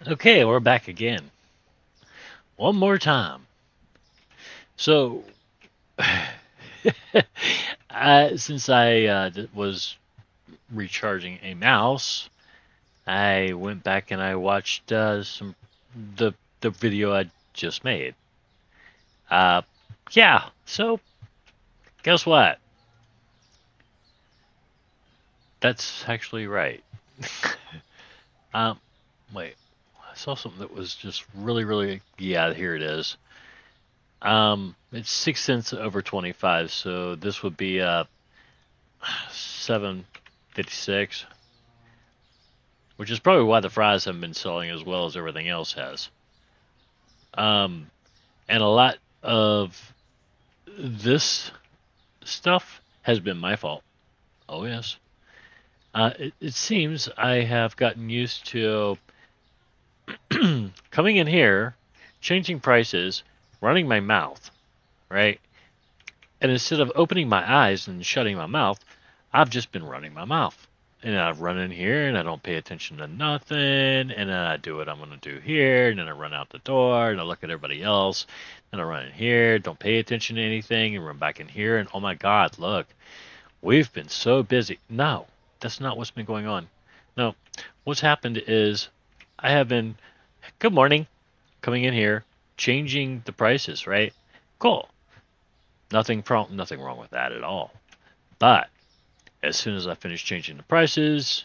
Okay, we're back again. One more time. So, since I was recharging a mouse, I went back and I watched the the video I just made. Uh, yeah. So, guess what? That's actually right. um, wait. I saw something that was just really. Yeah, here it is. It's 6 cents over 25, so this would be 7.56, which is probably why the fries haven't been selling as well as everything else has. Um, and a lot of this stuff has been my fault. Oh yes. It seems I have gotten used to coming in here, changing prices, running my mouth, right? And instead of opening my eyes and shutting my mouth, I've just been running my mouth. And I run in here and I don't pay attention to nothing. And then I do what I'm going to do here. And then I run out the door and I look at everybody else. And I run in here, don't pay attention to anything, and run back in here. And oh my God, look, we've been so busy. No, that's not what's been going on. No, what's happened is I have been, good morning, coming in here, changing the prices, right? Cool. Nothing wrong with that at all. But as soon as I finish changing the prices,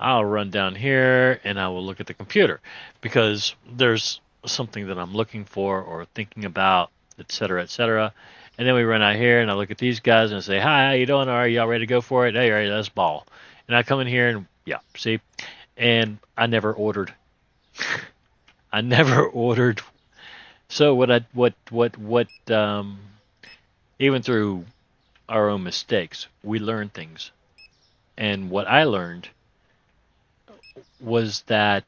I'll run down here and I will look at the computer because there's something that I'm looking for or thinking about, etc., etc. And then we run out here and I look at these guys and I say, "Hi, how you doing? Are y'all ready to go for it? Hey, all right, let's ball." And I come in here and yeah, see, and I never ordered. I never ordered. So even through our own mistakes, we learn things. And what I learned was that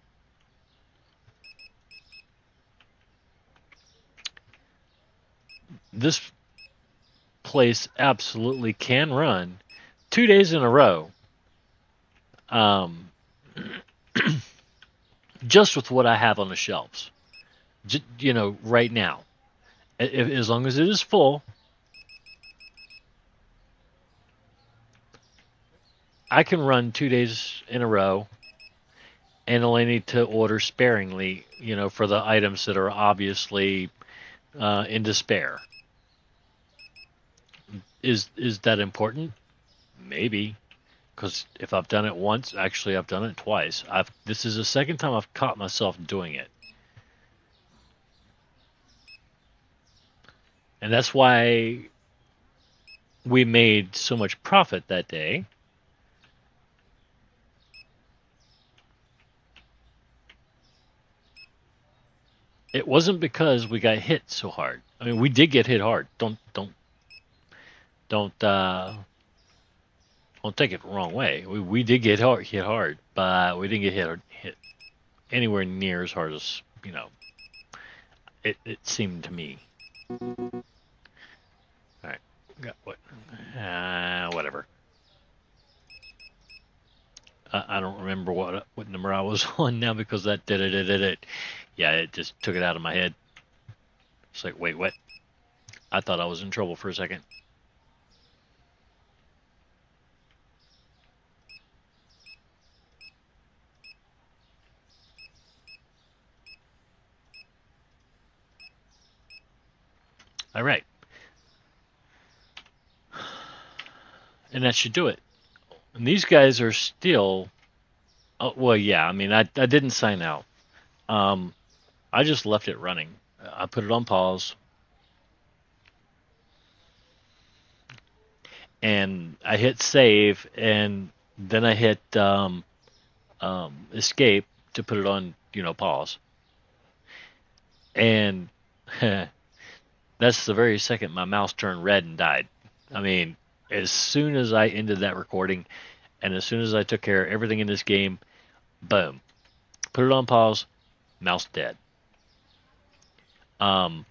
this place absolutely can run 2 days in a row, um, just with what I have on the shelves. Right now, as long as it is full, I can run 2 days in a row and only need to order sparingly, for the items that are obviously in despair. Is that important? Maybe, because if I've done it once, actually I've done it twice. This is the second time I've caught myself doing it, and that's why we made so much profit that day. It wasn't because we got hit so hard. I mean, we did get hit hard. Don't take it the wrong way. We did get hit hard, but we didn't get hit anywhere near as hard as it seemed to me. All right, got what? Whatever. I don't remember what number I was on now because that did it. Yeah, it just took it out of my head. It's like, wait, what? I thought I was in trouble for a second. All right, and that should do it. And these guys are still. Oh, well, yeah. I mean, I didn't sign out. Um, I just left it running. I put it on pause, and I hit save, and then I hit escape to put it on, pause. And that's the very second my mouse turned red and died. I mean, as soon as I ended that recording, and as soon as I took care of everything in this game, boom, put it on pause, mouse dead. Um,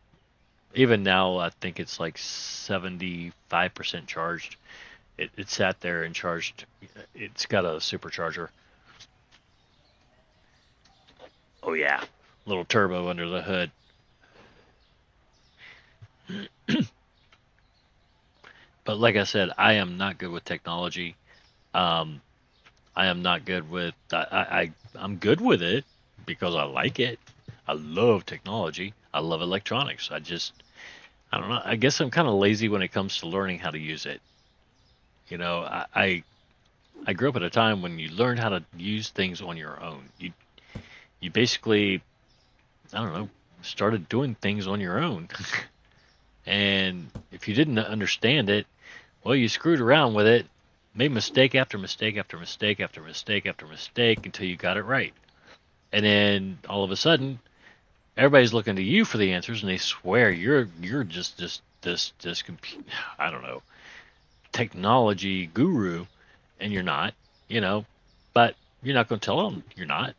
Even now, I think it's like 75% charged. It sat there and charged. It's got a supercharger. Oh yeah, little turbo under the hood. But like I said, I am not good with technology. Um, I am not good with. I'm good with it because I like it. I love technology. I love electronics. I don't know. I guess I'm kind of lazy when it comes to learning how to use it. You know, I grew up at a time when you learned how to use things on your own. You basically, I don't know, started doing things on your own. And if you didn't understand it, well, you screwed around with it, made mistake after mistake after mistake after mistake after mistake until you got it right. And then all of a sudden, everybody's looking to you for the answers, and they swear you're just I don't know, technology guru, and you're not, you know. But you're not going to tell them you're not,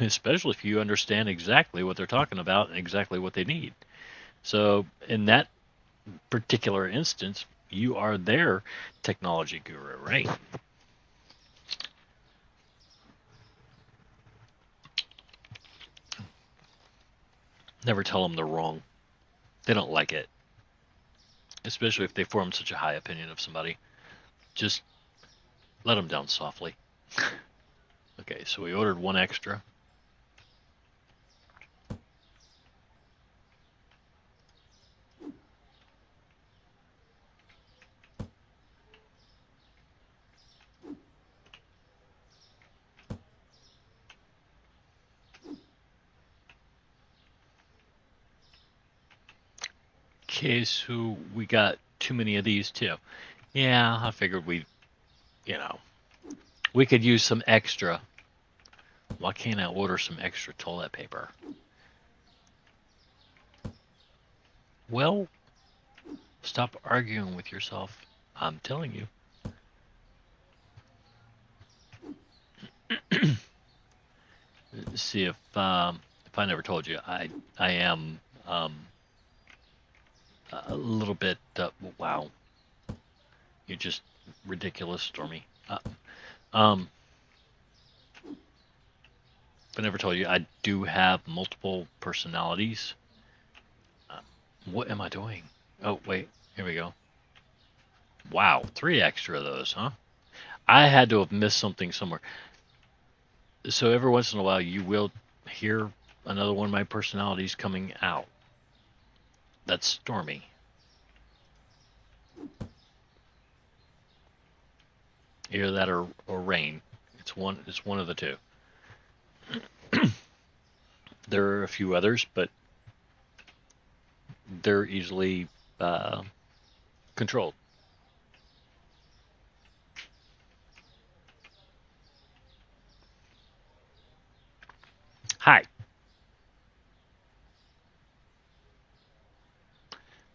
especially if you understand exactly what they're talking about and exactly what they need. So in that particular instance, you are their technology guru, right? Never tell them they're wrong. They don't like it, especially if they form such a high opinion of somebody. Just let them down softly. Okay, so we ordered one extra. Okay, so we got too many of these too. Yeah, I figured you know, we could use some extra. Why can't I order some extra toilet paper? Well, stop arguing with yourself. I'm telling you. See if I never told you, I am a little bit. Wow, you're just ridiculous, Stormy. Um, if I never told you, I do have multiple personalities. Uh, what am I doing? Oh wait, here we go. Wow, three extra of those, huh? I had to have missed something somewhere. So every once in a while, you will hear another one of my personalities coming out. That's Stormy. Either that or Rain. It's one of the two. There are a few others, but they're easily uh, controlled. Hi.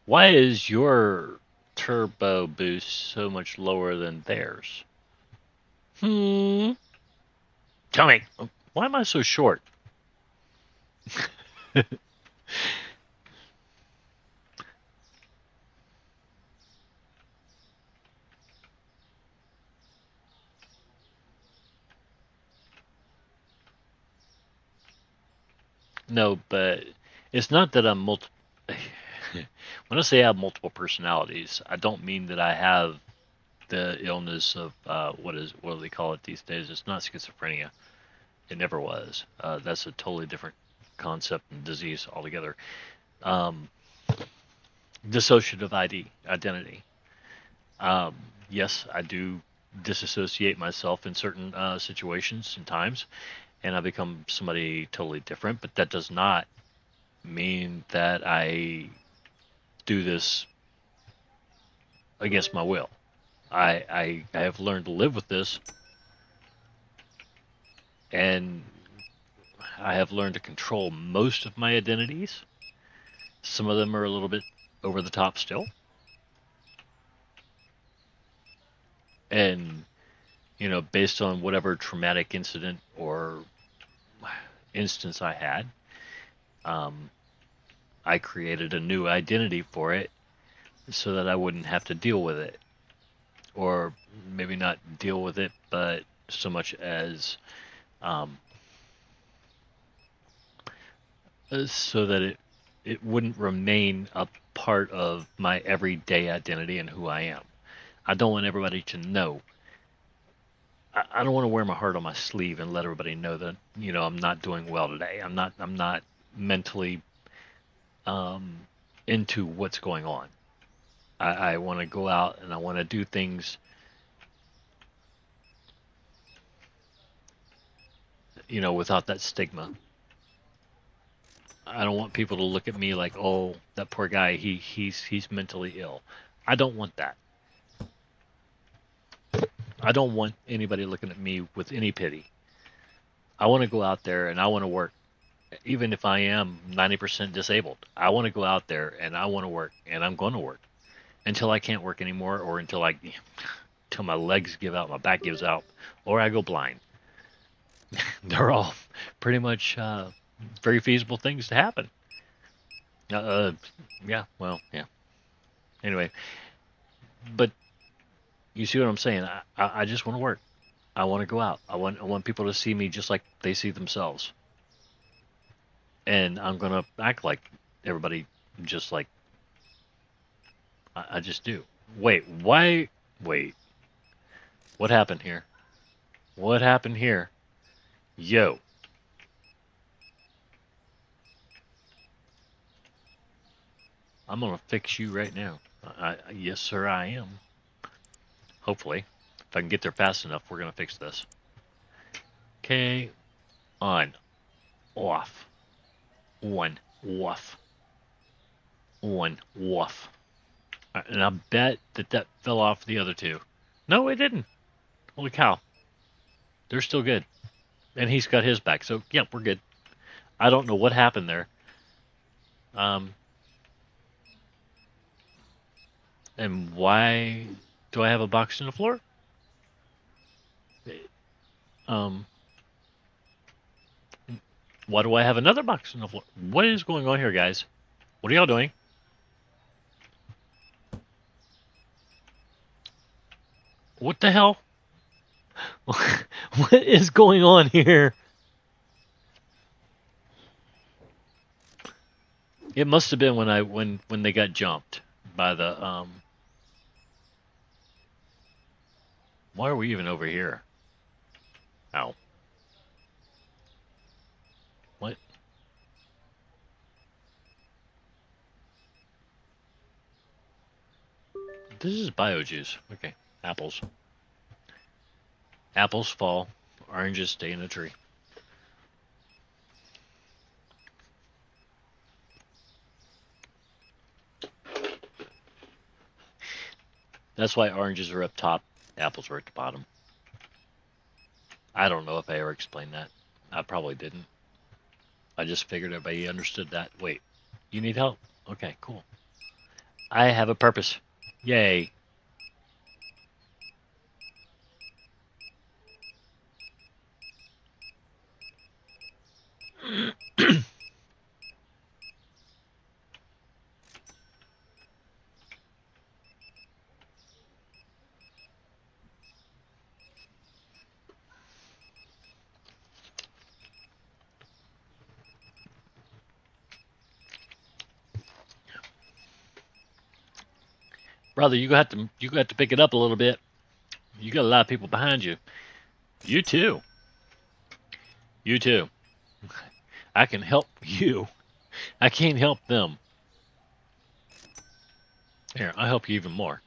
Why is your turbo boost so much lower than theirs? Hmm. Tell me, why am I so short? No, but it's not that I'm multi. When I say I have multiple personalities, I don't mean that I have the illness of what do they call it these days? It's not schizophrenia. It never was. That's a totally different concept and disease altogether. Um, Dissociative identity. Um, yes, I do disassociate myself in certain situations and times, and I become somebody totally different. But that does not mean that I do this against my will. I have learned to live with this, and I have learned to control most of my identities. Some of them are a little bit over the top still, and based on whatever traumatic incident or instance I had, um, I created a new identity for it so that I wouldn't have to deal with it, or maybe not deal with it, but so much as um, so that it wouldn't remain a part of my everyday identity and who I am. I don't want everybody to know. I don't want to wear my heart on my sleeve and let everybody know that I'm not doing well today. I'm not mentally um, into what's going on. I want to go out and I want to do things, without that stigma. I don't want people to look at me like, oh, that poor guy, he's mentally ill. I don't want that. I don't want anybody looking at me with any pity. I want to go out there and I want to work, even if I am 90% disabled. I want to go out there and I want to work, and I'm going to work until I can't work anymore, or until my legs give out, my back gives out, or I go blind. They're all pretty much very feasible things to happen. Uh, yeah, well, yeah. Anyway, but you see what I'm saying? I just want to work. I want to go out. I want people to see me just like they see themselves, and I'm gonna act like everybody, just like I just do. Wait, why? Wait, what happened here? What happened here? Yo, I'm gonna fix you right now. Yes, sir, I am. Hopefully, if I can get there fast enough, we're gonna fix this. Okay, on, off, on, off, on, off. And I bet that fell off the other two. No, it didn't. Holy cow. They're still good. And he's got his back. So, yeah, we're good. I don't know what happened there. Um, and why do I have a box in the floor? Um, why do I have another box in the floor? What is going on here, guys? What are y'all doing? What the hell? What is going on here? It must have been when they got jumped by the Why are we even over here? Ow. What? This is bio juice. Okay. Apples. Apples fall. Oranges stay in the tree. That's why oranges are up top, apples are at the bottom. I don't know if I ever explained that. I probably didn't. I just figured everybody understood that. Wait, you need help? Okay, cool. I have a purpose. Yay. Brother, you got to pick it up a little bit. You got a lot of people behind you. You too. You too. I can help you. I can't help them. Here, I'll help you even more.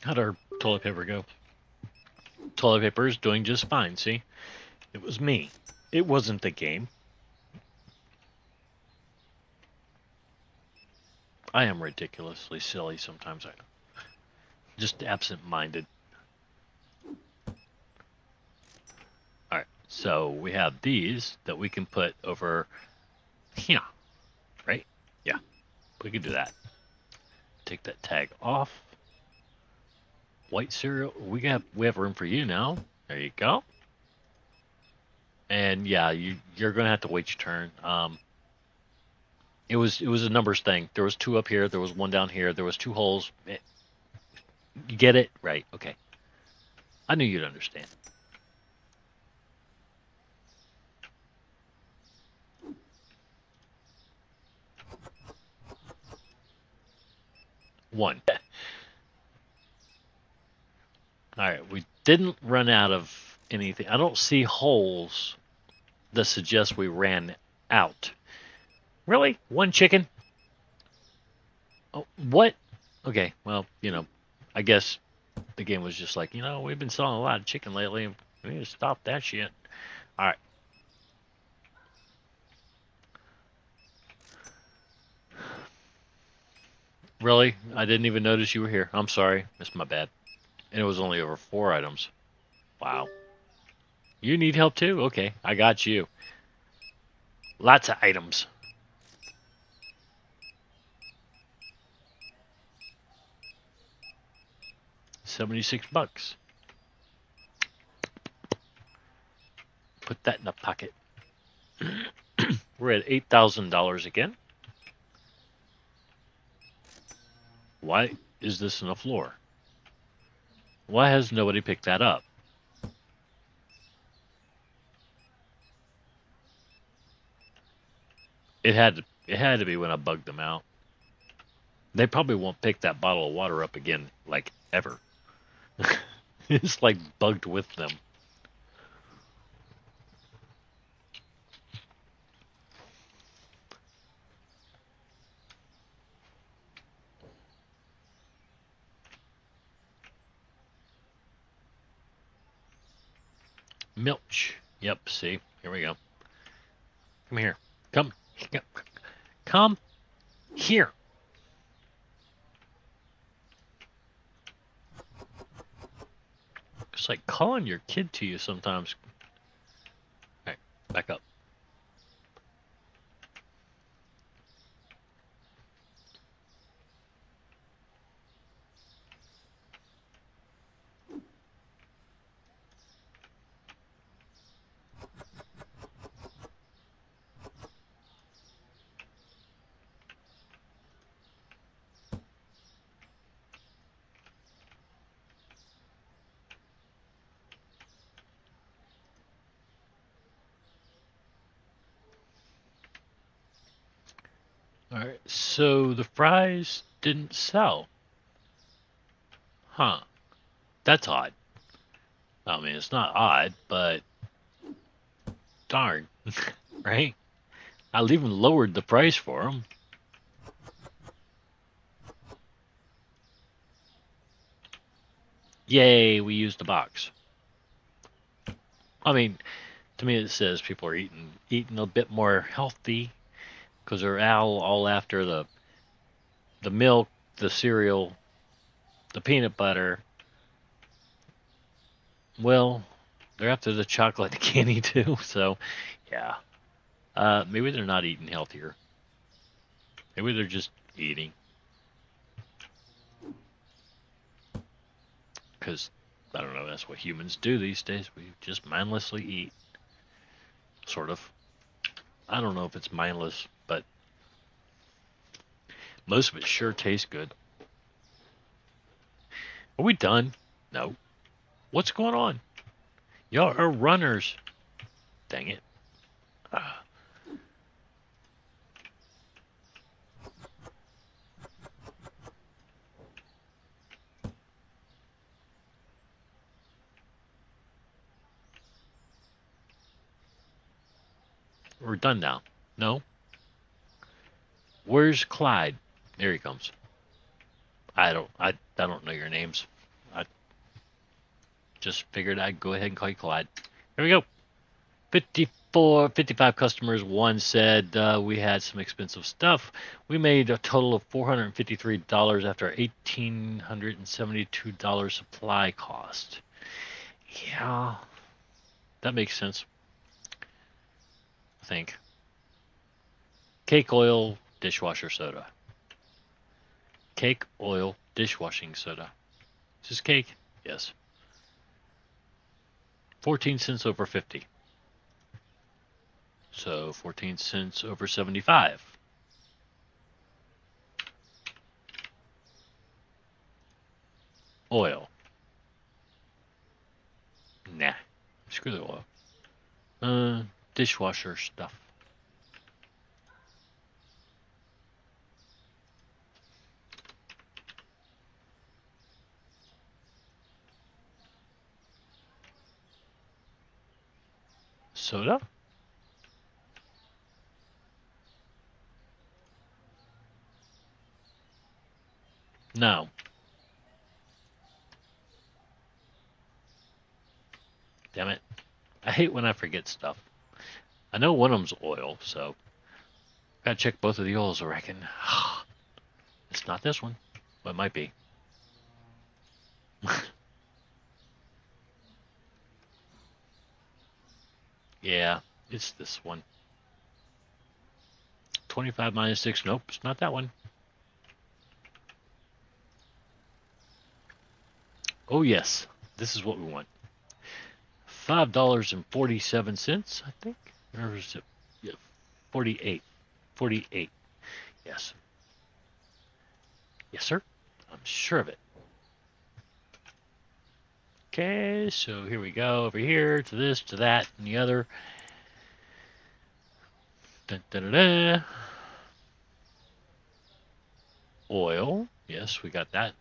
How'd our toilet paper go? Toilet paper is doing just fine, see? It was me. It wasn't the game. I am ridiculously silly sometimes. I just absent-minded. All right, so we have these that we can put over here, right? Yeah, we can do that. Take that tag off. White cereal. We have room for you now. There you go. And yeah, you're gonna have to wait your turn. It was a numbers thing. There was two up here. There was one down here. There was two holes. You get it? Right. Okay. I knew you'd understand. One. All right. We didn't run out of anything. I don't see holes that suggest we ran out. Really? One chicken? Oh, what? Okay. Well, I guess the game was just like, we've been selling a lot of chicken lately. We need to stop that shit. All right. Really? I didn't even notice you were here. I'm sorry. That's my bad. And it was only over 4 items. Wow. You need help too? Okay, I got you. Lots of items. 76 bucks. Put that in the pocket. We're at $8,000 again. Why is this on the floor? Why has nobody picked that up? It had to be when I bugged them out. They probably won't pick that bottle of water up again, like ever. It's like bugged with them. Milch. Yep, see? Here we go. Come here. Come. Come here. It's like calling your kid to you sometimes. All right, back up. All right, so the fries didn't sell. Huh. That's odd. I mean, it's not odd, but darn, right? I even lowered the price for them. Yay, we used the box. I mean, to me it says people are eating a bit more healthy because they're all after the milk, the cereal, the peanut butter. Well, they're after the chocolate candy too. So, yeah. Maybe they're not eating healthier. Maybe they're just eating. Because, I don't know, that's what humans do these days. We just mindlessly eat. Sort of. I don't know if it's mindless, but most of it sure tastes good. Are we done? No. What's going on? Y'all are runners. Dang it. Ah, we're done now. No? Where's Clyde? There he comes. I don't know your names. I just figured I'd go ahead and call you Clyde. Here we go. 55 customers. One said we had some expensive stuff. We made a total of $453 after $1,872 supply cost. Yeah, that makes sense. I think. Cake oil, dishwasher soda. Cake oil, dishwashing soda. Is this cake? Yes. 14 cents over 50. So 14 cents over 75. Oil. Nah. Screw the oil. Dishwasher stuff. Soda? No. Damn it. I hate when I forget stuff. I know one of them's oil, so gotta check both of the oils, I reckon. It's not this one, but it might be. Yeah, it's this one. 25 minus 6. Nope, it's not that one. Oh, yes. This is what we want. $5.47, I think. Or is it? Yeah, 48. 48. Yes. Yes, sir. I'm sure of it. Okay, so here we go. Over here to this, to that, and the other. Dun, dun, dun, dun. Oil. Yes, we got that.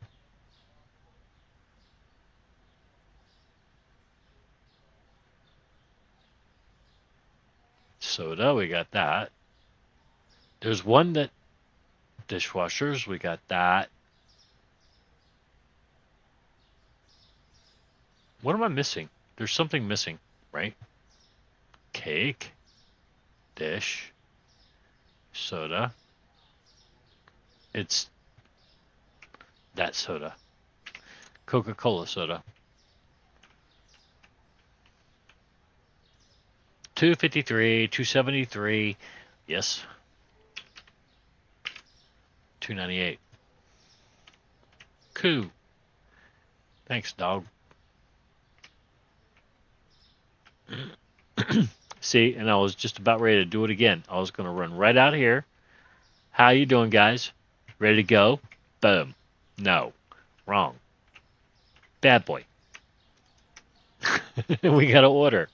Soda, we got that. There's one that dishwashers, we got that. What am I missing? There's something missing, right? Cake, dish, soda. It's that soda. Coca-Cola soda. 253, 273. Yes. 298. Coo. Thanks, dog. See, and I was just about ready to do it again. I was going to run right out here. How you doing, guys? Ready to go? Boom. No. Wrong. Bad boy. We got to order.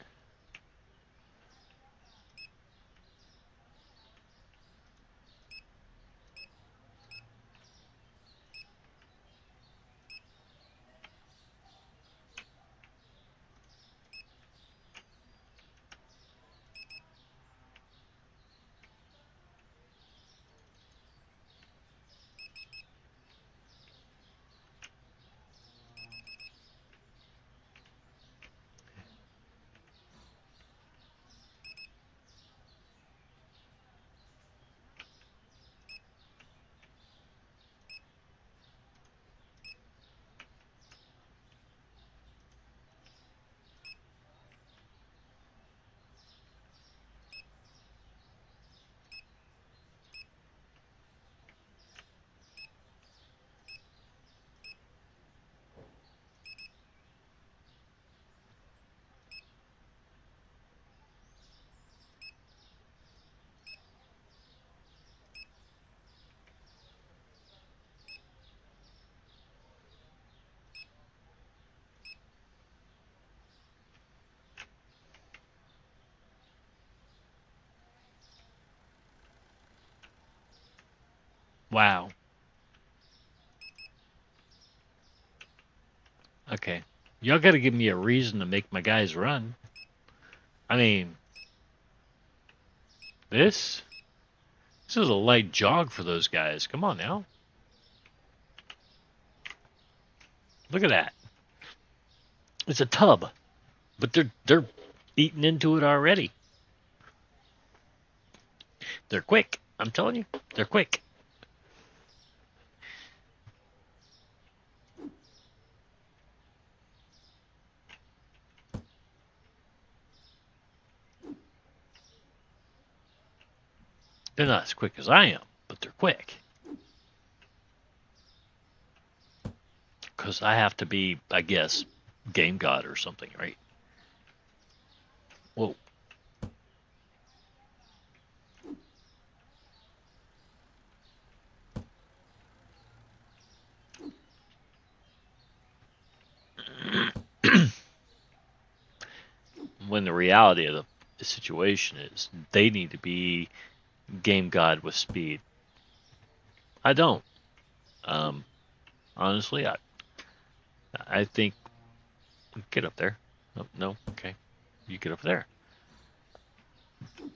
Wow. Okay. Y'all got to give me a reason to make my guys run. I mean, this is a light jog for those guys. Come on now. Look at that. It's a tub, but they're eating into it already. They're quick. I'm telling you, they're quick. They're not as quick as I am, but they're quick. because I have to be, I guess, game god or something, right? Well, when the reality of the situation is they need to be game god with speed. I don't. Um, Honestly, I think get up there. No, no, okay, you get up there.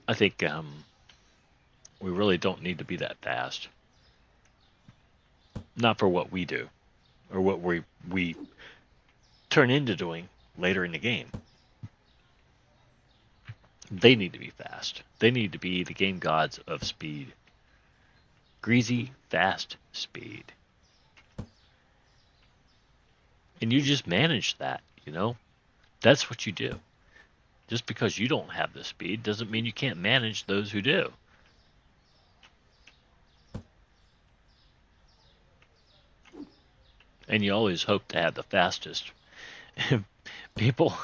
I think we really don't need to be that fast. Not for what we do or what we turn into doing later in the game. They need to be fast. They need to be the game gods of speed. Greasy, fast speed. And you just manage that, you know? That's what you do. Just because you don't have the speed doesn't mean you can't manage those who do. And you always hope to have the fastest people.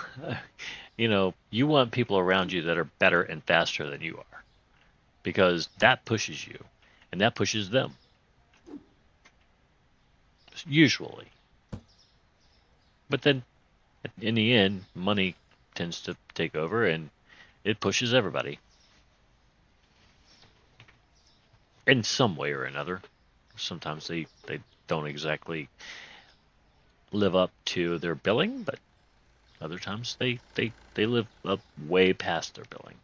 You want people around you that are better and faster than you are because that pushes you and that pushes them, usually. But then in the end, money tends to take over and it pushes everybody in some way or another. Sometimes they don't exactly live up to their billing, but other times they live up way past their billing.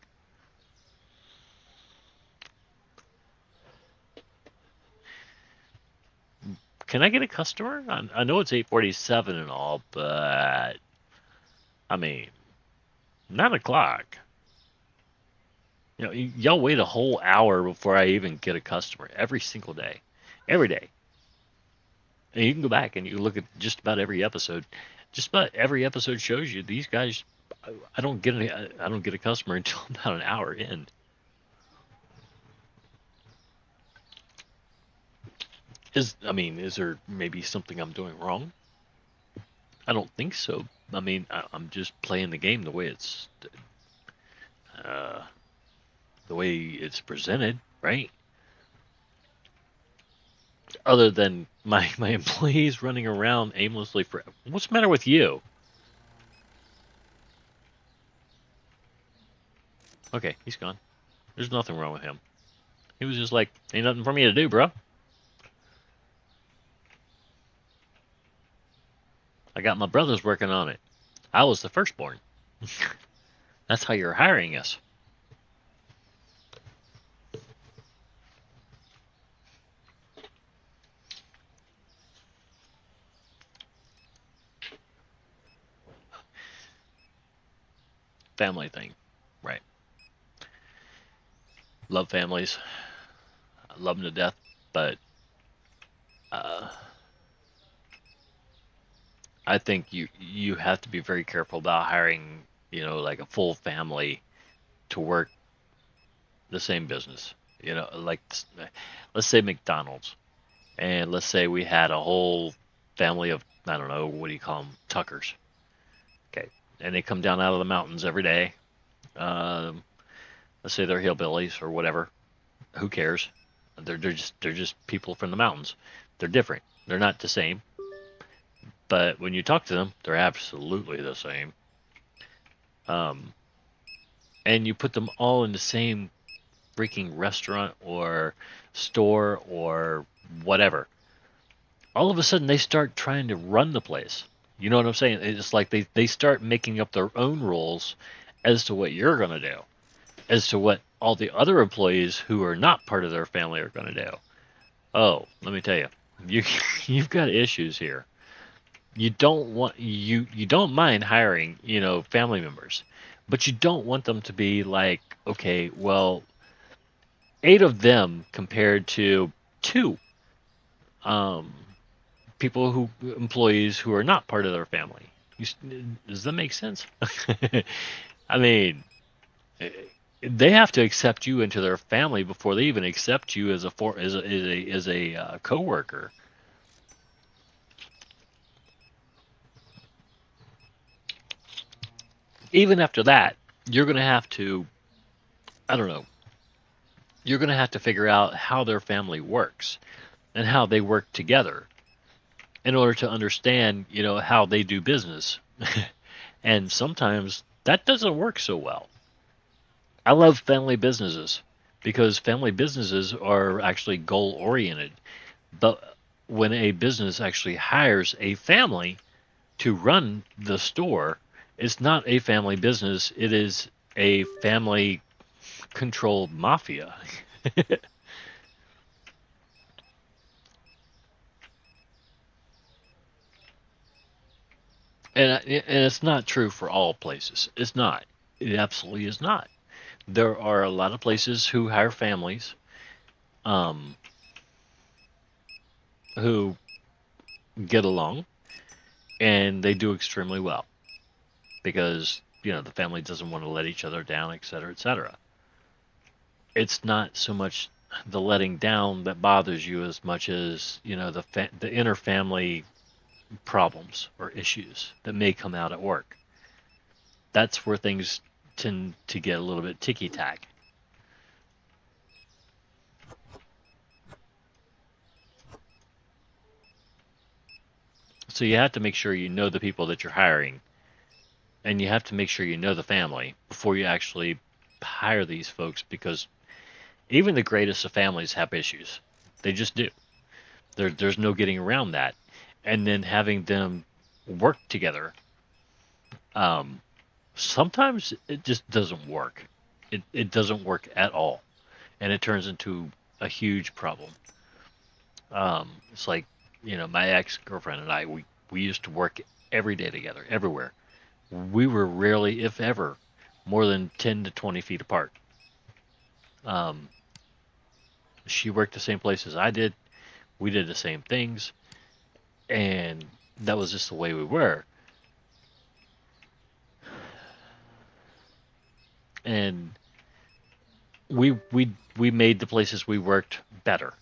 Can I get a customer? I know it's 8:47 and all, but I mean, 9 o'clock. Y'all wait a whole hour before I even get a customer every single day, every day. And you can go back and you look at just about every episode. Just about every episode shows you these guys. I don't get a customer until about an hour in. Is there maybe something I'm doing wrong? I don't think so. I'm just playing the game uh, the way it's presented, right? Other than my employees running around aimlessly for what's the matter with you? Okay, he's gone. There's nothing wrong with him. He was just like, ain't nothing for me to do, bro. I got my brothers working on it. I was the firstborn. That's how you're hiring us. Family thing, right? Love families. I love them to death, but uh, I think you have to be very careful about hiring, like a full family to work the same business. Like let's say McDonald's, and let's say we had a whole family of, I don't know, what do you call them, Tuckers. Okay, and they come down out of the mountains every day. Um, let's say they're hillbillies or whatever. Who cares? They're just people from the mountains. They're different. They're not the same. But when you talk to them, they're absolutely the same. Um, and you put them all in the same freaking restaurant or store or whatever. All of a sudden, they start trying to run the place. You know what I'm saying? It's like they start making up their own rules as to what you're going to do, as to what all the other employees who are not part of their family are going to do. Oh, let me tell you, you you've got issues here. You don't mind hiring, family members, but you don't want them to be like, okay, well, 8 of them compared to 2 um people who employees who are not part of their family. Does that make sense? I mean, eh, they have to accept you into their family before they even accept you as a coworker. Even after that, you're going to have to, I don't know, you're going to have to figure out how their family works and how they work together in order to understand, how they do business. And sometimes that doesn't work so well. I love family businesses because family businesses are actually goal oriented. But when a business actually hires a family to run the store, it's not a family business, it is a family controlled mafia. And it's not true for all places. It's not. It absolutely is not. There are a lot of places who hire families, um, who get along and they do extremely well because the family doesn't want to let each other down, et cetera, et cetera. It's not so much the letting down that bothers you as much as the inner family problems or issues that may come out at work. That's where things tend to get a little bit ticky tack. So you have to make sure you know the people that you're hiring, and you have to make sure you know the family before you actually hire these folks, because even the greatest of families have issues. They just do. There's no getting around that. And then having them work together, um, sometimes it just doesn't work. It doesn't work at all, and it turns into a huge problem. It's like, my ex girlfriend and I, we used to work every day together, everywhere. We were rarely, if ever, more than 10 to 20 feet apart. Um, she worked the same place as I did. We did the same things, and that was just the way we were. And we made the places we worked better.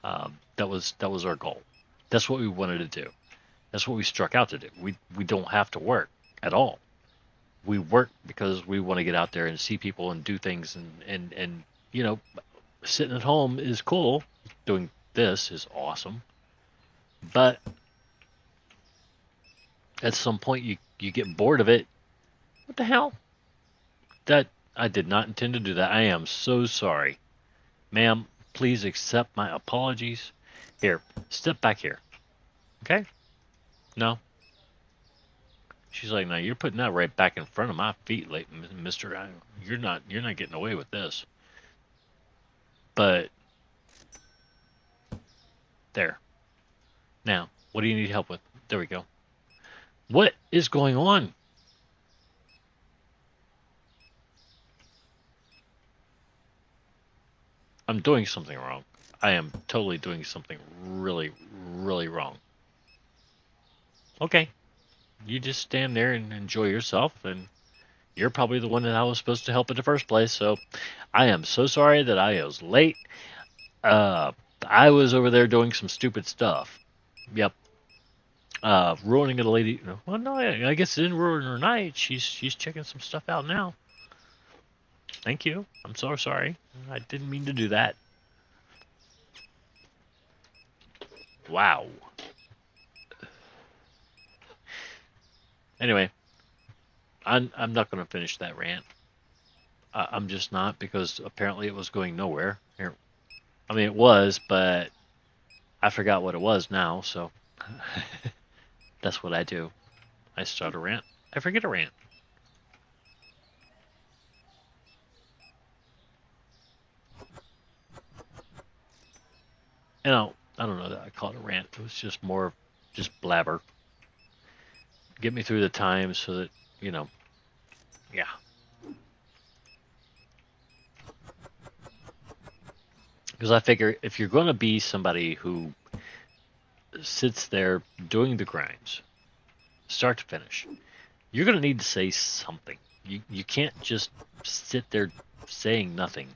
That was our goal. That's what we wanted to do. That's what we struck out to do. We don't have to work at all. We work because we want to get out there and see people and do things, and you know sitting at home is cool. Doing this is awesome, but at some point you get bored of it. What the hell? That I did not intend to do that. I am so sorry, ma'am. Please accept my apologies. Here, step back here. Okay? No. She's like, no, you're putting that right back in front of my feet, like, Mister. You're not getting away with this. But there. Now, what do you need help with? There we go. What is going on? I'm doing something wrong. I am totally doing something really, really wrong. Okay, you just stand there and enjoy yourself, and you're probably the one that I was supposed to help in the first place. So I am so sorry that I was late. Uh, I was over there doing some stupid stuff. Yep. Ruining a lady. Well, no, I guess it didn't ruin her night. She's checking some stuff out now. Thank you. I'm so sorry. I didn't mean to do that. Wow. Anyway, I'm not going to finish that rant. I'm just not, because apparently it was going nowhere. Here, I mean, it was, but I forgot what it was now. So that's what I do. I start a rant. I forget a rant. I don't know that I call it a rant. It was just more just blabber. Get me through the time so that, you know, yeah. Because I figure if you're going to be somebody who sits there doing the grinds, start to finish, you're going to need to say something. You can't just sit there saying nothing.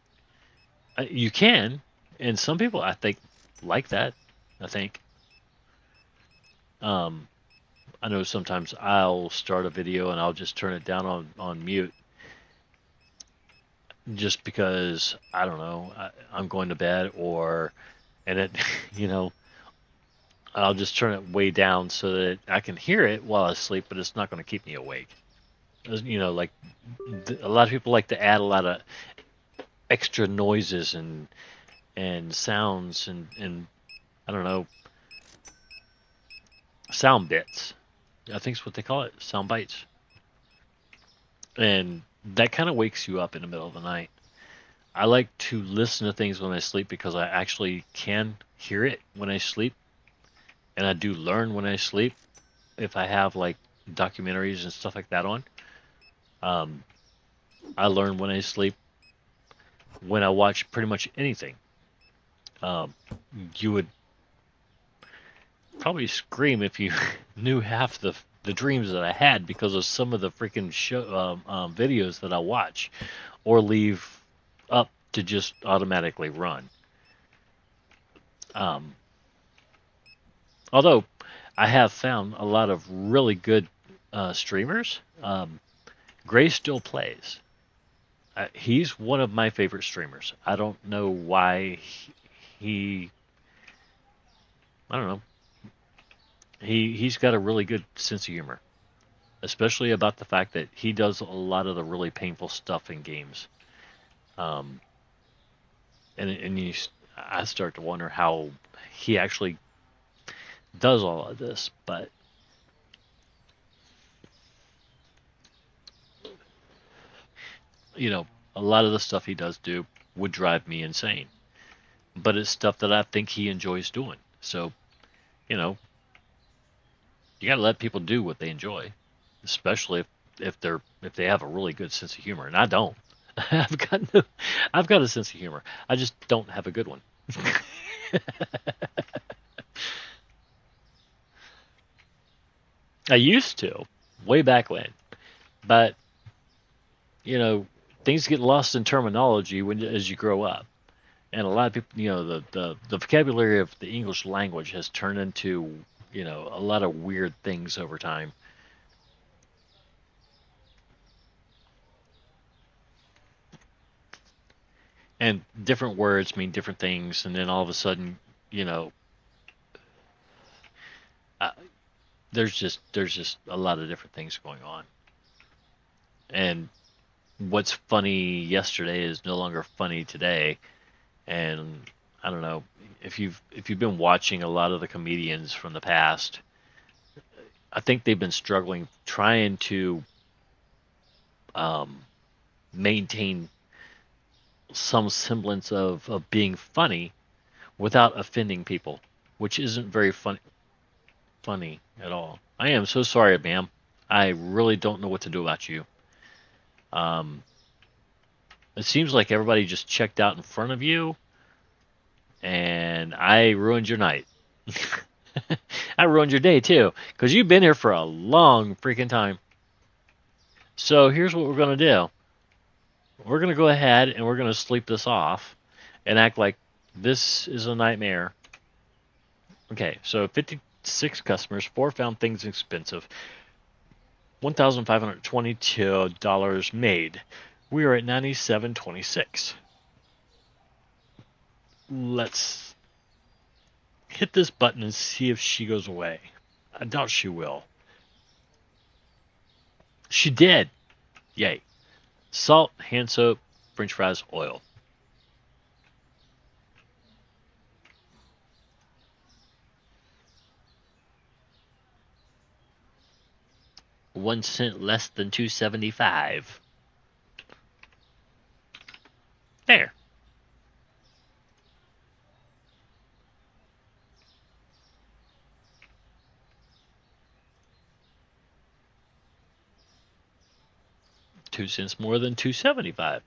You can, and some people I think like that. I think. Um, I know sometimes I'll start a video and I'll just turn it down on mute just because I don't know, I'm going to bed or and it you know, I'll just turn it way down so that I can hear it while I sleep, but it's not going to keep me awake. You know, like a lot of people like to add a lot of extra noises and sounds and I don't know, sound bits. I think it's what they call it, sound bites. And that kind of wakes you up in the middle of the night. I like to listen to things when I sleep because I actually can hear it when I sleep, and I do learn when I sleep if I have like documentaries and stuff like that on. Um, I learn when I sleep when I watch pretty much anything. Um, you would probably scream if you knew half the dreams that I had because of some of the freaking videos that I watch or leave up to just automatically run. Um, Although I have found a lot of really good streamers. Gray still plays. He's one of my favorite streamers. I don't know why he I don't know. He's got a really good sense of humor, especially about the fact that he does a lot of the really painful stuff in games. Um, and I start to wonder how he actually does all of this, but you know, a lot of the stuff he does do would drive me insane. But it's stuff that I think he enjoys doing. So, you know, you got to let people do what they enjoy, especially if they have a really good sense of humor. And I don't. I've got no, I've got a sense of humor. I just don't have a good one. I used to, way back when, but you know, things get lost in terminology when as you grow up. And a lot of people, you know, the vocabulary of the English language has turned into, you know, a lot of weird things over time. And different words mean different things, and then all of a sudden, you know, uh, there's just a lot of different things going on. And what's funny yesterday is no longer funny today. And I don't know if you've been watching a lot of the comedians from the past. I think they've been struggling trying to um, maintain some semblance of being funny without offending people, which isn't very funny at all. I am so sorry, ma'am. I really don't know what to do about you. Um, it seems like everybody just checked out in front of you, and I ruined your night. I ruined your day too, because you've been here for a long freaking time. So here's what we're gonna do. We're gonna go ahead and we're gonna sleep this off, and act like this is a nightmare. Okay, so 56 customers, 4 found things expensive, $1,522 made. We are at 97.26. Let's hit this button and see if she goes away. I doubt she will. She did. Yay. Salt, hand soap, french fries, oil. $0.01 less than 2.75. There. $0.02 more than 2.75.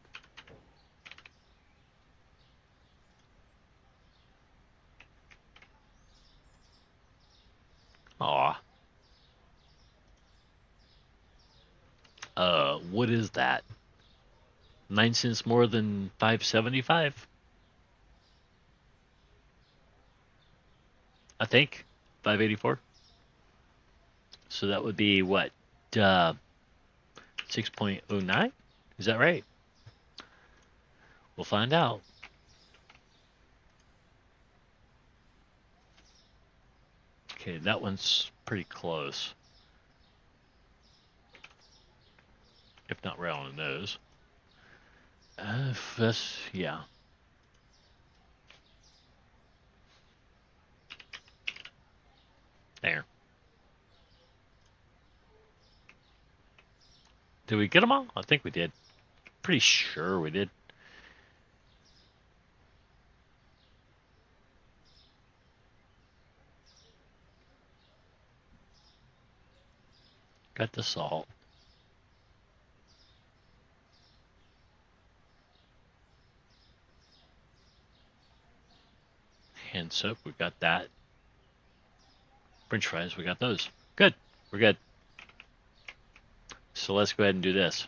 Aw. What is that? 9 cents more than 5.75? I think. 5.84. So that would be what? 6.09? Is that right? We'll find out. Okay, that one's pretty close. If not right on the nose. This, yeah. There. Did we get them all? I think we did. Pretty sure we did. Got the salt. Hand soap, we got that. French fries, we got those. Good. We're good. So let's go ahead and do this.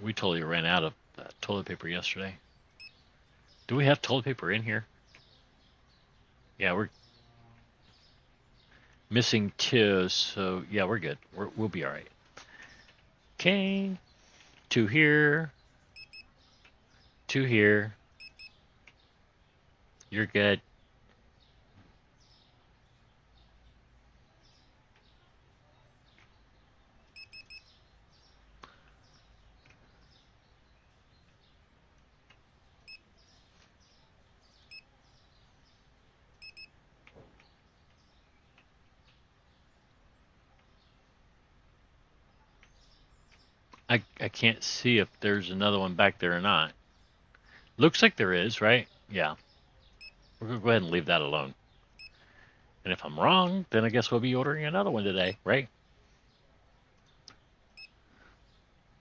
We totally ran out of toilet paper yesterday. Do we have toilet paper in here? Yeah, we're missing 2, so yeah, we're good. We'll be all right. Okay, 2 here, 2 here. You're good. I can't see if there's another one back there or not. Looks like there is, right? Yeah. We're going to go ahead and leave that alone. And if I'm wrong, then I guess we'll be ordering another one today, right?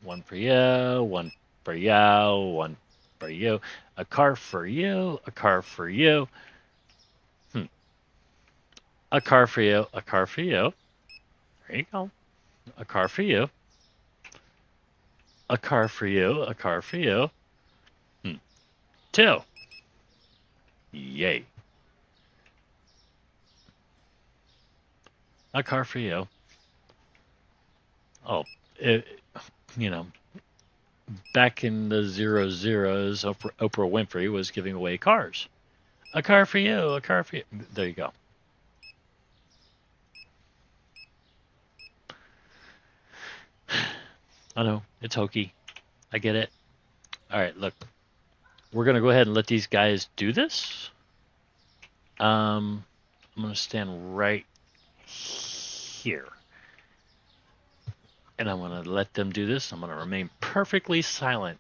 1 for you, 1 for you, 1 for you. A car for you, a car for you. A car for you, a car for you. There you go. A car for you. A car for you, a car for you. 2. Yay. A car for you. Oh, you know, back in the 00s, Oprah Winfrey was giving away cars. A car for you, a car for you. There you go. I know, it's hokey. I get it. All right, look. We're going to go ahead and let these guys do this. I'm going to stand right here. And I'm going to let them do this. I'm going to remain perfectly silent.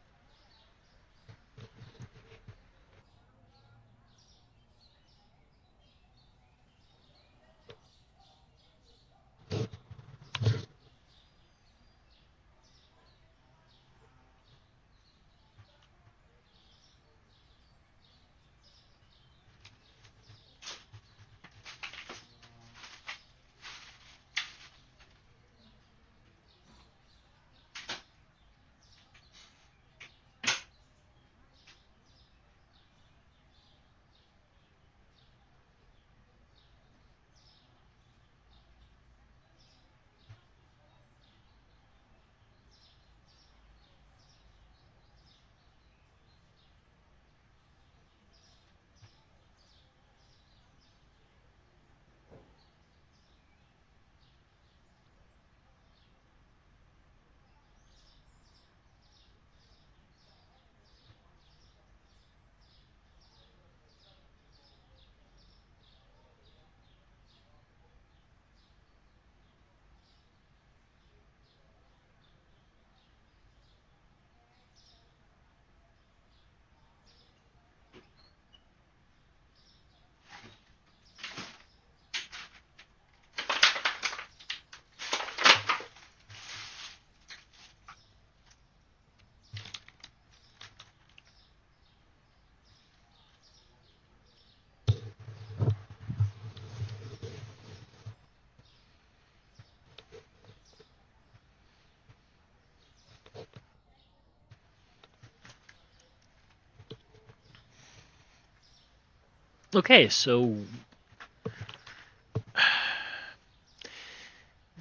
Okay, so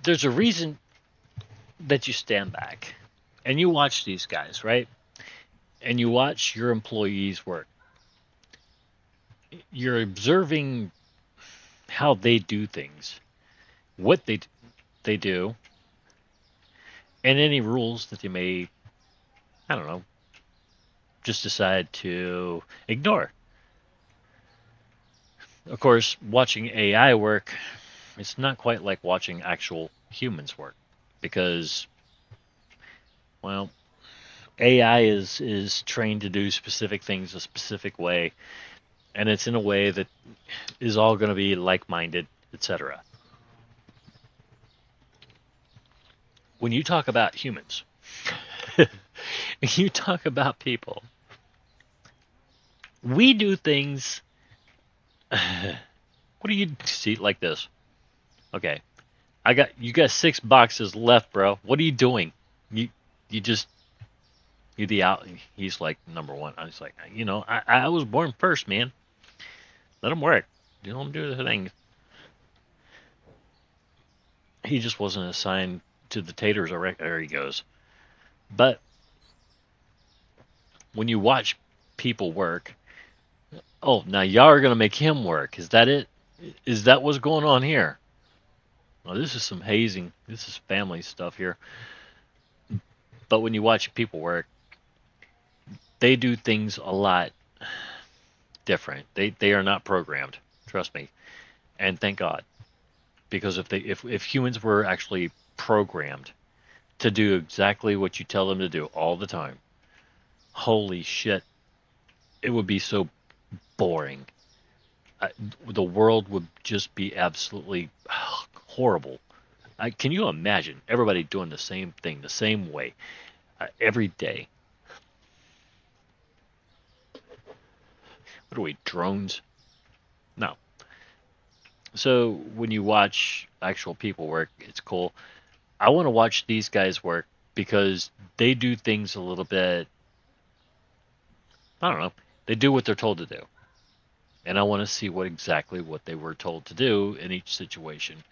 there's a reason that you stand back and you watch these guys, right? And you watch your employees work. You're observing how they do things, what they do, and any rules that they may, I don't know, just decide to ignore. Of course, watching AI work, it's not quite like watching actual humans work because, well, AI is trained to do specific things a specific way, and it's in a way that is all going to be like-minded, etc. When you talk about humans, you talk about people, we do things. What do you see like this? Okay, you got 6 boxes left, bro. What are you doing? You you just you the out. He's like number one. I was like, I was born first, man. Let him work. You let him do the thing. He just wasn't assigned to the taters. There he goes. But when you watch people work, oh, now y'all are gonna make him work. Is that it? Is that what's going on here? Well, this is some hazing. This is family stuff here. But when you watch people work, they do things a lot different. They are not programmed. Trust me. And thank God. Because if humans were actually programmed to do exactly what you tell them to do all the time, holy shit, it would be so boring. I, the world would just be absolutely horrible. Can you imagine everybody doing the same thing the same way every day? What are we, drones? No. So when you watch actual people work, it's cool. I want to watch these guys work because they do things a little bit, I don't know, they do what they're told to do. And I want to see exactly what they were told to do in each situation.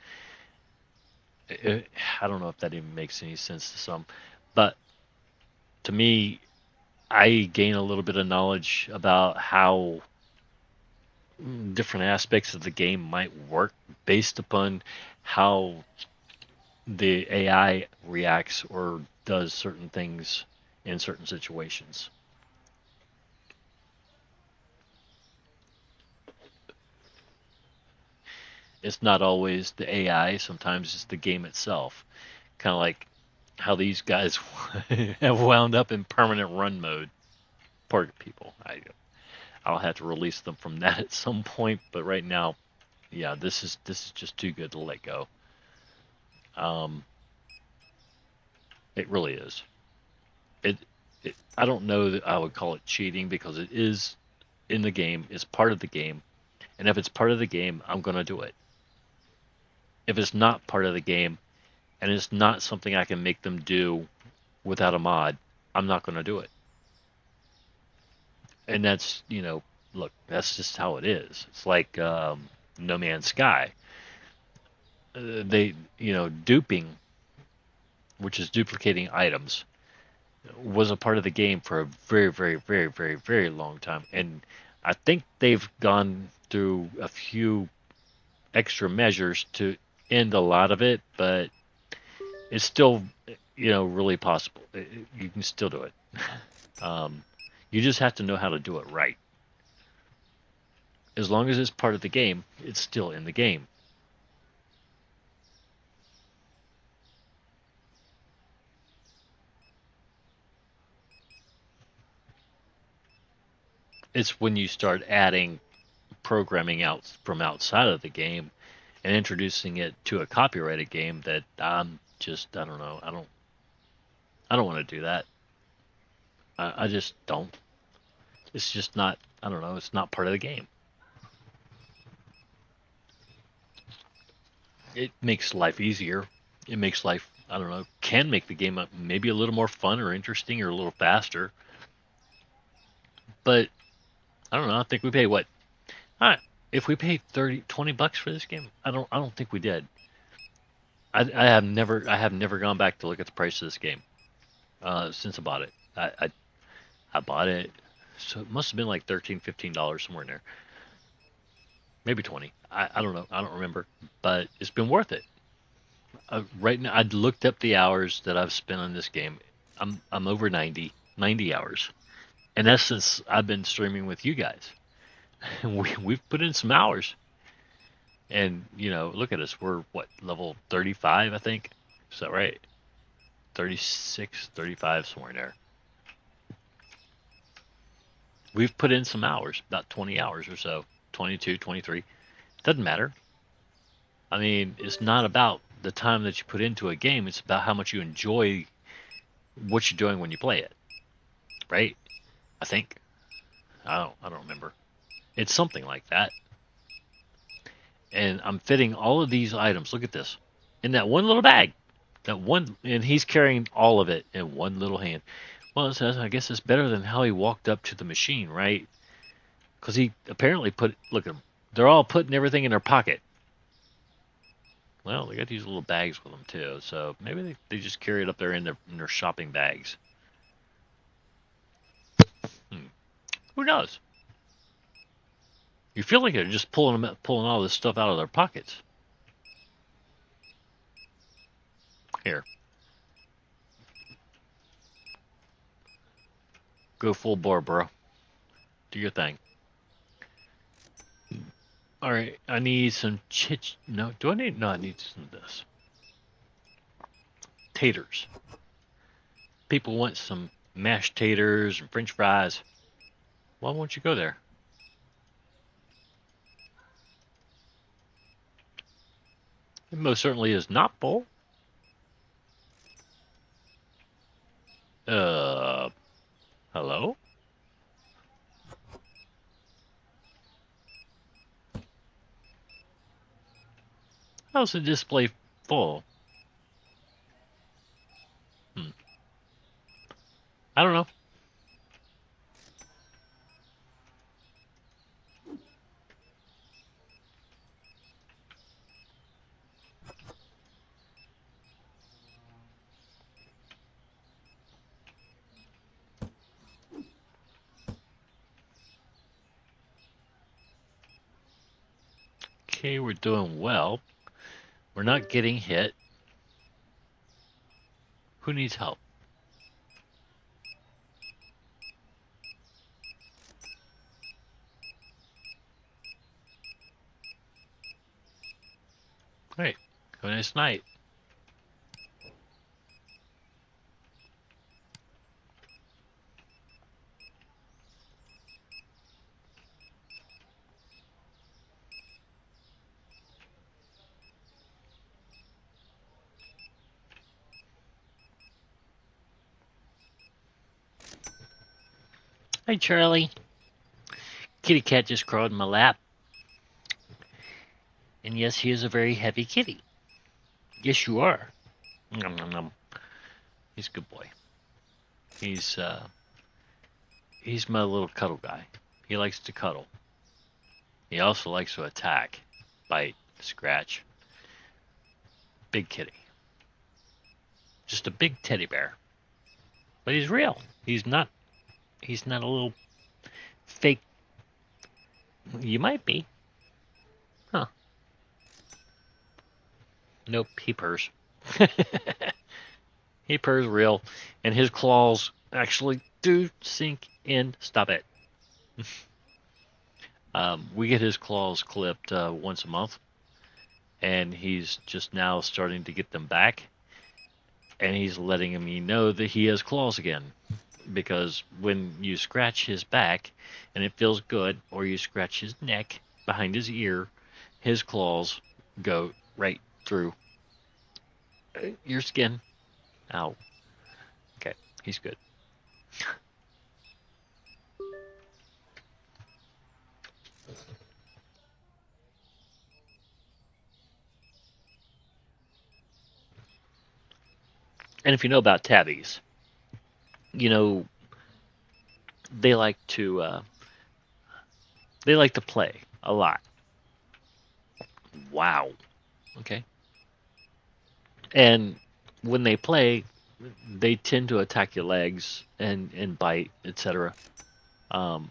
I don't know if that even makes any sense to some, but to me, I gain a little bit of knowledge about how different aspects of the game might work based upon how the AI reacts or does certain things in certain situations. It's not always the AI, sometimes it's the game itself. Kind of like how these guys have wound up in permanent run mode. Poor people. I'll have to release them from that at some point, but right now, yeah, this is just too good to let go. Um, it really is. It, I don't know that I would call it cheating because it is in the game. It's part of the game, and if it's part of the game, I'm gonna do it. If it's not part of the game and it's not something I can make them do without a mod, I'm not gonna do it. And that's look, that's just how it is. It's like No Man's Sky. They duping, which is duplicating items, was a part of the game for a very, very, very, very, very long time. And I think they've gone through a few extra measures to end a lot of it, but it's still, really possible. You can still do it. Um, you just have to know how to do it right. As long as it's part of the game, it's still in the game. It's when you start adding programming out from outside of the game and introducing it to a copyrighted game that I don't know. I don't want to do that. I just don't. It's just not. I don't know. It's not part of the game. It makes life easier. It makes life. I don't know. Can make the game maybe a little more fun or interesting or a little faster. But I don't know. I think we pay what? All right. if we paid 20 bucks for this game, I don't think we did. I have never gone back to look at the price of this game since I bought it. I bought it, so it must have been like $13, $15 somewhere in there, maybe 20. I don't know. I don't remember, but it's been worth it. Right now, I looked up the hours that I've spent on this game. I'm over 90 hours, and that's since I've been streaming with you guys. We've put in some hours, and look at us. We're what, level 35, I think. Is that right? 36, 35, somewhere in there. We've put in some hours, about 20 hours or so, 22, 23. Doesn't matter. I mean, it's not about the time that you put into a game. It's about how much you enjoy what you're doing when you play it, right? I think. I don't remember. It's something like that. And I'm fitting all of these items. Look at this, in that one little bag. That one, and he's carrying all of it in one little hand. Well, it says, I guess it's better than how he walked up to the machine, right? Because he apparently look at them. They're all putting everything in their pocket. Well, they got these little bags with them too, so maybe they just carry it up there in their shopping bags. Who knows? You feel like they're just pulling all this stuff out of their pockets. Here. Go full bore, bro. Do your thing. Alright, I need some No, do I need... No, I need some of this. Taters. People want some mashed taters and french fries. Why won't you go there? It most certainly is not full. Hello? How's the display full? I don't know. Okay, we're doing well. We're not getting hit. Who needs help? Hey, have a nice night. Hi, Charlie. Kitty cat just crawled in my lap. And yes, he is a very heavy kitty. Yes, you are. Nom, nom, nom. He's a good boy. He's my little cuddle guy. He likes to cuddle. He also likes to attack, bite, scratch. Big kitty. Just a big teddy bear. But he's real. He's not a little fake. You might be. Huh. Nope, he purrs. He purrs real. And his claws actually do sink in. Stop it. We get his claws clipped once a month. And he's just now starting to get them back. And he's letting me know that he has claws again. Because when you scratch his back and it feels good, or you scratch his neck behind his ear, his claws go right through your skin. Ow. Okay, he's good. And if you know about tabbies, they like to play a lot. Wow. Okay. And when they play, they tend to attack your legs and bite, etc. Um,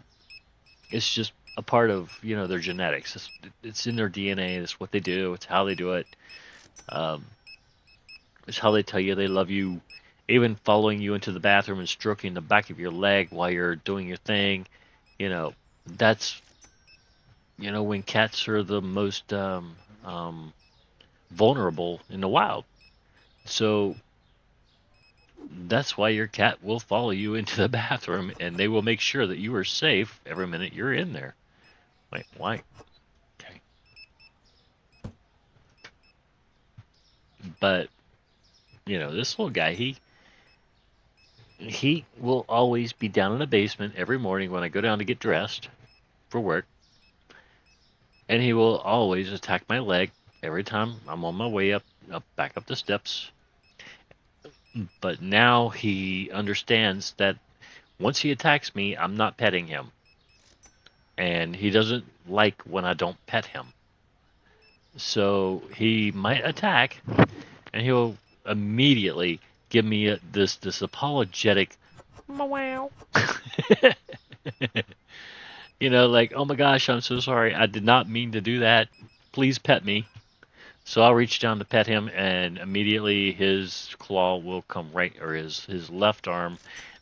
it's just a part of their genetics. It's in their DNA. It's what they do. It's how they do it. Um, it's how they tell you they love you. Even following you into the bathroom and stroking the back of your leg while you're doing your thing. You know, that's when cats are the most um, vulnerable in the wild. So that's why your cat will follow you into the bathroom and they will make sure that you are safe every minute you're in there. Wait, why? Okay. But, this little guy, he will always be down in the basement every morning when I go down to get dressed for work, and he will always attack my leg every time I'm on my way up back up the steps. But now he understands that once he attacks me, I'm not petting him. And he doesn't like when I don't pet him. So he might attack, and he'll immediately give me this apologetic wow. Like, oh my gosh, I'm so sorry. I did not mean to do that. Please pet me. So I'll reach down to pet him, and immediately his claw will come right, or his left arm,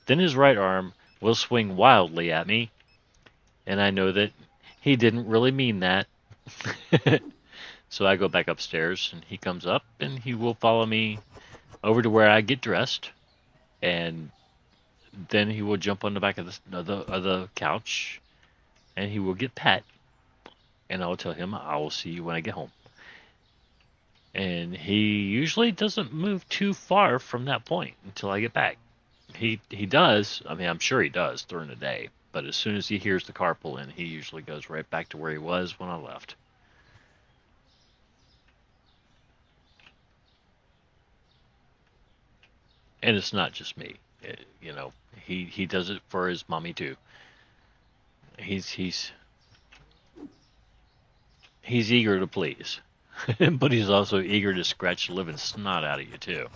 then his right arm will swing wildly at me, and I know that he didn't really mean that. So I go back upstairs, and he comes up, and he will follow me over to where I get dressed, and then he will jump on the back of the couch, and he will get pet, and I will tell him I will see you when I get home. And he usually doesn't move too far from that point until I get back. He does. I mean, I'm sure he does during the day, but as soon as he hears the car pull in, he usually goes right back to where he was when I left. And it's not just me. He does it for his mommy too. He's he's eager to please, but he's also eager to scratch the living snot out of you too.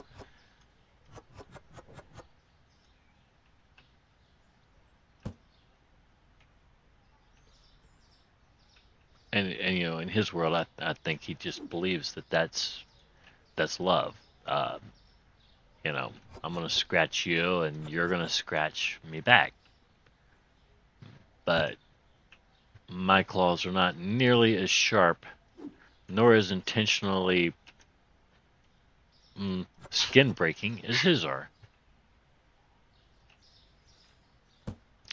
And in his world, I think he just believes that that's love. Uh, you know, I'm gonna scratch you, and you're gonna scratch me back. But my claws are not nearly as sharp, nor as intentionally skin breaking as his are.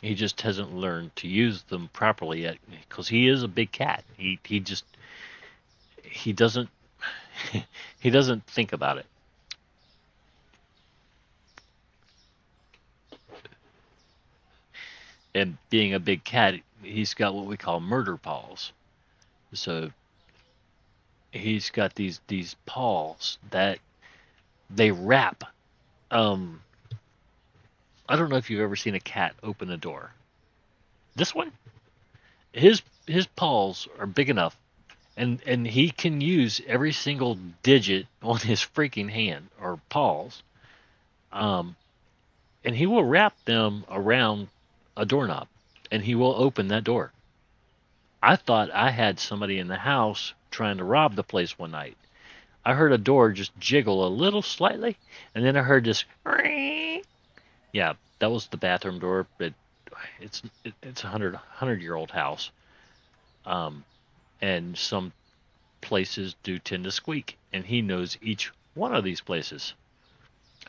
He just hasn't learned to use them properly yet, because he is a big cat. He doesn't he doesn't think about it. And being a big cat, he's got what we call murder paws. So he's got these paws that they wrap. Um, I don't know if you've ever seen a cat open a door. This one, his paws are big enough, and he can use every single digit on his freaking hand or paws. Um, and he will wrap them around a doorknob, and he will open that door. I thought I had somebody in the house trying to rob the place one night. I heard a door just jiggle a little slightly, and then I heard this. Yeah, that was the bathroom door. But it's a hundred-year old house, um, and some places do tend to squeak, and he knows each one of these places.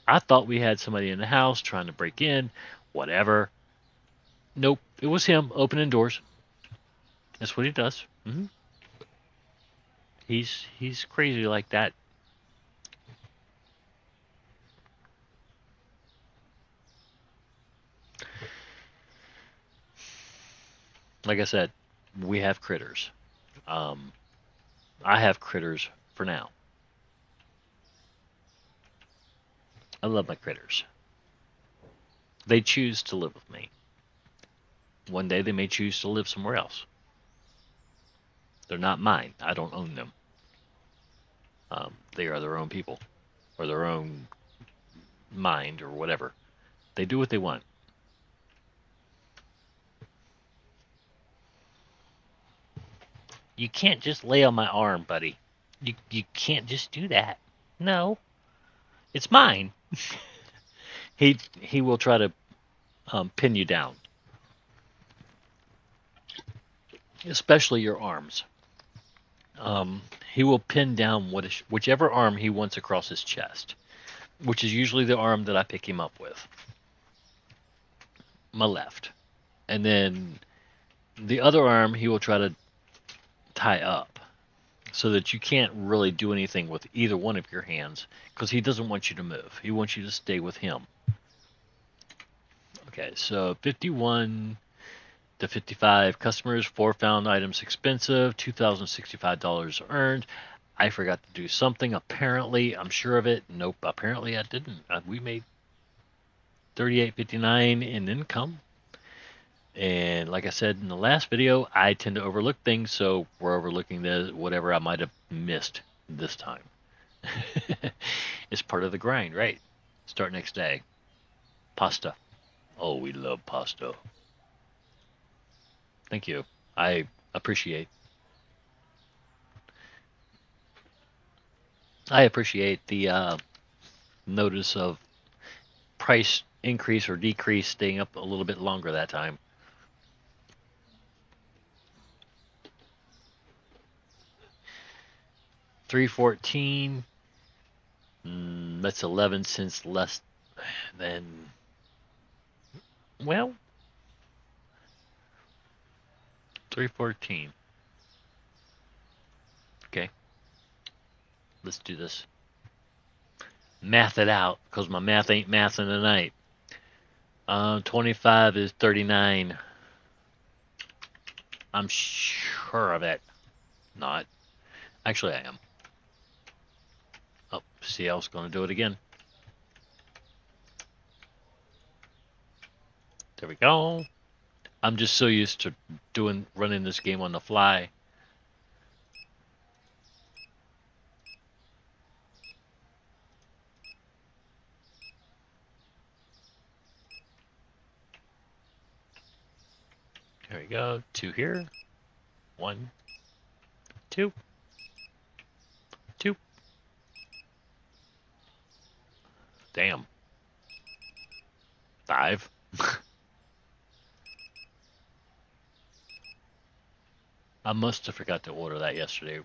I thought we had somebody in the house trying to break in, whatever. Nope, it was him opening doors. That's what he does. He's crazy like that. Like I said, we have critters. Um, I have critters for now. I love my critters. They choose to live with me. One day they may choose to live somewhere else. They're not mine. I don't own them. They are their own people or their own mind or whatever. They do what they want. You can't just lay on my arm, buddy. You can't just do that. No, it's mine. He will try to pin you down, especially your arms. He will pin down whichever arm he wants across his chest, which is usually the arm that I pick him up with, my left. And then the other arm he will try to tie up so that you can't really do anything with either one of your hands because he doesn't want you to move. He wants you to stay with him. Okay, so 51 to 55 customers, 4 found items expensive, $2,065 earned. I forgot to do something. Apparently, I'm sure of it. Nope, apparently I didn't. We made $38.59 in income. And like I said in the last video, I tend to overlook things, so we're overlooking whatever I might have missed this time. It's part of the grind, right? Start next day. Pasta. Oh, we love pasta. Thank you. I appreciate. I appreciate the notice of price increase or decrease staying up a little bit longer that time. $3.14. That's 11 cents less than. Well, $3.14. Okay, let's do this. Math it out, because my math ain't mathing tonight. 25 is 39. I'm sure of it. Not. Actually, I am. Oh, see, I was going to do it again. There we go. I'm just so used to running this game on the fly. There we go. 2 here. 1, 2, 2. Damn. 5. I must have forgot to order that yesterday.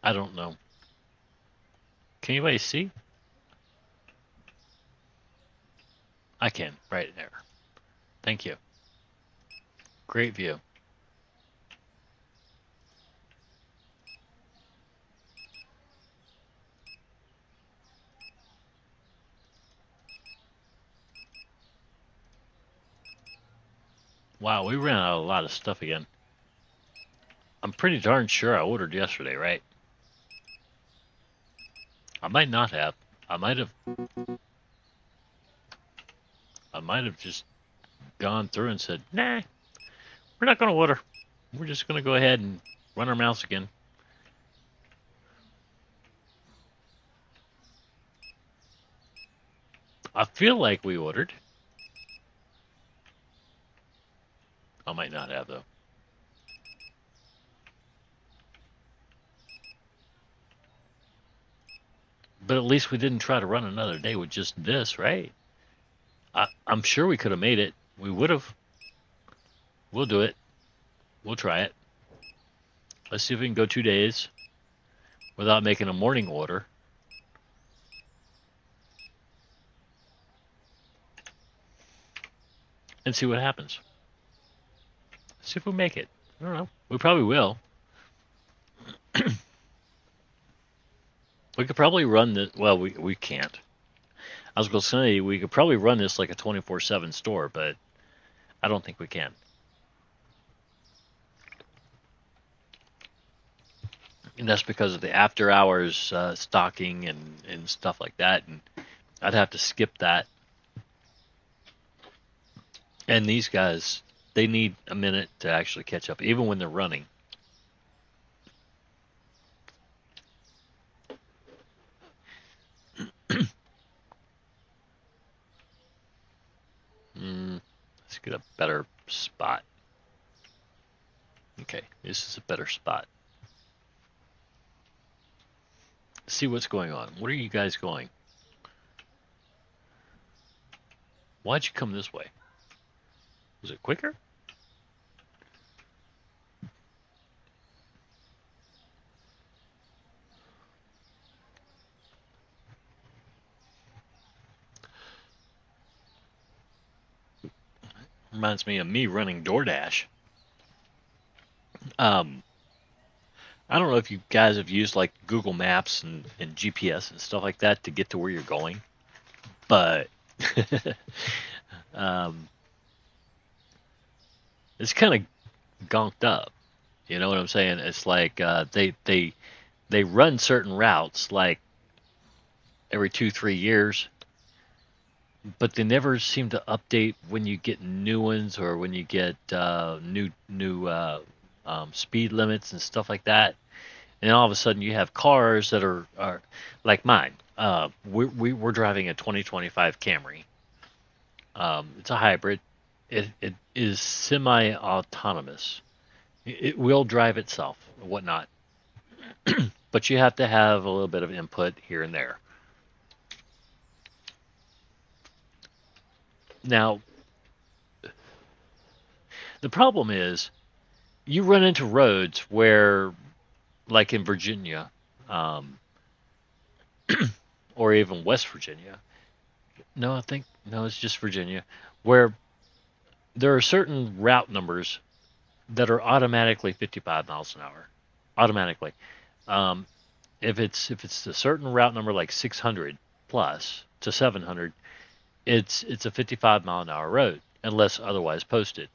I don't know. Can anybody see? I can, right there. Thank you. Great view. Wow, we ran out of a lot of stuff again. I'm pretty darn sure I ordered yesterday, right? I might not have. I might have just gone through and said, nah, we're not going to order. We're just going to go ahead and run our mouths again. I feel like we ordered. I might not have, though. But at least we didn't try to run another day with just this, right? I'm sure we could have made it. We would have. We'll do it. We'll try it. Let's see if we can go 2 days without making a morning order. And see what happens. See if we make it. I don't know. We probably will. We could probably run this. Well, we can't. I was going to say we could probably run this like a 24/7 store, but I don't think we can. And that's because of the after hours stocking and stuff like that. And I'd have to skip that And these guys, they need a minute to actually catch up, even when they're running. Let's get a better spot. Okay, this is a better spot. See what's going on. Where are you guys going? Why'd you come this way? Was it quicker? Reminds me of me running DoorDash. Um, I don't know if you guys have used like Google Maps and GPS and stuff like that to get to where you're going, but um, it's kind of gonked up. You know what I'm saying? It's like they run certain routes like every 2 3 years, but they never seem to update when you get new ones or when you get new speed limits and stuff like that. And all of a sudden you have cars that are like mine. We're driving a 2025 Camry. It's a hybrid. It is semi-autonomous. It will drive itself, whatnot. But you have to have a little bit of input here and there. Now, the problem is you run into roads where, like in Virginia, um, or even West Virginia. No, I think no, it's just Virginia, where there are certain route numbers that are automatically 55 miles an hour, automatically. Um, if it's a certain route number like 600 plus to 700, it's a 55 mile an hour road unless otherwise posted.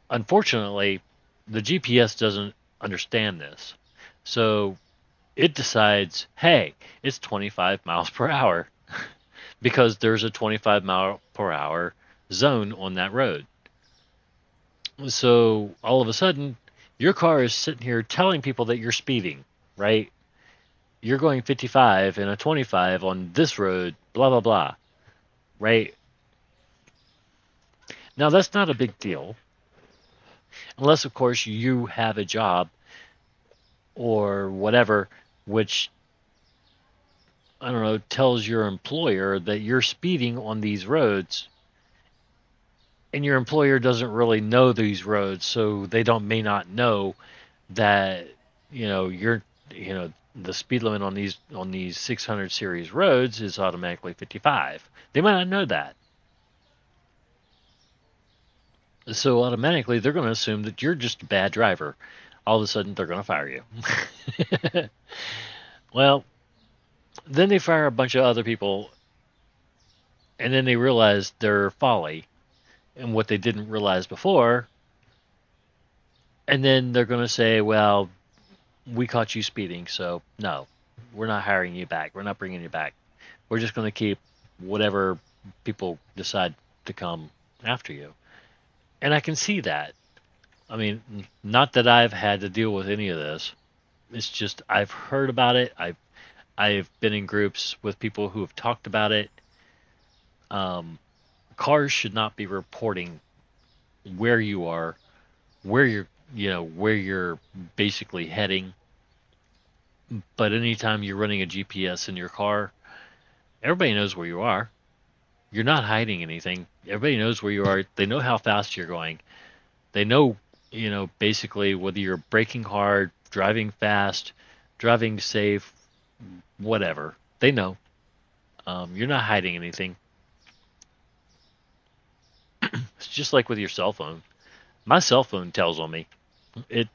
Unfortunately, the GPS doesn't understand this, so it decides, hey, it's 25 miles per hour because there's a 25 mile per hour zone on that road. So all of a sudden, your car is sitting here telling people that you're speeding, right? You're going 55 and a 25 on this road, blah, blah, blah, right? Now, that's not a big deal, unless, of course, you have a job or whatever, which, I don't know, tells your employer that you're speeding on these roads, and your employer doesn't really know these roads, so they don't may not know that you're the speed limit on these 600 series roads is automatically 55. They might not know that, so automatically they're going to assume that you're just a bad driver. All of a sudden they're going to fire you. Well, then they fire a bunch of other people, and then they realize their folly and what they didn't realize before, and then they're going to say, well, we caught you speeding, so no, we're not hiring you back. We're not bringing you back. We're just going to keep whatever people decide to come after you. And I can see that. I mean, not that I've had to deal with any of this. It's just I've heard about it. I've been in groups with people who have talked about it. Um, Cars should not be reporting where you are, where you're basically heading. But anytime you're running a GPS in your car, everybody knows where you are. You're not hiding anything. Everybody knows where you are. They know how fast you're going. They know, basically whether you're braking hard, driving fast, driving safe, whatever. They know. You're not hiding anything. It's just like with your cell phone. My cell phone tells on me. It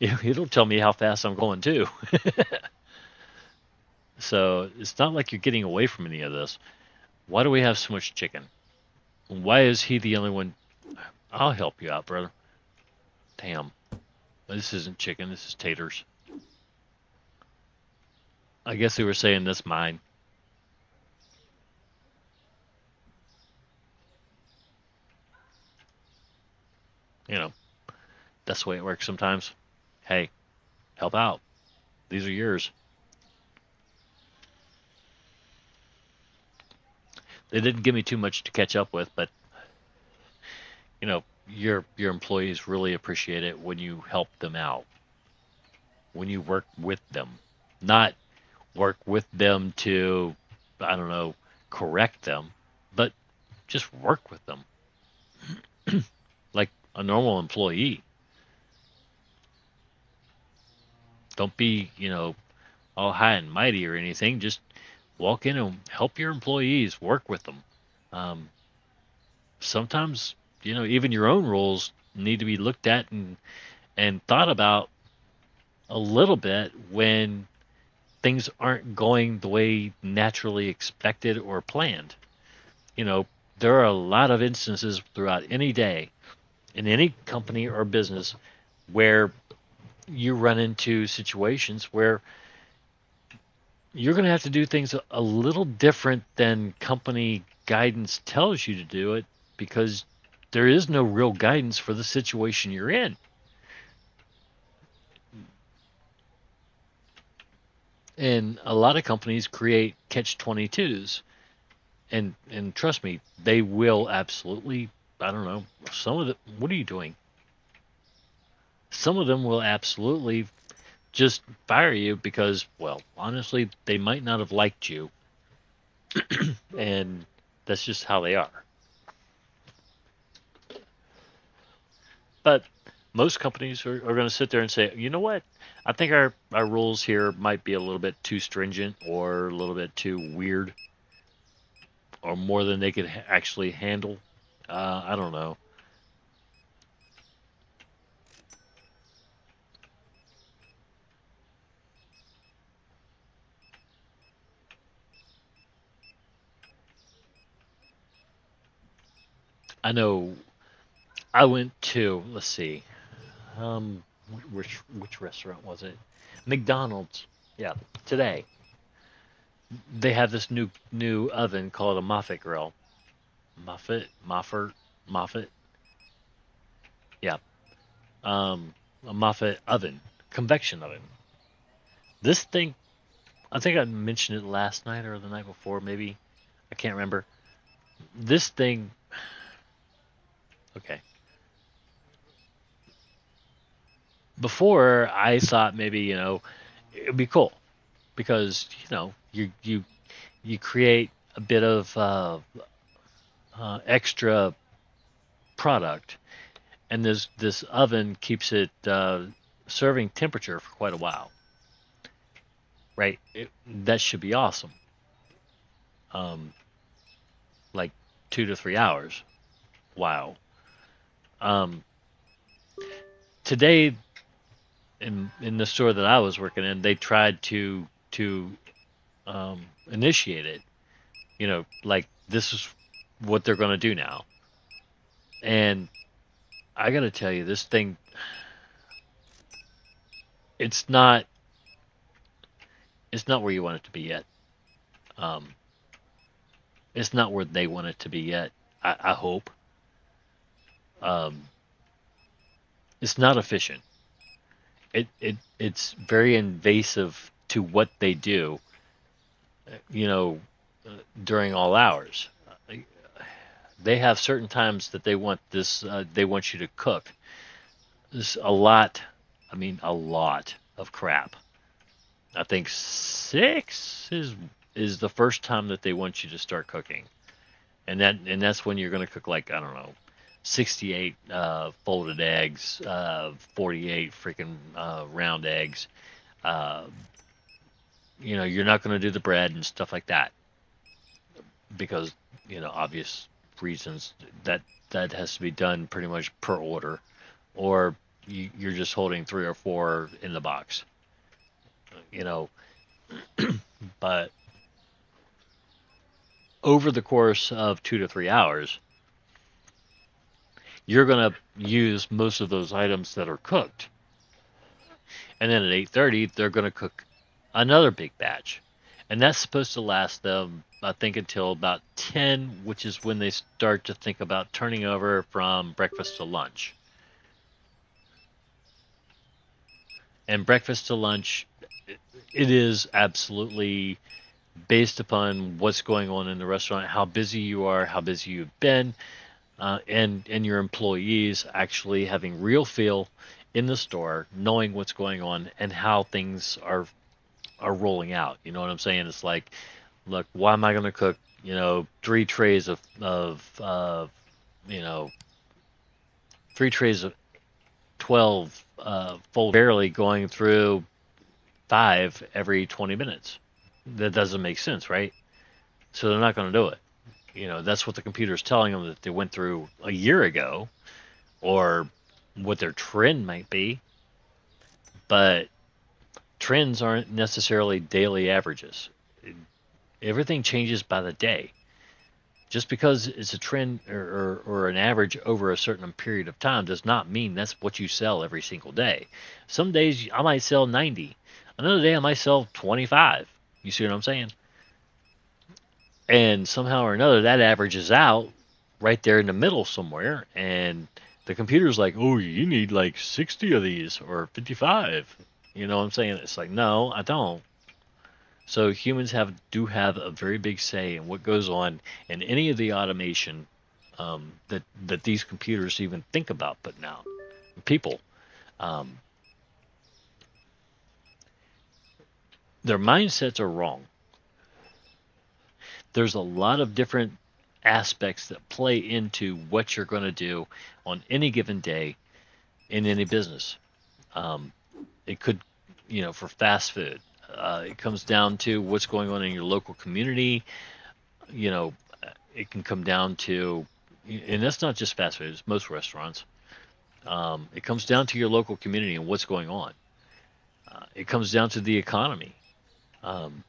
it'll tell me how fast I'm going too. So it's not like you're getting away from any of this. Why do we have so much chicken? Why is he the only one? I'll help you out, brother. Damn. This isn't chicken, this is taters. I guess they were saying that's mine. You know, that's the way it works sometimes. Hey, help out. These are yours. They didn't give me too much to catch up with, but your employees really appreciate it when you help them out, when you work with them, not work with them to, I don't know, correct them, but just work with them like a normal employee. Don't be, all high and mighty or anything. Just walk in and help your employees, work with them. Um, Sometimes, even your own rules need to be looked at and thought about a little bit when things aren't going the way naturally expected or planned. You know, there are a lot of instances throughout any day in any company or business where you run into situations where you're going to have to do things a little different than company guidance tells you to do it because there is no real guidance for the situation you're in. And a lot of companies create catch 22s, and trust me, they will absolutely, I don't know, some of the, what are you doing? Some of them will absolutely just fire you because, well, honestly, they might not have liked you, and that's just how they are. But most companies are going to sit there and say, you know what? I think our rules here might be a little bit too stringent or a little bit too weird or more than they could actually handle. I don't know. I know I went to, let's see, um, which restaurant was it? McDonald's. Yeah, today they have this new oven called a Moffett grill. Moffett. Yeah, a Moffett oven, convection oven. This thing, I think I mentioned it last night or the night before, maybe. I can't remember. This thing, okay. Before I thought maybe it'd be cool because you create a bit of extra product, and this oven keeps it serving temperature for quite a while, right? That should be awesome. Um, like 2 to 3 hours. Wow. Um, Today in the store that I was working in, they tried to initiate it. Like this is what they're going to do now, and I got to tell you, this thing, it's not it's not where you want it to be yet. Um, it's not where they want it to be yet. I hope. Um, it's not efficient. It's very invasive to what they do. You know, during all hours. They have certain times that they want this. They want you to cook. There's a lot. I mean, a lot of crap. I think 6 is the first time that they want you to start cooking, and that's when you're going to cook like I don't know, 68 folded eggs, 48 freaking round eggs. Uh, you're not going to do the bread and stuff like that because obvious reasons that has to be done pretty much per order, or you're just holding 3 or 4 in the box. You know, but over the course of 2 to 3 hours, you're going to use most of those items that are cooked. And then at 8:30, they're going to cook another big batch. And that's supposed to last them, I think, until about 10, which is when they start to think about turning over from breakfast to lunch. And breakfast to lunch, it is absolutely based upon what's going on in the restaurant, how busy you are, how busy you've been, and your employees actually having real feel in the store, knowing what's going on and how things are rolling out. You know what I'm saying? It's like, look, why am I going to cook, 3 trays of you know 3 trays of 12 fold, barely going through 5 every 20 minutes. That doesn't make sense, right? So they're not going to do it. That's what the computer's telling them that they went through a year ago, or what their trend might be. But trends aren't necessarily daily averages. Everything changes by the day. Just because it's a trend, or an average over a certain period of time, does not mean that's what you sell every single day. Some days I might sell 90. Another day I might sell 25. You see what I'm saying? And somehow or another, that averages out right there in the middle somewhere. And the computer's like, oh, you need like 60 of these or 55. You know what I'm saying? It's like, no, I don't. So humans do have a very big say in what goes on in any of the automation, that these computers even think about putting out. People, um, their mindsets are wrong. There's a lot of different aspects that play into what you're going to do on any given day in any business. Um, it could, for fast food, it comes down to what's going on in your local community. You know, it can come down to, and that's not just fast food, it's most restaurants. It comes down to your local community and what's going on. It comes down to the economy. Um,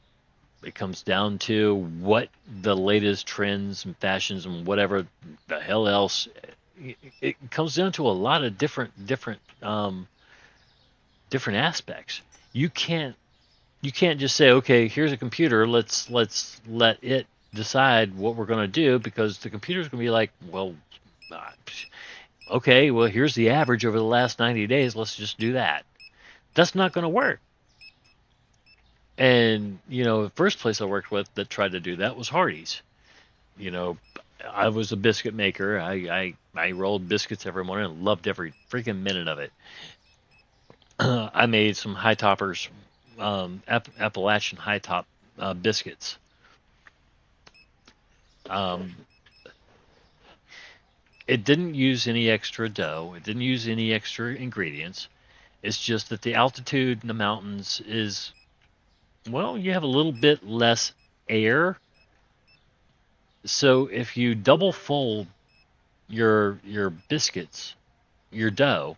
it comes down to what the latest trends and fashions and whatever the hell else. It comes down to a lot of different aspects. You can't you can't just say, okay, here's a computer, let's let it decide what we're going to do, because the computer's going to be like, well, uh, okay, well, here's the average over the last 90 days, let's just do that. That's not going to work. And the first place I worked with that tried to do that was Hardee's. you know I was a biscuit maker. I rolled biscuits every morning and loved every freaking minute of it. I made some high toppers, Appalachian high top biscuits. Um, it didn't use any extra dough. It didn't use any extra ingredients. It's just that the altitude in the mountains is, well, you have a little bit less air. So if you double fold your biscuits, your dough,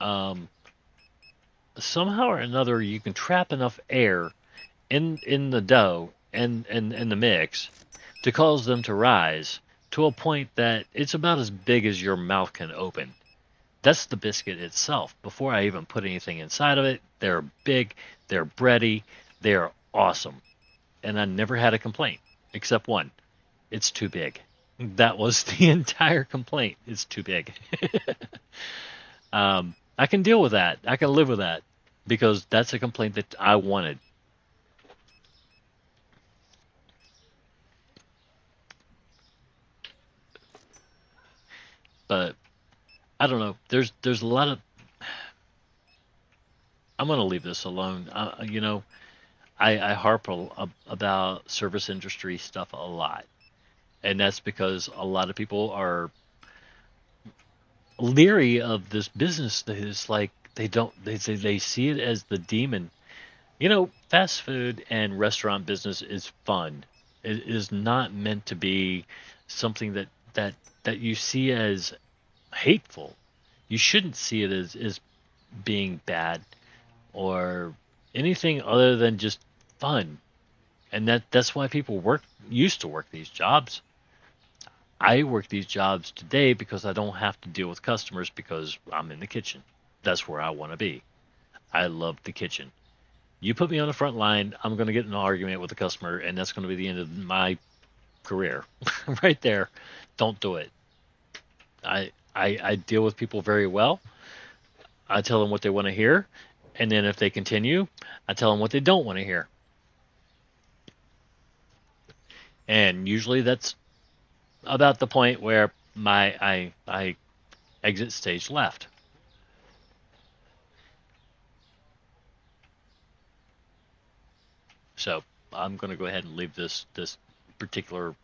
um, somehow or another you can trap enough air in the dough and the mix to cause them to rise to a point that it's about as big as your mouth can open. That's the biscuit itself. Before I even put anything inside of it, they're big, they're bready, they're awesome. And I never had a complaint, except one. It's too big. That was the entire complaint. It's too big. I can deal with that. I can live with that, because that's a complaint that I wanted. But I don't know. There's a lot of. I'm gonna leave this alone. I harp about service industry stuff a lot, and that's because a lot of people are leery of this business. That is like, they see it as the demon. Fast food and restaurant business is fun. It is not meant to be something that you see as hateful. You shouldn't see it as being bad or anything other than just fun. And that's why people used to work these jobs. I work these jobs today because I don't have to deal with customers, because I'm in the kitchen. That's where I want to be. I love the kitchen. You put me on the front line, I'm going to get in an argument with the customer, and that's going to be the end of my career. Right there. Don't do it. I deal with people very well. I tell them what they want to hear, and then if they continue, I tell them what they don't want to hear. And usually that's about the point where I exit stage left. So I'm going to go ahead and leave this particular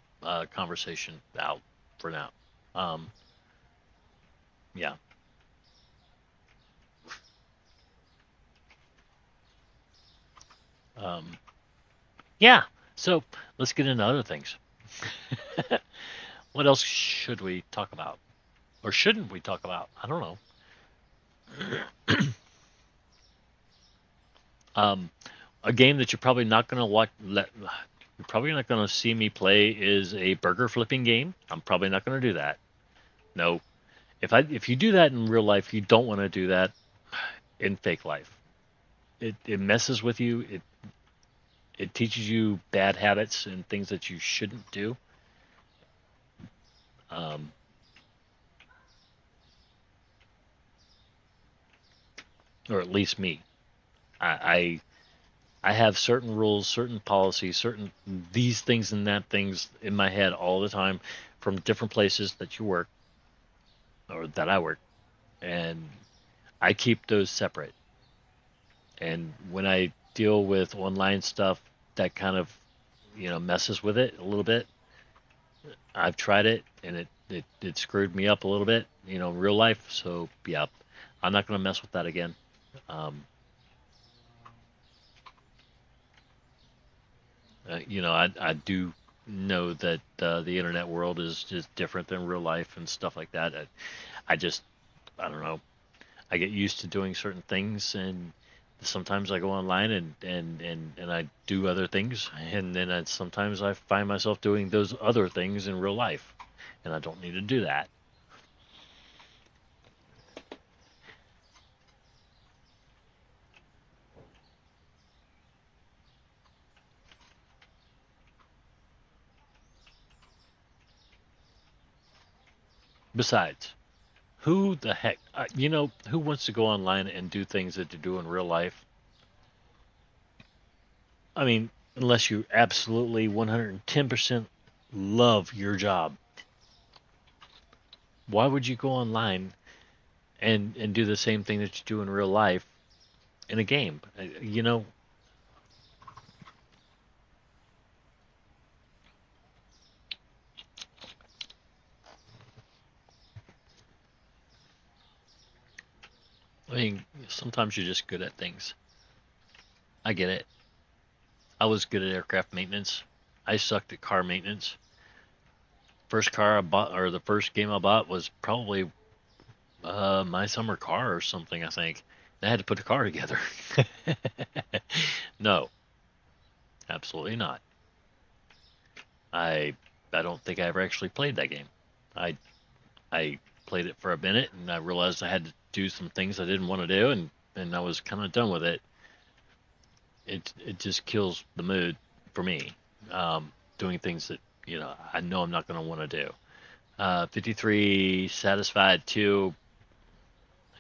conversation out for now. Um, yeah, um, yeah. So let's get into other things. What else should we talk about, or shouldn't we talk about? I don't know. Um, a game that you're probably not going to watch. You're probably not going to see me play is a burger flipping game. I'm probably not going to do that. No. If you do that in real life, you don't want to do that in fake life. It messes with you. It teaches you bad habits and things that you shouldn't do. Um, or at least me. I I have certain rules, certain policies, certain these things and that things in my head all the time from different places that you work or that I work, and I keep those separate. And when I deal with online stuff that kind of messes with it a little bit, I've tried it and it screwed me up a little bit, in real life. So yeah, I'm not going to mess with that again. Um, I do know that the internet world is just different than real life and stuff like that. I just, I don't know. I get used to doing certain things, and sometimes I go online and I do other things, and then sometimes I find myself doing those other things in real life, and I don't need to do that. Besides, who the heck, who wants to go online and do things that you do in real life? I mean, unless you absolutely 110% love your job, why would you go online and do the same thing that you do in real life in a game? I mean, sometimes you're just good at things. I get it. I was good at aircraft maintenance. I sucked at car maintenance. First car I bought, or the first game I bought, was probably my summer car or something, I think. I had to put the car together. No, absolutely not. I I don't think I ever actually played that game. I I played it for a minute and I realized I had to do some things I didn't want to do, and I was kind of done with it. It just kills the mood for me. Doing things that I know I'm not going to want to do. 53 satisfied too.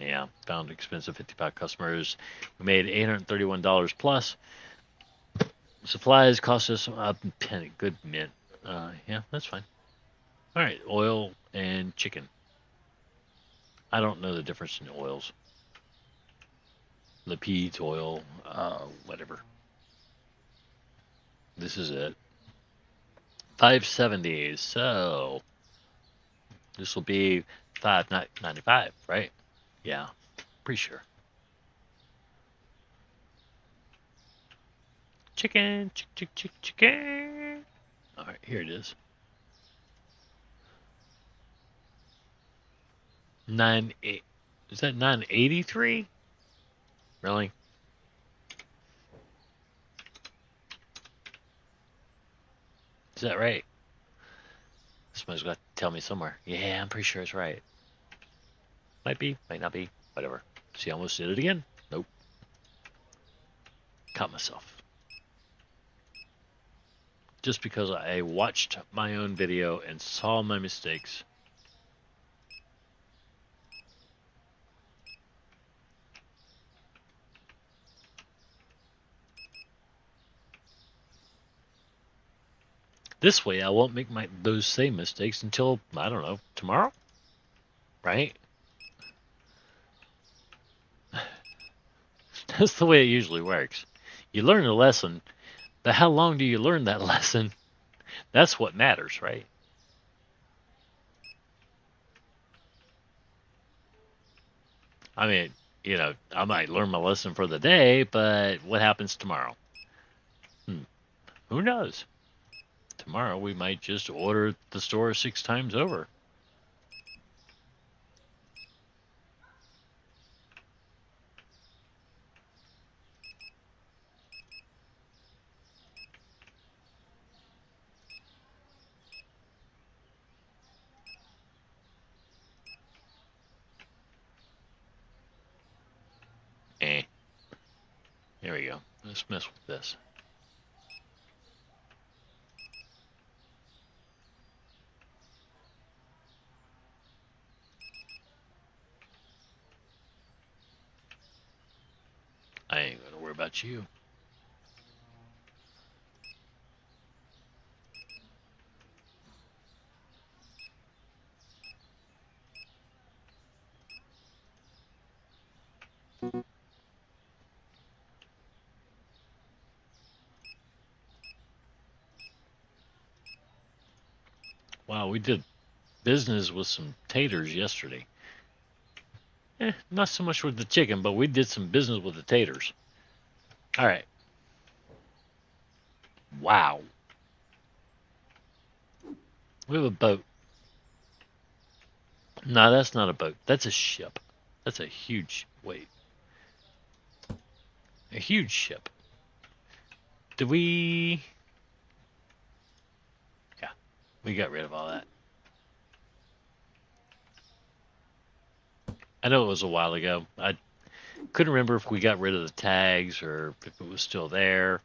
Yeah, found expensive 55 customers. We made $831 plus. Supplies cost us a penny. Good mint. Yeah, that's fine. All right, oil and chicken. I don't know the difference in oils. Lepede's oil, whatever. This is it. 570. So this will be 595, right? Yeah, pretty sure. Chicken, chicken. All right, here it is. 98. Is that 983? Really? Is that right? Somebody's got to tell me somewhere. Yeah, I'm pretty sure it's right. Might be, might not be, whatever. See, I almost did it again. Nope. Caught myself. Just because I watched my own video and saw my mistakes. This way, I won't make those same mistakes until, I don't know, tomorrow, right? That's the way it usually works. You learn a lesson, but how long do you learn that lesson? That's what matters, right? I mean, I might learn my lesson for the day, but what happens tomorrow? Hmm, who knows? Tomorrow we might just order the store 6 times over. Eh, there we go. Let's mess with this. I ain't gonna worry about you. Wow, we did business with some taters yesterday. Not so much with the chicken, but we did some business with the taters. All right. Wow. We have a boat. No, that's not a boat. That's a ship. That's a huge, wait, a huge ship. Did we? Yeah, we got rid of all that. I know it was a while ago. I couldn't remember if we got rid of the tags or if it was still there.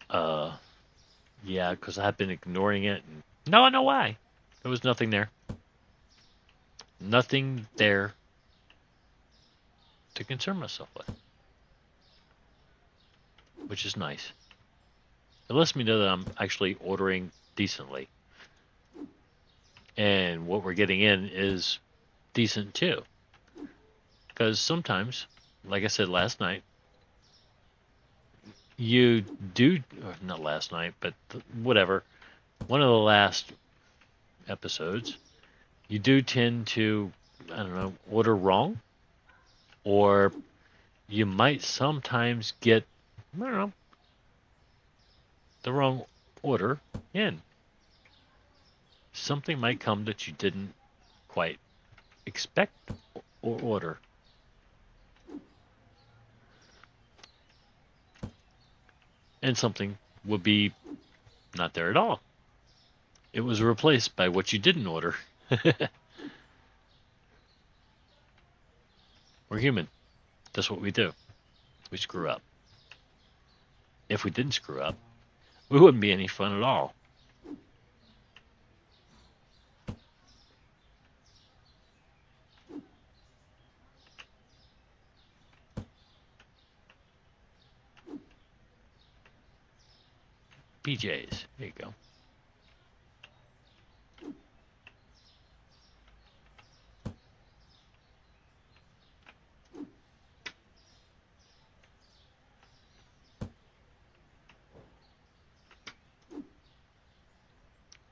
Uh, yeah, because I've been ignoring it. And no, I know why. There was nothing there. Nothing there to concern myself with, which is nice. It lets me know that I'm actually ordering decently. And what we're getting in is decent too. Because sometimes, like I said last night, you do, or not last night, but whatever, one of the last episodes, you do tend to, I don't know, order wrong, or you might sometimes get, I don't know, the wrong order in. Something might come that you didn't quite expect or order. And something would be not there at all. It was replaced by what you didn't order. We're human. That's what we do. We screw up. If we didn't screw up, we wouldn't be any fun at all. PJs. There you go.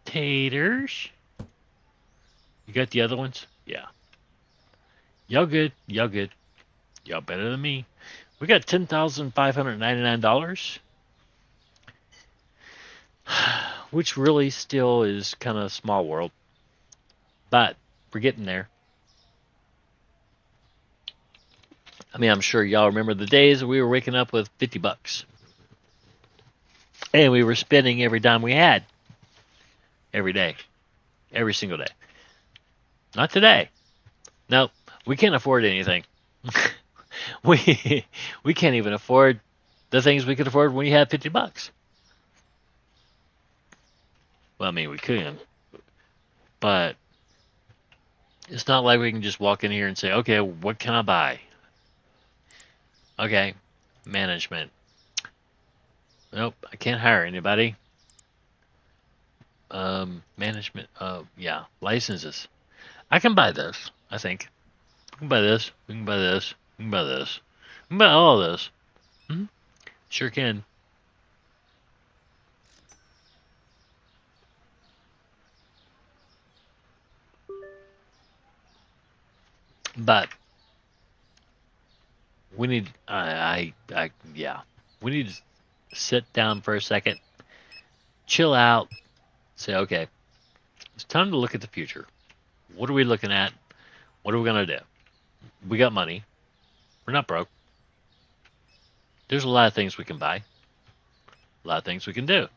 Taters. You got the other ones? Yeah. Y'all good. Y'all good. Y'all better than me. We got $10,599, which really still is kind of small world, but we're getting there. I mean, I'm sure y'all remember the days we were waking up with $50 and we were spending every dime we had every day, every single day. Not today. No, we can't afford anything. We can't even afford the things we could afford when you had $50. Well, I mean, we could, but it's not like we can just walk in here and say, okay, what can I buy? Okay, management. Nope, I can't hire anybody. Management. Yeah, licenses. I can buy this. I think we can buy this. We can buy this. We can buy this. We can buy all of this. Hmm. Sure can. But we need. Yeah. We need to sit down for a second, chill out, say, okay, it's time to look at the future. What are we looking at? What are we gonna do? We got money. We're not broke. There's a lot of things we can buy. A lot of things we can do.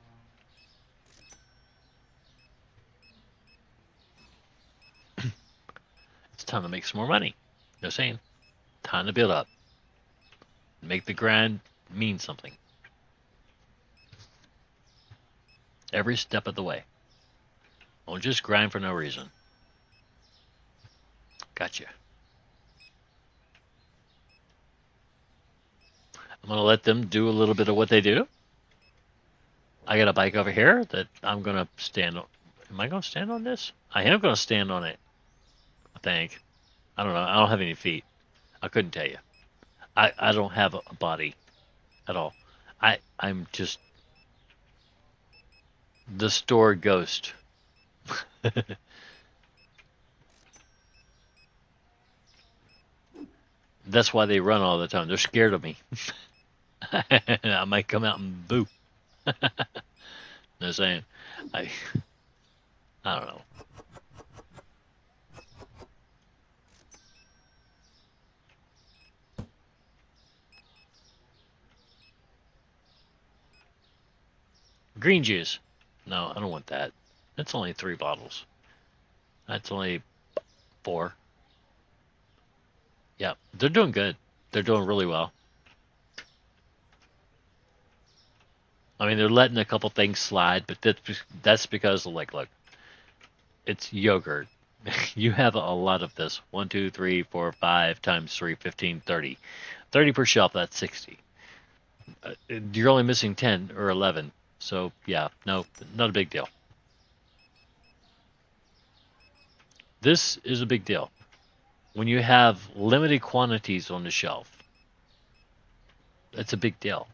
It's time to make some more money. Just saying. Time to build up. Make the grind mean something. Every step of the way. Don't just grind for no reason. Gotcha. I'm going to let them do a little bit of what they do. I got a bike over here that I'm going to stand on. Am I going to stand on this? I am going to stand on it. I think. I don't know. I don't have any feet. I couldn't tell you. I don't have a body at all. I'm just the store ghost. That's why they run all the time. They're scared of me. I might come out and boo. They're saying, I, I don't know. Green juice. No, I don't want that. That's only 3 bottles. That's only 4. Yeah, they're doing good. They're doing really well. I mean, they're letting a couple things slide, but that's because, like, look, it's yogurt. You have a lot of this. 1, 2, 3, 4, 5 times 3, 15, 30. 30 per shelf, that's 60. You're only missing 10 or 11. So, yeah, no, not a big deal. This is a big deal. When you have limited quantities on the shelf, that's a big deal.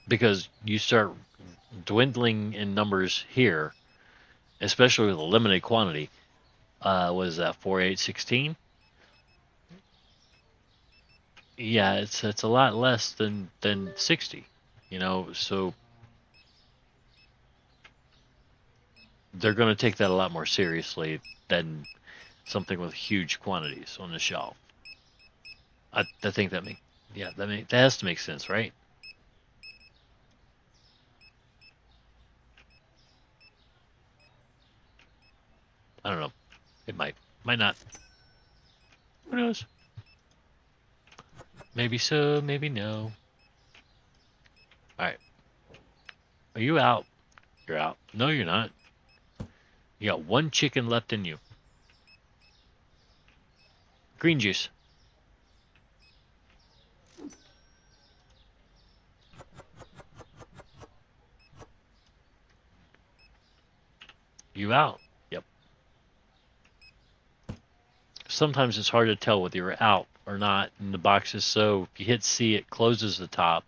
Because you start dwindling in numbers here, especially with a limited quantity. Was that 4, 8, 16? Yeah, it's a lot less than 60. So they're going to take that a lot more seriously than something with huge quantities on the shelf. I think that has to make sense, right? I don't know. It might not. Who knows? Maybe so, maybe no. All right. Are you out? You're out. No, you're not. You got 1 chicken left in you. Green juice. You out. Yep. Sometimes it's hard to tell whether you're out or not in the boxes, so if you hit C, it closes the top.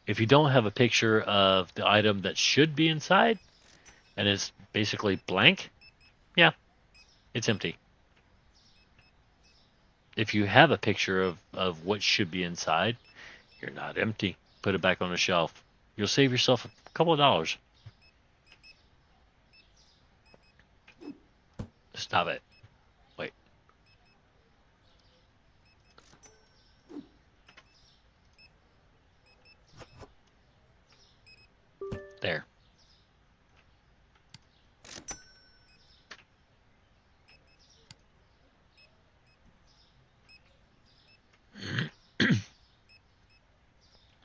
If you don't have a picture of the item that should be inside, and it's basically blank, yeah, it's empty. If you have a picture of what should be inside, you're not empty. Put it back on the shelf. You'll save yourself a couple of dollars. Stop it. Wait. There.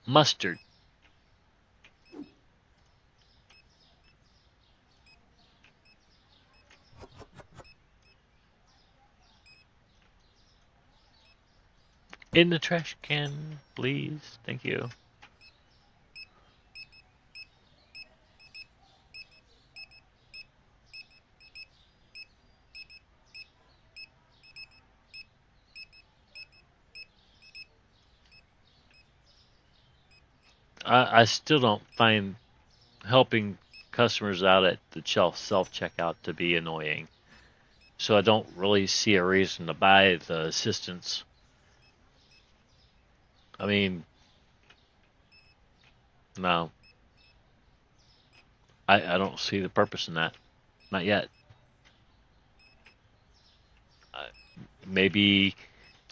Mustard. In the trash can, please. Thank you. I still don't find helping customers out at the self checkout to be annoying. So I don't really see a reason to buy the assistance. I mean, no, I don't see the purpose in that. Not yet. Uh, Maybe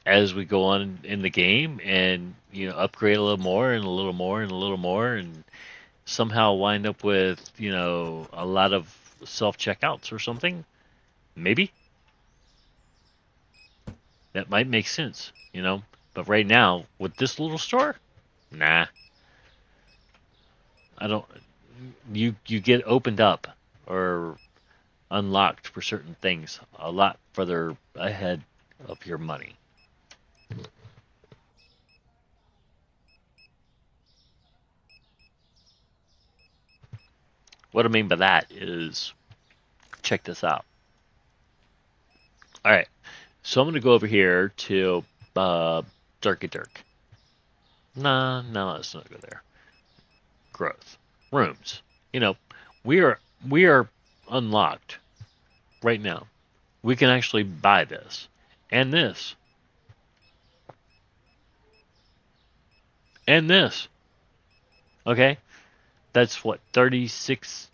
as we go on in the game and upgrade a little more and a little more and a little more and somehow wind up with a lot of self checkouts or something. Maybe that might make sense. But right now with this little store, nah, I don't. You get opened up or unlocked for certain things a lot further ahead of your money. What I mean by that is, check this out. All right, so I'm gonna go over here to Dirky Dirk. Nah, no, let's not go there. Growth, rooms. You know, we are unlocked right now. We can actually buy this and this and this. Okay, that's what 36,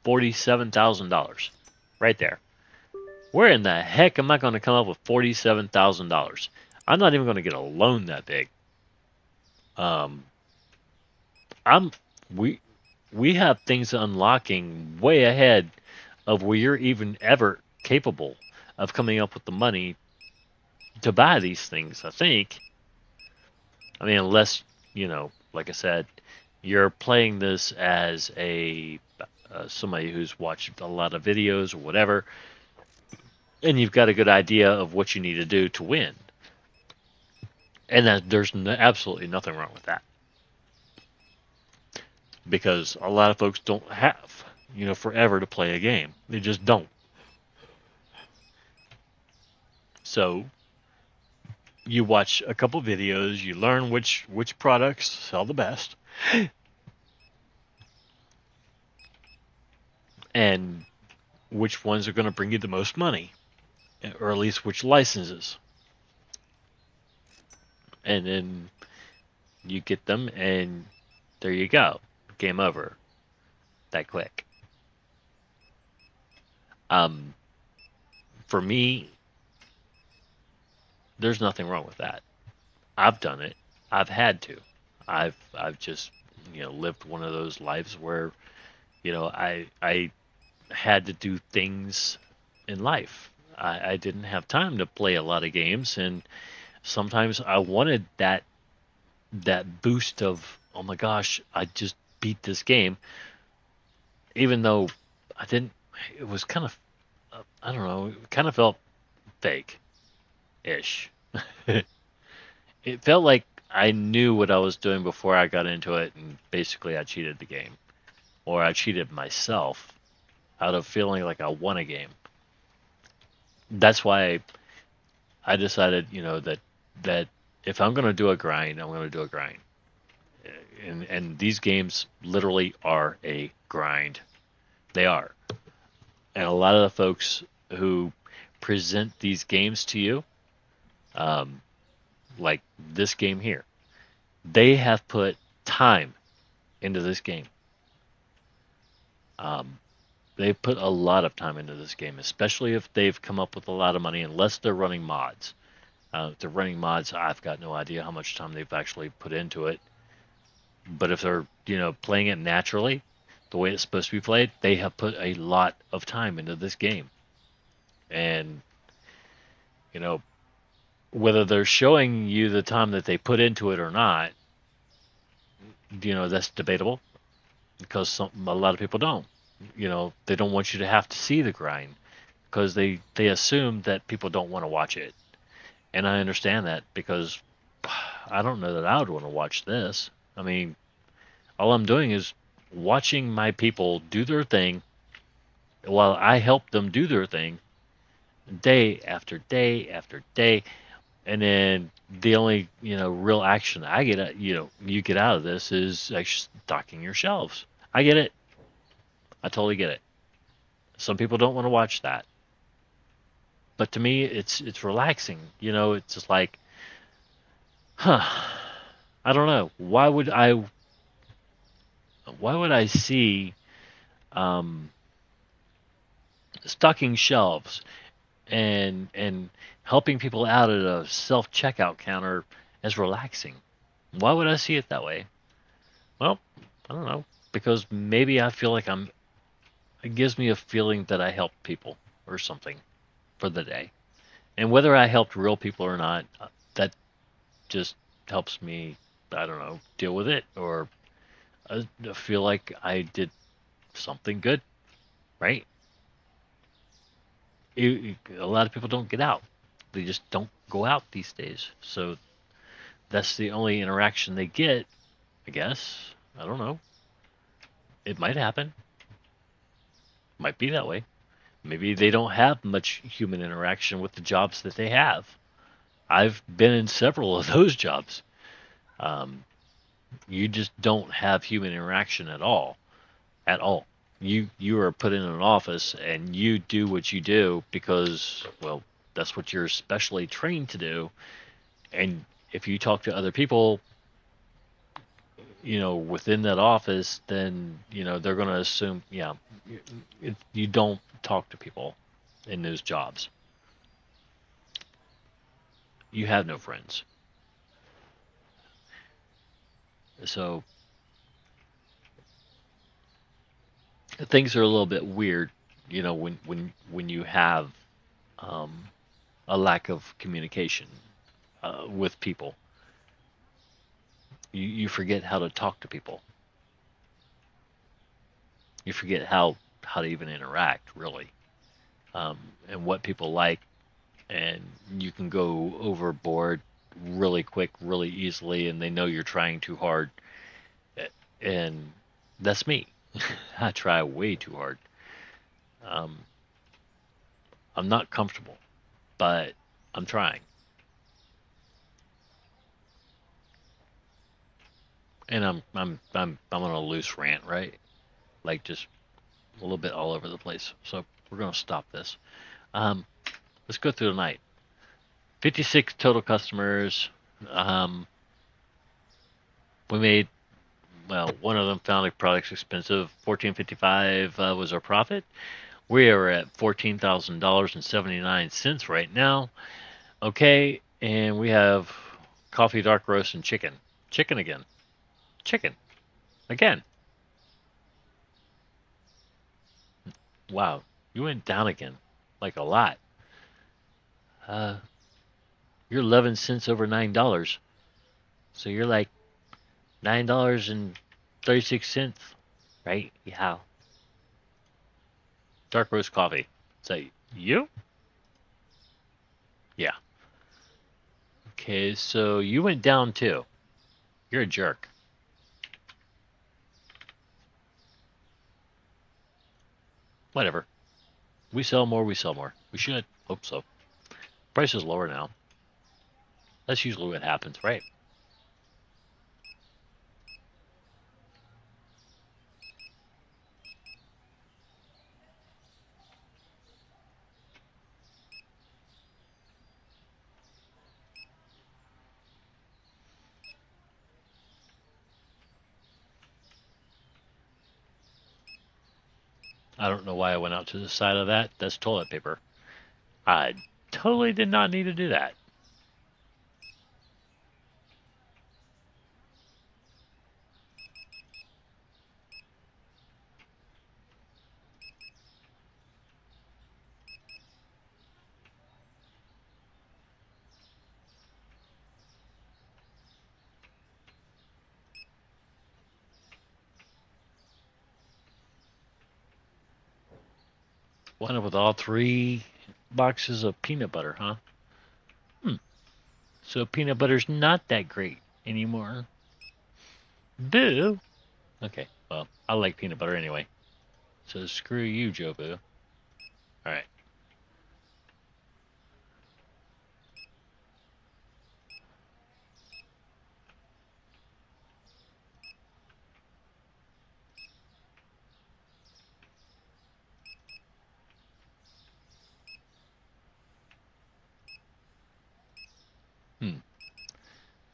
$47,000 right there. Where in the heck am I going to come up with $47,000? I'm not even going to get a loan that big. Um, I'm we we have things unlocking way ahead of where you're even ever capable of coming up with the money to buy these things. I think. I mean, unless like I said, you're playing this as a somebody who's watched a lot of videos or whatever, and you've got a good idea of what you need to do to win. And that there's absolutely nothing wrong with that, because a lot of folks don't have forever to play a game. They just don't. So you watch a couple videos, you learn which products sell the best, and which ones are going to bring you the most money, or at least which licenses. And then you get them, and there you go. Game over. That quick. Um, for me, there's nothing wrong with that. I've done it. I've had to. I've just lived one of those lives where I had to do things in life. I didn't have time to play a lot of games, and sometimes I wanted that boost of, oh my gosh, I just beat this game, even though I didn't. It was kind of, I don't know, it kind of felt fake ish. It felt like I knew what I was doing before I got into it, and basically I cheated the game, or I cheated myself out of feeling like I won a game. That's why I decided, that if I'm gonna do a grind, I'm gonna do a grind. And these games literally are a grind. They are. And a lot of the folks who present these games to you, um, like this game here, they have put time into this game. Um, they've put a lot of time into this game, especially if they've come up with a lot of money, unless they're running mods. If they're running mods, I've got no idea how much time they've actually put into it. But if they're, playing it naturally, the way it's supposed to be played, they have put a lot of time into this game. And, you know, whether they're showing you the time that they put into it or not, that's debatable, because a lot of people don't. They don't want you to have to see the grind, because they assume that people don't want to watch it. And I understand that, because I don't know that I would want to watch this. I mean, all I'm doing is watching my people do their thing while I help them do their thing day after day after day. And then the only real action I get you get out of this is actually stocking your shelves. I get it. I totally get it. Some people don't want to watch that, but to me, it's relaxing. It's just like, huh. I don't know. Why would I see um, stocking shelves and helping people out at a self checkout counter as relaxing? Why would I see it that way? Well, I don't know, because maybe I feel like it gives me a feeling that I helped people or something for the day. And whether I helped real people or not, that just helps me, I don't know, deal with it, or feel like I did something good, right? A lot of people don't get out. They just don't go out these days. So that's the only interaction they get, I guess. I don't know. It might happen. Might be that way. Maybe they don't have much human interaction with the jobs that they have. I've been in several of those jobs. Um, you just don't have human interaction at all. At all. You are put in an office and you do what you do because, well, that's what you're specially trained to do. And if you talk to other people, within that office, then they're going to assume, yeah, you don't talk to people in those jobs. You have no friends. So things are a little bit weird, when you have um, a lack of communication with people. You forget how to talk to people. You forget how to even interact, really, and what people like, and you can go overboard really quick, really easily, and they know you're trying too hard, and that's me. I try way too hard. Um, I'm not comfortable, but I'm trying, and I'm on a loose rant, right? Like just a little bit all over the place. So we're gonna stop this. Um, let's go through the night. 56 total customers. Um, we made, well, one of them found the products expensive. 14.55 was our profit. We are at $14,000.79 right now. Okay, and we have coffee, dark roast, and chicken. Chicken again. Chicken again. Wow, you went down again, like a lot. Uh, you're 11 cents over $9, so you're like $9.36, right? Yeah. Dark roast coffee. Is that you? Yeah. Okay, so you went down too. You're a jerk. Whatever. We sell more, we sell more. We should. Hope so. Price is lower now. That's usually what happens, right? I don't know why I went out to the side of that. That's toilet paper. I totally did not need to do that. One up with all three boxes of peanut butter, huh? Hmm. So peanut butter's not that great anymore. Boo. Okay, well, I like peanut butter anyway. So screw you, Joe Boo. Alright.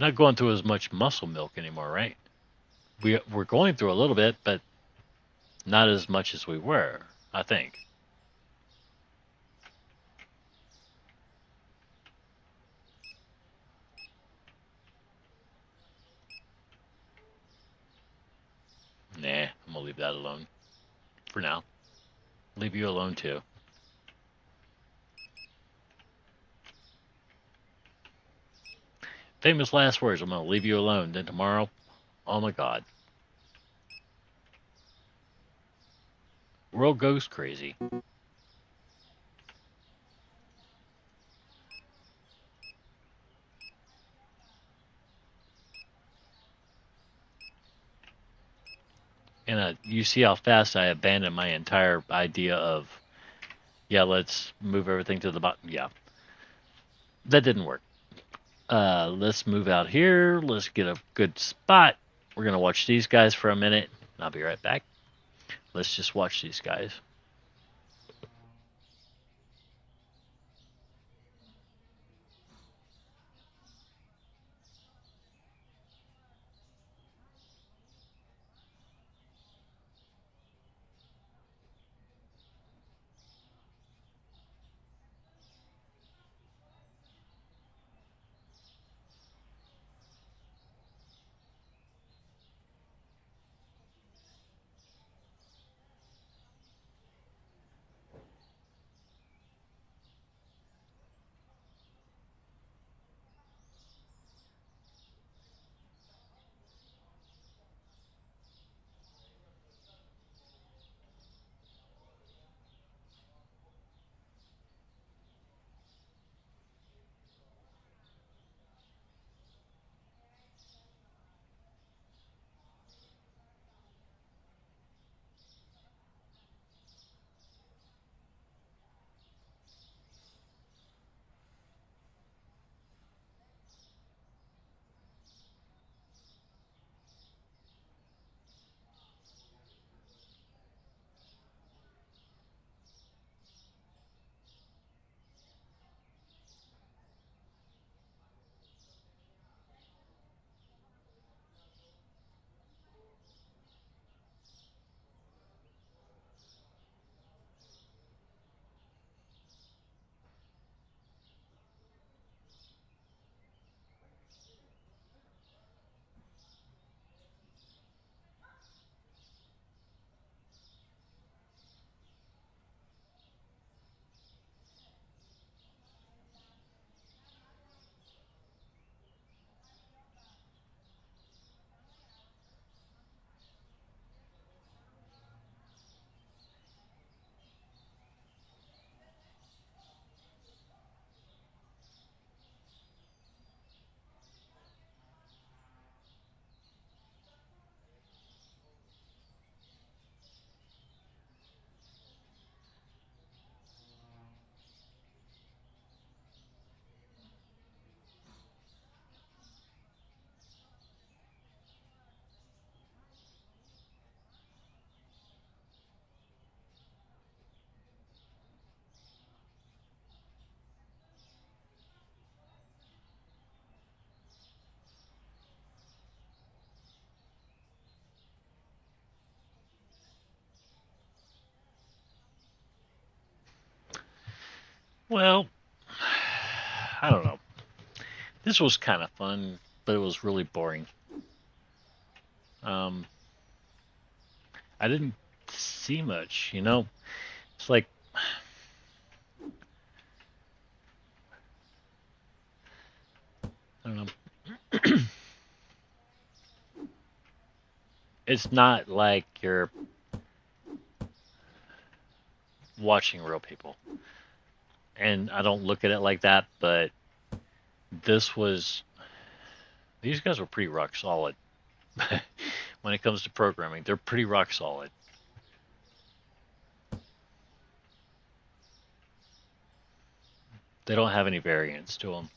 Not going through as much muscle milk anymore, right? We're going through a little bit, but not as much as we were, I think. Nah, I'm gonna leave that alone for now. Leave you alone too. Famous last words. I'm gonna leave you alone. Then tomorrow, oh my God, world goes crazy. And you see how fast I abandoned my entire idea of, yeah, let's move everything to the bottom. Yeah, that didn't work. Let's move out here. Let's get a good spot. We're gonna watch these guys for a minute. I'll be right back. Let's just watch these guys. Well, I don't know. This was kind of fun, but it was really boring. Um, I didn't see much, you know? It's like, I don't know. It's not like you're watching real people. And I don't look at it like that, but this was, these guys were pretty rock solid. When it comes to programming, they're pretty rock solid. They don't have any variance to them,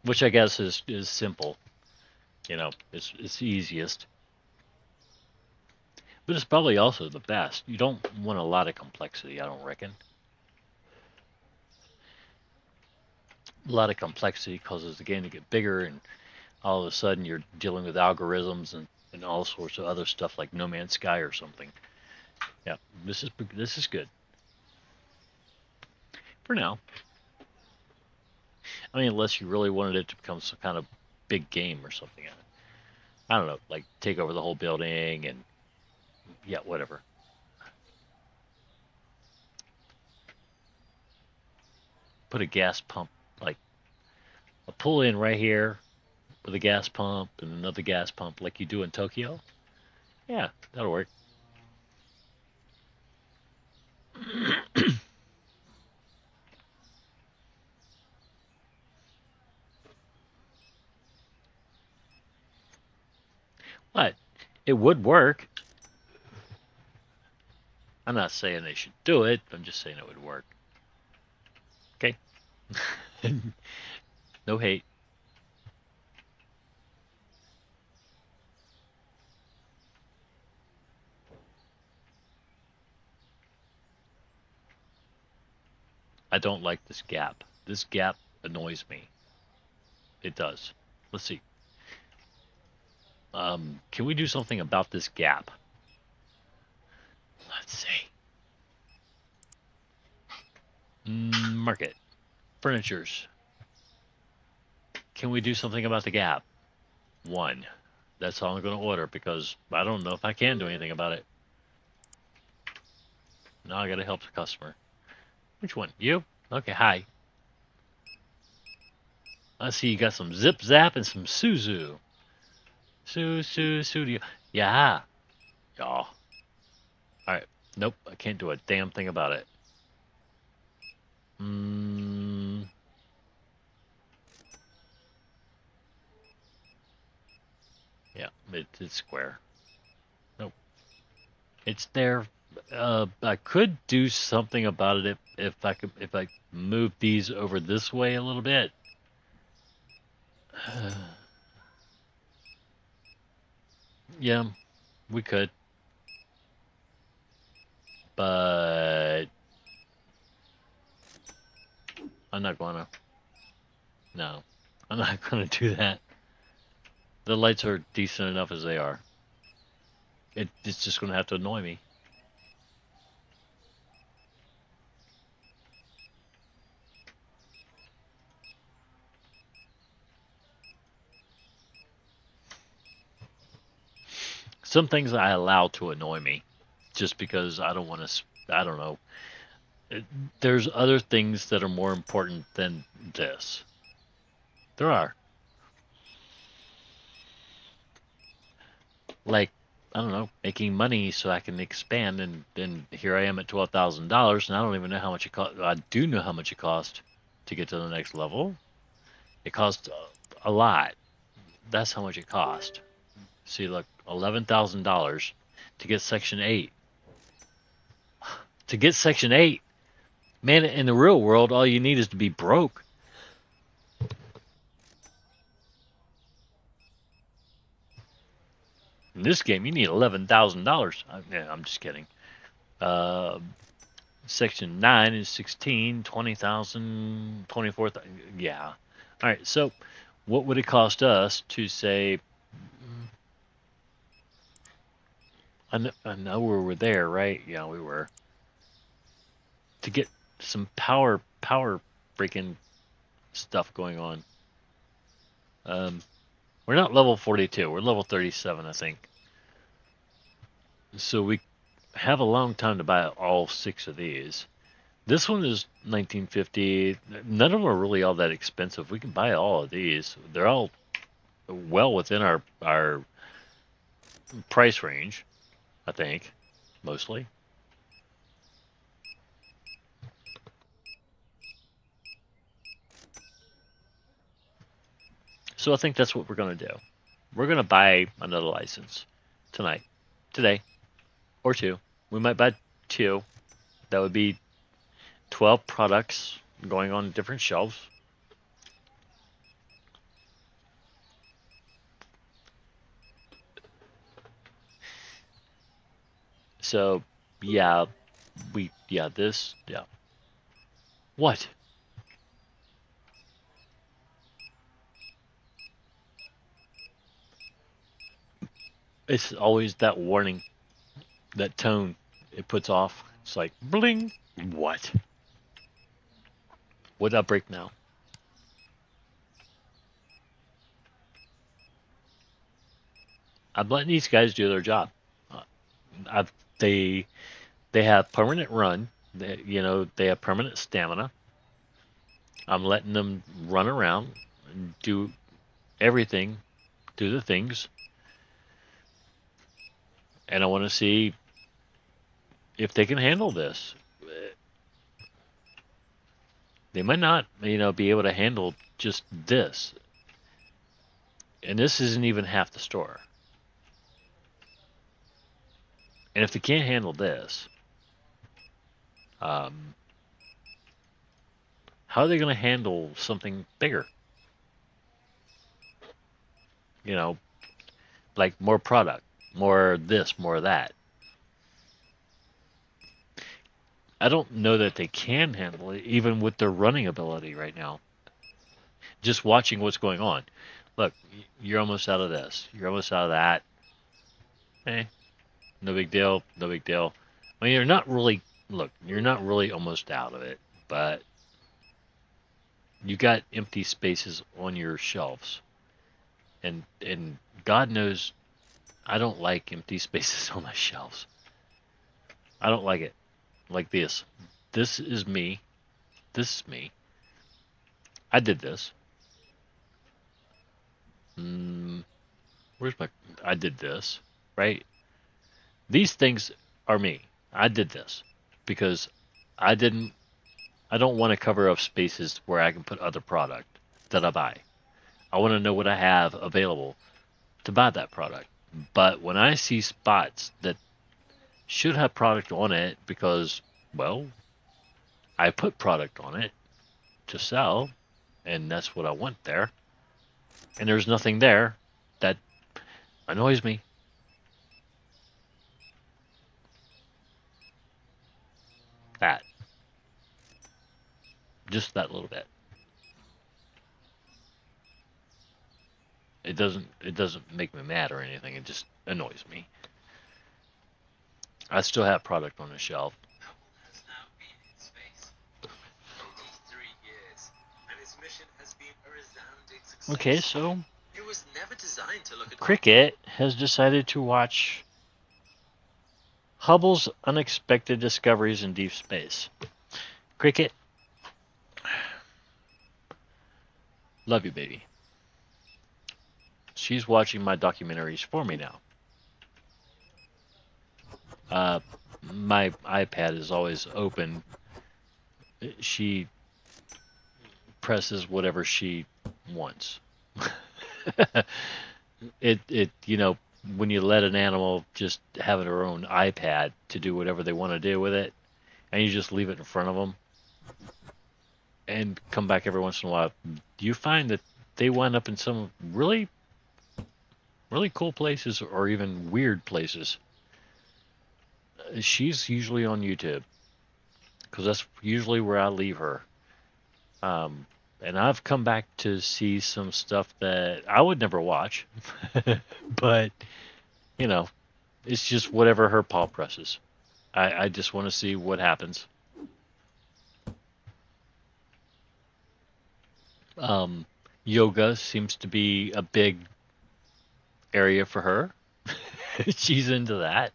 which I guess is simple. You know, it's easiest, but it's probably also the best. You don't want a lot of complexity, I don't reckon. A lot of complexity causes the game to get bigger, and all of a sudden you're dealing with algorithms and all sorts of other stuff like No Man's Sky or something. Yeah, this is good for now. I mean, unless you really wanted it to become some kind of big game or something. I don't know, like take over the whole building and yeah, whatever. Put a gas pump, like a pull in right here with a gas pump and another gas pump, like you do in Tokyo. Yeah, that'll work. But it would work. I'm not saying they should do it. I'm just saying it would work. Okay. No hate. I don't like this gap. This gap annoys me. It does. Let's see. Can we do something about this gap? Let's see. Market. Furnitures. Can we do something about the gap? One. That's all I'm going to order because I don't know if I can do anything about it. Now I got to help the customer. Which one? You? Okay, hi. I see you got some Zip Zap and some Suzu. Studio. Yeah. Y'all. Alright. Nope, I can't do a damn thing about it. Yeah, it's square. Nope. It's there. I could do something about it if I move these over this way a little bit. Yeah, we could. But I'm not gonna. No. I'm not gonna do that. The lights are decent enough as they are. It's just gonna have to annoy me. Some things I allow to annoy me, just because I don't want to. I don't know. There's other things that are more important than this. There are. Like, I don't know, making money so I can expand, and then here I am at $12,000, and I don't even know how much it cost. I do know how much it cost to get to the next level. It cost a lot. That's how much it cost. See, look, $11,000 to get Section 8. To get Section 8, man, in the real world, all you need is to be broke. In this game, you need $11,000. Yeah, I'm just kidding. Uh, Section 9 is 16, 20,000, 24,000. Yeah. All right, so what would it cost us to say, I know we were there, right? Yeah, we were. To get some power freaking stuff going on. We're not level 42. We're level 37, I think. So we have a long time to buy all 6 of these. This one is 1950. None of them are really all that expensive. We can buy all of these. They're all well within our price range, I think, mostly. So I think that's what we're going to do. We're going to buy another license tonight, today, or 2. We might buy 2. That would be 12 products going on different shelves. So, yeah, yeah. What? It's always that warning, that tone it puts off. It's like bling. What? Would that break now? I'm letting these guys do their job. Uh, I've, they they have permanent run. They have permanent stamina. I'm letting them run around and do everything, do the things, and I want to see if they can handle this. They might not, be able to handle just this, and this isn't even half the store. And if they can't handle this, um, how are they going to handle something bigger? You know, like more product, more this, more that. I don't know that they can handle it, even with their running ability right now. Just watching what's going on. Look, you're almost out of this. You're almost out of that. Eh, no big deal. No big deal. I mean, you're not really. Look, you're not really almost out of it, but you got empty spaces on your shelves, and God knows I don't like empty spaces on my shelves. I don't like it. Like this. This is me. This is me. I did this. Mm, where's my? I did this. Right. These things are me. I did this because I didn't. I don't want to cover up spaces where I can put other product that I buy. I want to know what I have available to buy that product. But when I see spots that should have product on it because, well, I put product on it to sell, and that's what I want there, and there's nothing there, that annoys me. That. Just that little bit. It doesn't make me mad or anything. It just annoys me. I still have product on the shelf. Okay, so Cricket has decided to watch Hubble's Unexpected Discoveries in Deep Space. Cricket, love you, baby. She's watching my documentaries for me now. Uh, my iPad is always open. She presses whatever she wants. When you let an animal just have their own iPad to do whatever they want to do with it, and you just leave it in front of them and come back every once in a while, you find that they wind up in some really, really cool places or even weird places. She's usually on YouTube because that's usually where I leave her. Um, and I've come back to see some stuff that I would never watch, but you know, it's just whatever her paw presses. I just want to see what happens. Um, Yoga seems to be a big area for her. She's into that.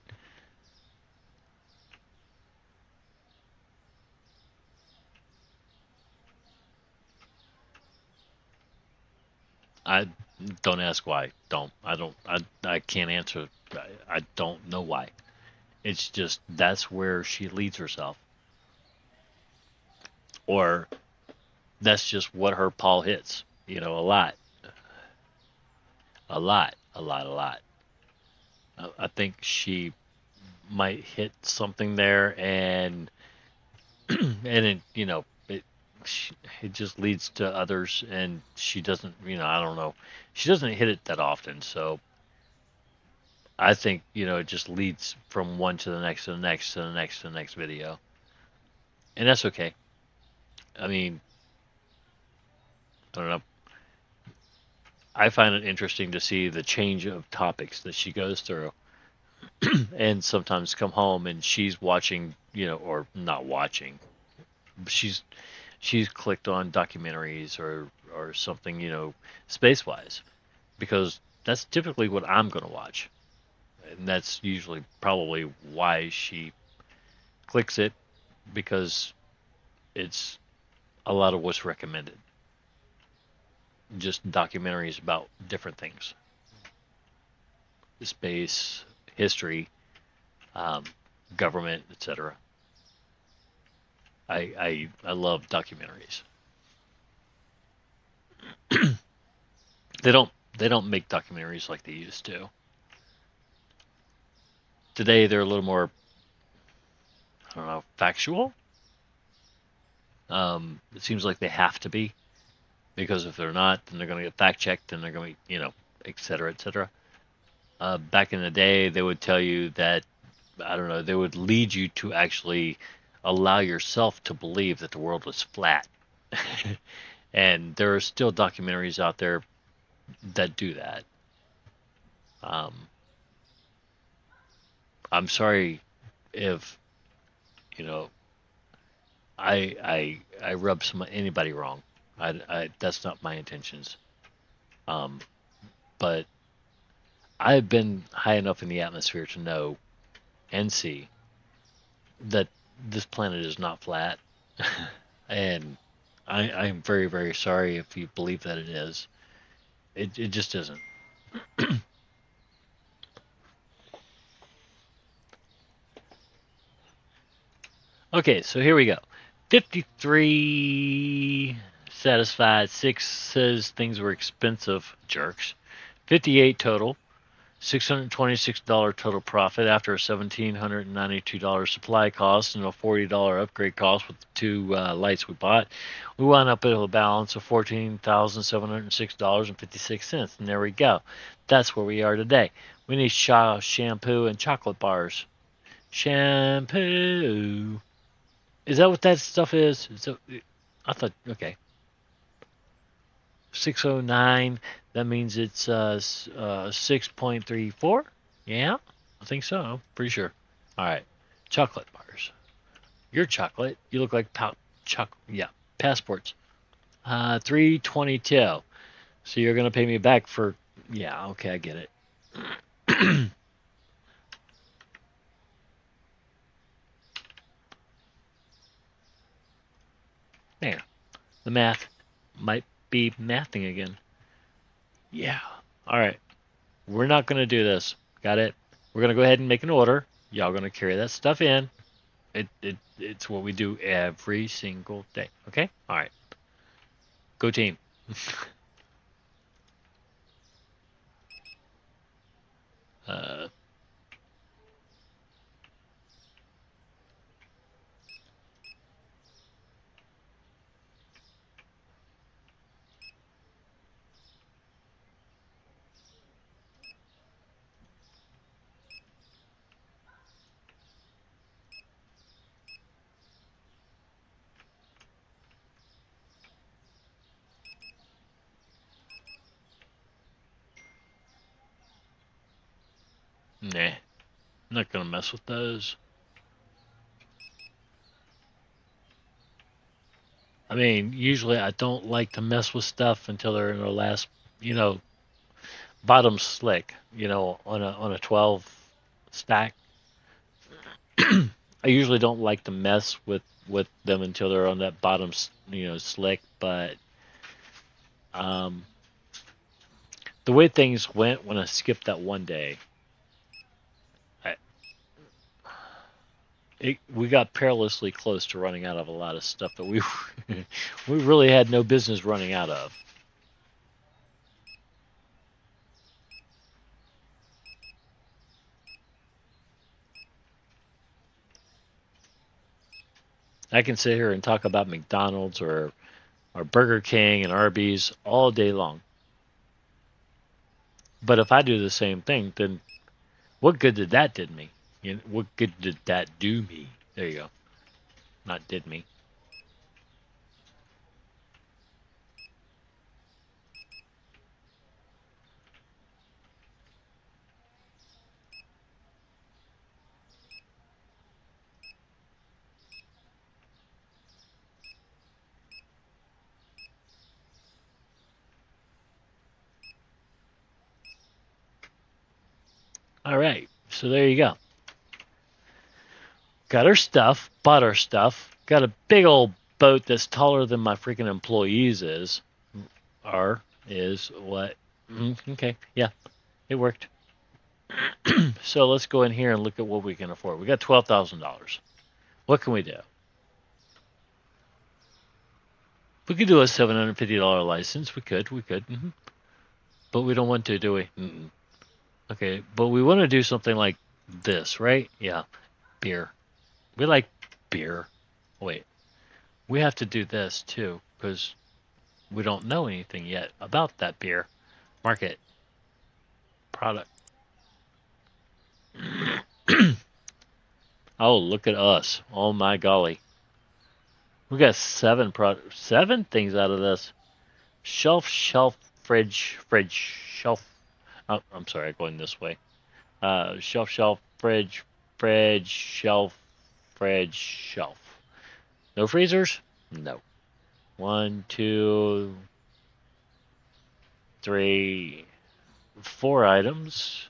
I don't ask why. Don't. I don't. I can't answer. I don't know why. It's just that's where she leads herself, or that's just what her paw hits. A lot, a lot, a lot, a lot. I think she might hit something there, and it just leads to others, and she doesn't. I don't know. She doesn't hit it that often, so I think it just leads from one to the next to the next to the next to the next video, and that's okay. I mean, I don't know. I find it interesting to see the change of topics that she goes through, and sometimes come home and she's watching, or not watching. She's she's clicked on documentaries or something, space wise, because that's typically what I'm going to watch, and that's usually probably why she clicks it, because it's a lot of what's recommended, just documentaries about different things, space, history, um, government, etc. I love documentaries. They don't they don't make documentaries like they used to. Today they're a little more, I don't know, factual. It seems like they have to be, because if they're not, then they're going to get fact checked, and they're going to, et cetera, et cetera. Back in the day, they would tell you that, I don't know, they would lead you to actually allow yourself to believe that the world was flat. And there are still documentaries out there that do that. Um, I'm sorry if, you know I rub anybody wrong. That's not my intentions. Um, but I've been high enough in the atmosphere to know and see that this planet is not flat, and I'm very, very sorry if you believe that it is. It just isn't. Okay, so here we go. 53 satisfied. 6 says things were expensive. Jerks. 58 total. $626 total profit after a $1,792 supply cost and a $40 upgrade cost with the two lights we bought. We wound up with a balance of $14,706.56. And there we go. That's where we are today. We need shampoo and chocolate bars. Shampoo. Is that what that stuff is? I thought, okay. 609, that means it's 6.34? Yeah, I think so. Pretty sure. All right. Chocolate bars. Your chocolate. You look like yeah, passports. 322. So you're going to pay me back for, yeah, okay, I get it. Man, the math might be mathing again. Yeah. All right. We're not going to do this. Got it? We're going to go ahead and make an order. Y'all going to carry that stuff in. It's what we do every single day. Okay? All right. Go team. uh, nah, I'm not gonna mess with those. I mean, usually I don't like to mess with stuff until they're in their last, you know, bottom slick. On a 12 stack. I usually don't like to mess with them until they're on that bottom, slick. But um, the way things went when I skipped that one day, I, we got perilously close to running out of a lot of stuff that we we really had no business running out of. I can sit here and talk about McDonald's or Burger King and Arby's all day long. But if I do the same thing, then what good did that did me? What good did that do me? There you go. Not did me. All right, so there you go. Got our stuff, bought our stuff, got a big old boat that's taller than my freaking employees is what? Okay, yeah, it worked. So let's go in here and look at what we can afford. We got $12,000. What can we do? We could do a $750 license. We could. But we don't want to, do we? Okay, but we want to do something like this, right? Yeah, beer. We like beer. Wait, we have to do this too because we don't know anything yet about that beer. Market product. Oh, look at us. Oh my golly. We got seven things out of this. Shelf, fridge, shelf. Oh, I'm sorry, I'm going this way. Shelf, fridge, shelf. No freezers? No. One, two, three, four items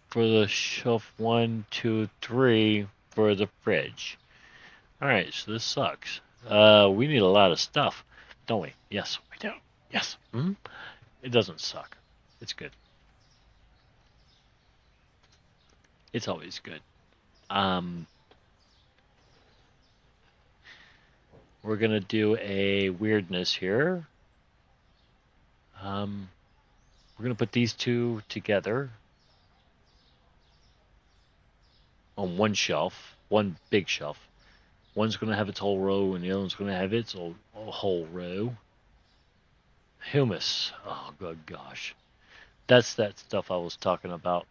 for the shelf. One, two, three for the fridge. Alright, so this sucks. We need a lot of stuff, don't we? Yes, we do. Yes. It doesn't suck. It's good. It's always good. Um, we're gonna do a weirdness here. We're gonna put these two together on one shelf, one big shelf. One's gonna have its whole row, and the other one's gonna have its whole row. Humus. Oh, good gosh. That's that stuff I was talking about.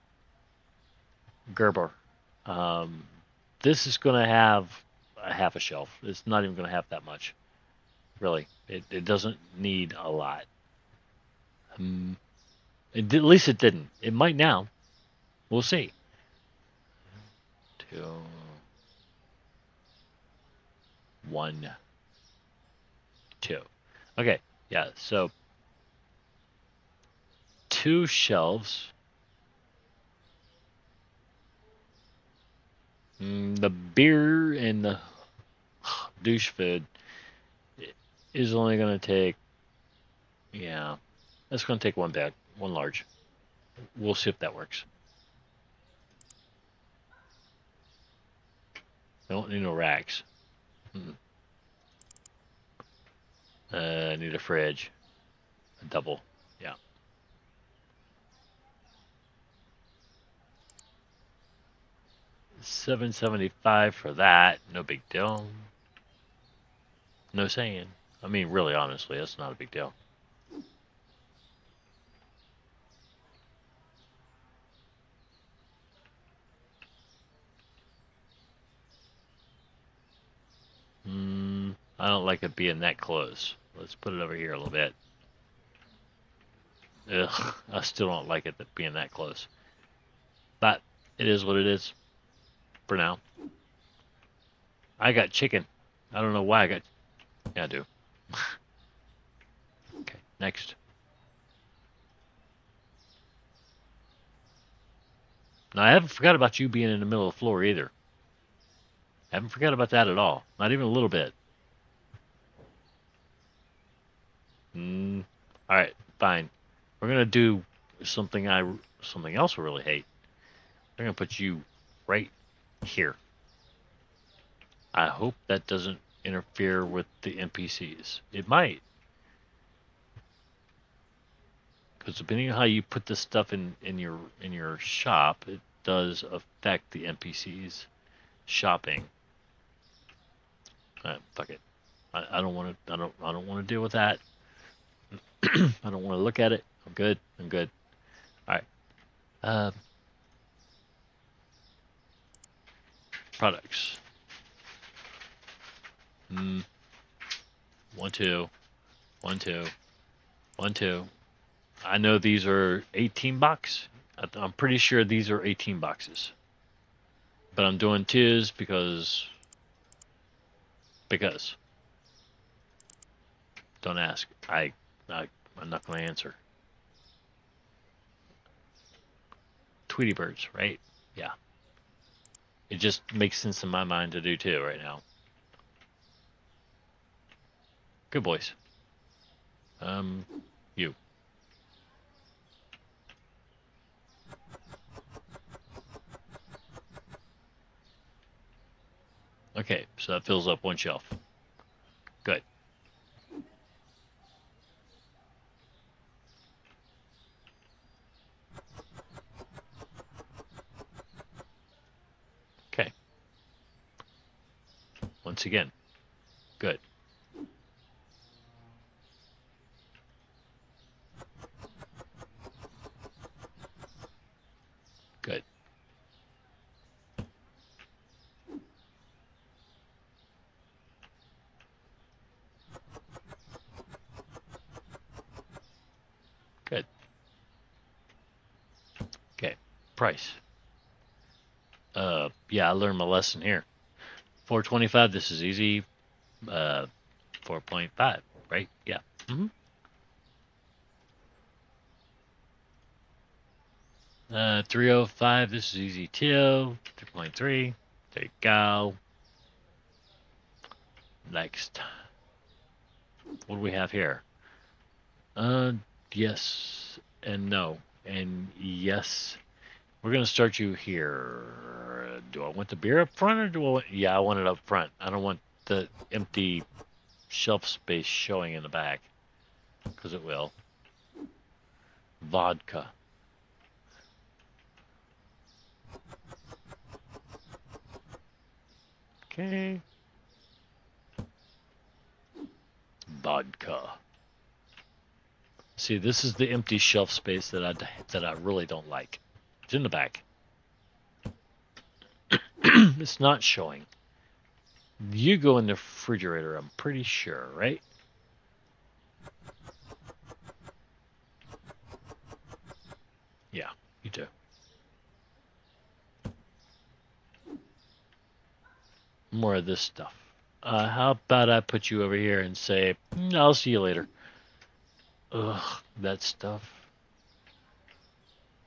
Gerber. Um, this is going to have a half a shelf. It's not even going to have that much, really. It doesn't need a lot. At least it didn't. It might now. We'll see. Two, one, two. Okay, yeah. So two shelves. The beer and the douche food is only going to take. Yeah, that's going to take one bag, one large. We'll see if that works. I don't need no racks. I need a fridge. A double. Yeah. 775 for that. No big deal. No saying. I mean, really, honestly, that's not a big deal. I don't like it being that close. Let's put it over here a little bit. Ugh, I still don't like it being that close. But it is what it is for now. I got chicken. I don't know why I got. Yeah, I do. Okay, next. Now, I haven't forgot about you being in the middle of the floor either. I haven't forgot about that at all. Not even a little bit. All right, fine. We're gonna do something something else I really hate. We're gonna put you right here. I hope that doesn't interfere with the NPCs. It might, because depending on how you put this stuff in your shop, it does affect the NPCs shopping. Fuck it. I don't want to. I don't want to deal with that. I don't want to look at it. I'm good. I'm good. All right. Uh, products. One, two, one, two, one, two. I know these are 18 bucks. I'm pretty sure these are 18 boxes. But I'm doing twos because don't ask. I'm not going to answer. Tweety birds, right? Yeah. It just makes sense in my mind to do too right now. Good boys. You. Okay, so that fills up one shelf. Good. Okay. Once again. Good. Good. Good. Okay. Price. Yeah, I learned my lesson here. 425, this is easy. 4.5, right? Yeah. 305, this is easy too. 3.3. There you go. Next. What do we have here? Yes and no. And yes. We're going to start you here. Do I want the beer up front or do I want... Yeah, I want it up front. I don't want the empty shelf space showing in the back. Because it will. Vodka. Okay. Vodka. See, this is the empty shelf space that I really don't like. It's in the back. It's not showing. You go in the refrigerator, I'm pretty sure, right? Yeah, you do. More of this stuff. How about I put you over here and say, I'll see you later. Ugh, that stuff.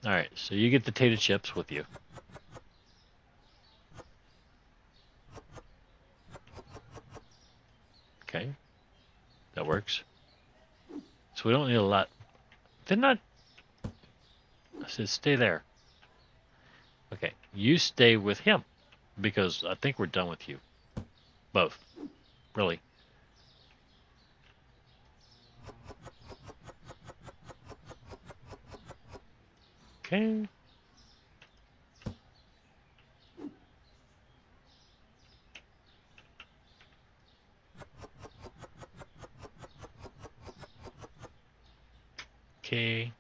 Alright, so you get the tater chips with you. Okay, that works. So we don't need a lot. Didn't I said stay there. Okay, you stay with him. Because I think we're done with you. Both. Really. Okay. Okay.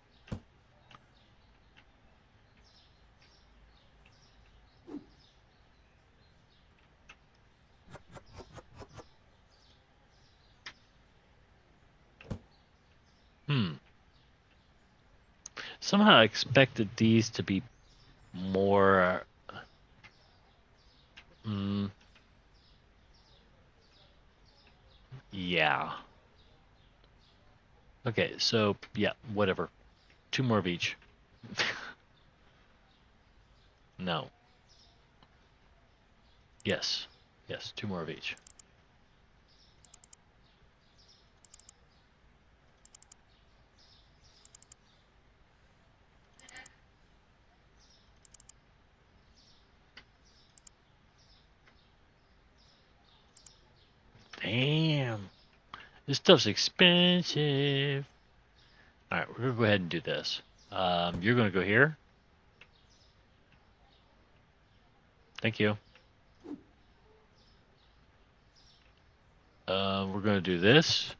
Somehow I expected these to be more... yeah. Okay, so, yeah, whatever. 2 more of each. No. Yes. Yes, 2 more of each. Damn. This stuff's expensive. Alright, we're going to go ahead and do this. You're going to go here. Thank you. We're going to do this.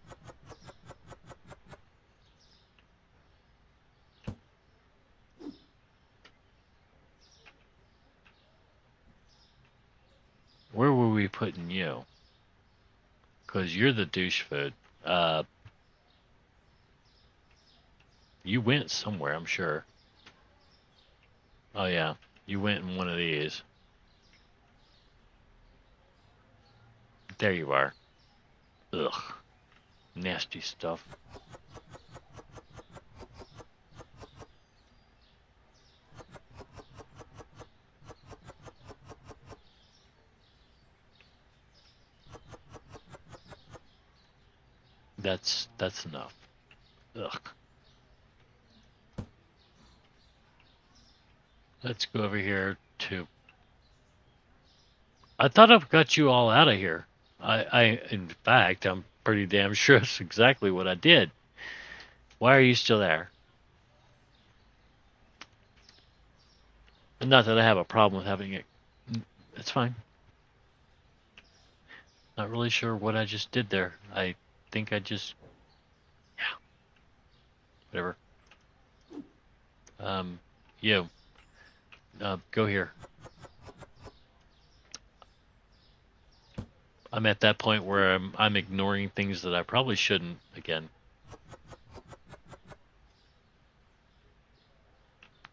Where were we putting you? Because you're the douche food. You went somewhere, I'm sure. Oh, yeah. You went in one of these. There you are. Ugh. Nasty stuff. That's enough. Ugh. Let's go over here to. I thought I've got you all out of here. In fact, I'm pretty damn sure that's exactly what I did. Why are you still there? Not that I have a problem with having it. It's fine. Not really sure what I just did there. I think I just. Yeah, whatever. You. Go here. I'm at that point where I'm ignoring things that I probably shouldn't again.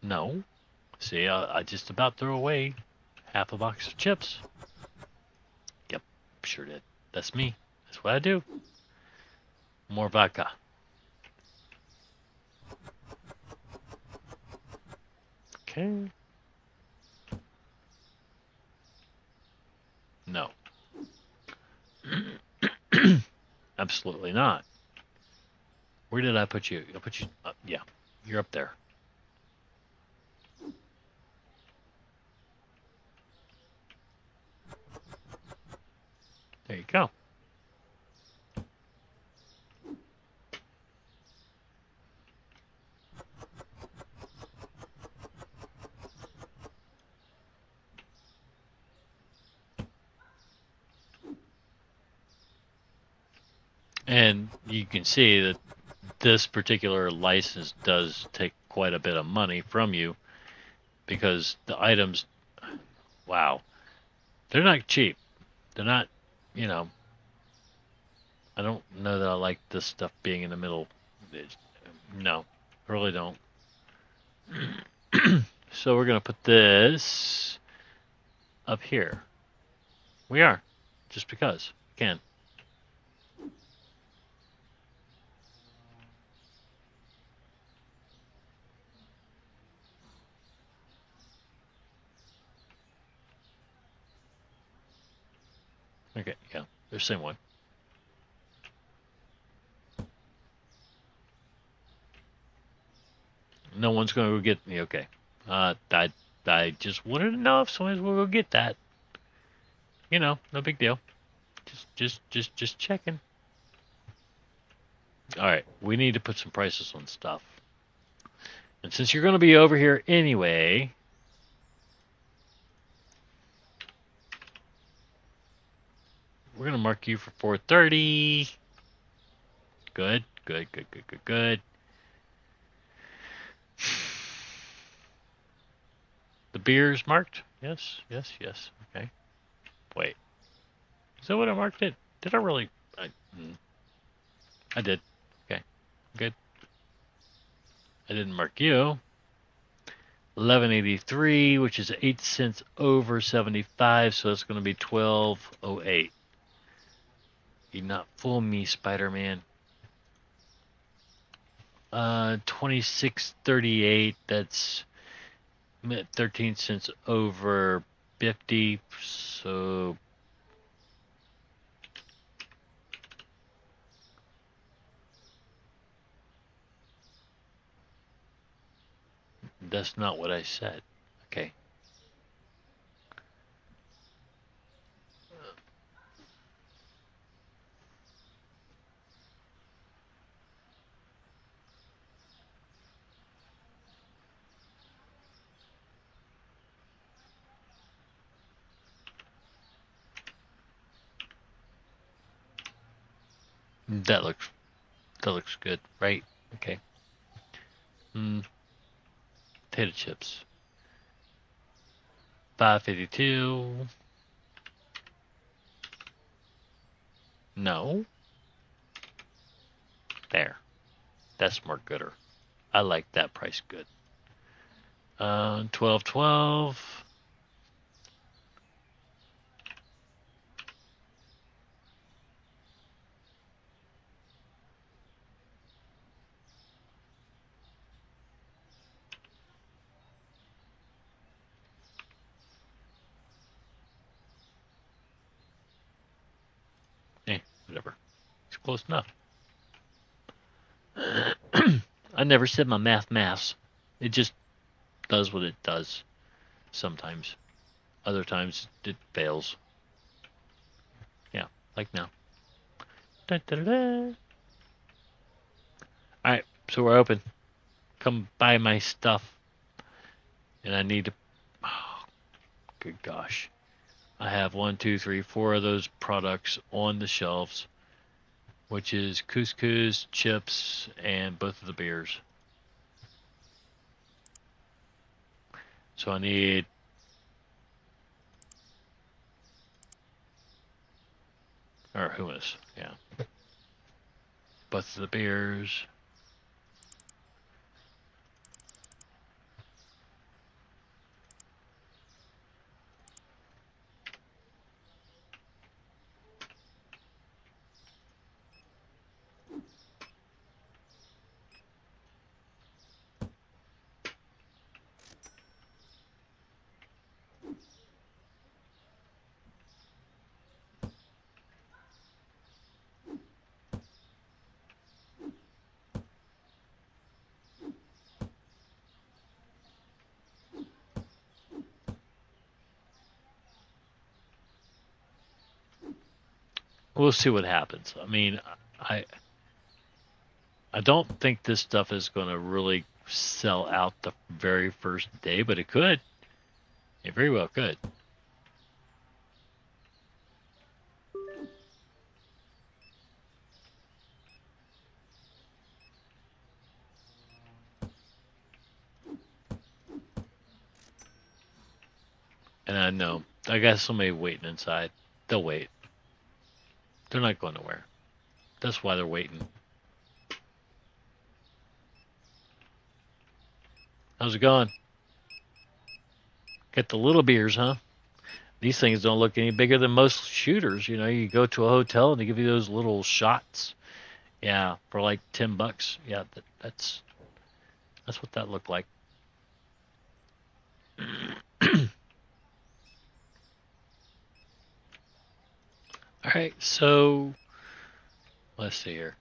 No. See, I just about threw away half a box of chips. Yep, sure did. That's me. That's what I do. More vodka. Okay. No. Absolutely not. Where did I put you? I put you. Yeah, you're up there. There you go. And you can see that this particular license does take quite a bit of money from you because the items, wow, they're not cheap. They're not, you know, I don't know that I like this stuff being in the middle. No, I really don't. So we're going to put this up here. We are, just because we can. Okay, yeah, they're the same one. No one's going to go get me. Okay. I just wanted to know if someone's going to go get that. You know, no big deal. Just checking. All right, we need to put some prices on stuff. And since you're going to be over here anyway, we're going to mark you for 430. Good. The beer's marked? Yes. Okay. Wait. Is that what I marked it? Did I really? I did. Okay. Good. I didn't mark you. 1183, which is 8 cents over 75, so it's going to be 1208. You not fool me, Spider-Man. 2638, that's 13 cents over 50, so that's not what I said. Okay. That looks good, right? Okay. Potato chips. 552. No. There. That's more gooder. I like that price good. 1212. Whatever. It's close enough. I never said my maths. It just does what it does sometimes. Other times it fails. Yeah, like now. Da, da, da, da. Alright, so we're open. Come buy my stuff. And I need to. Oh, good gosh. I have 1, 2, 3, 4 of those products on the shelves, which is couscous, chips, and both of the beers. So I need or hummus, yeah. Both of the beers. We'll see what happens. I mean, I I don't think this stuff is going to really sell out the very first day, but it could. It very well could. And I know I got somebody waiting inside. They'll wait. They're not going nowhere. That's why they're waiting. How's it going? Get the little beers, huh? These things don't look any bigger than most shooters. You know, you go to a hotel and they give you those little shots. Yeah, for like $10. Yeah, that's what that looked like. All right, so let's see here.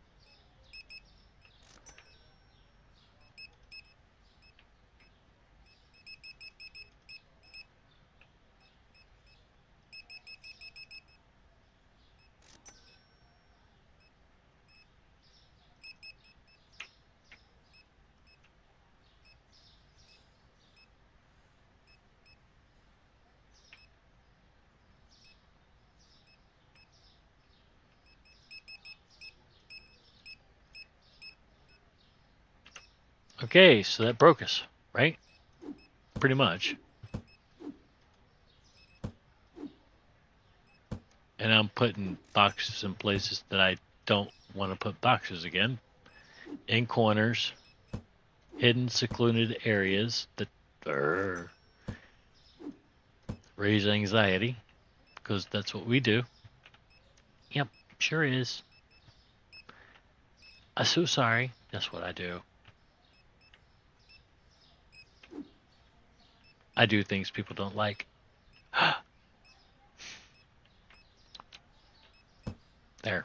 Okay, so that broke us, right? Pretty much. And I'm putting boxes in places that I don't want to put boxes again. In corners, hidden, secluded areas that raise anxiety, because that's what we do. Yep, sure is. I'm so sorry. That's what I do. I do things people don't like. There.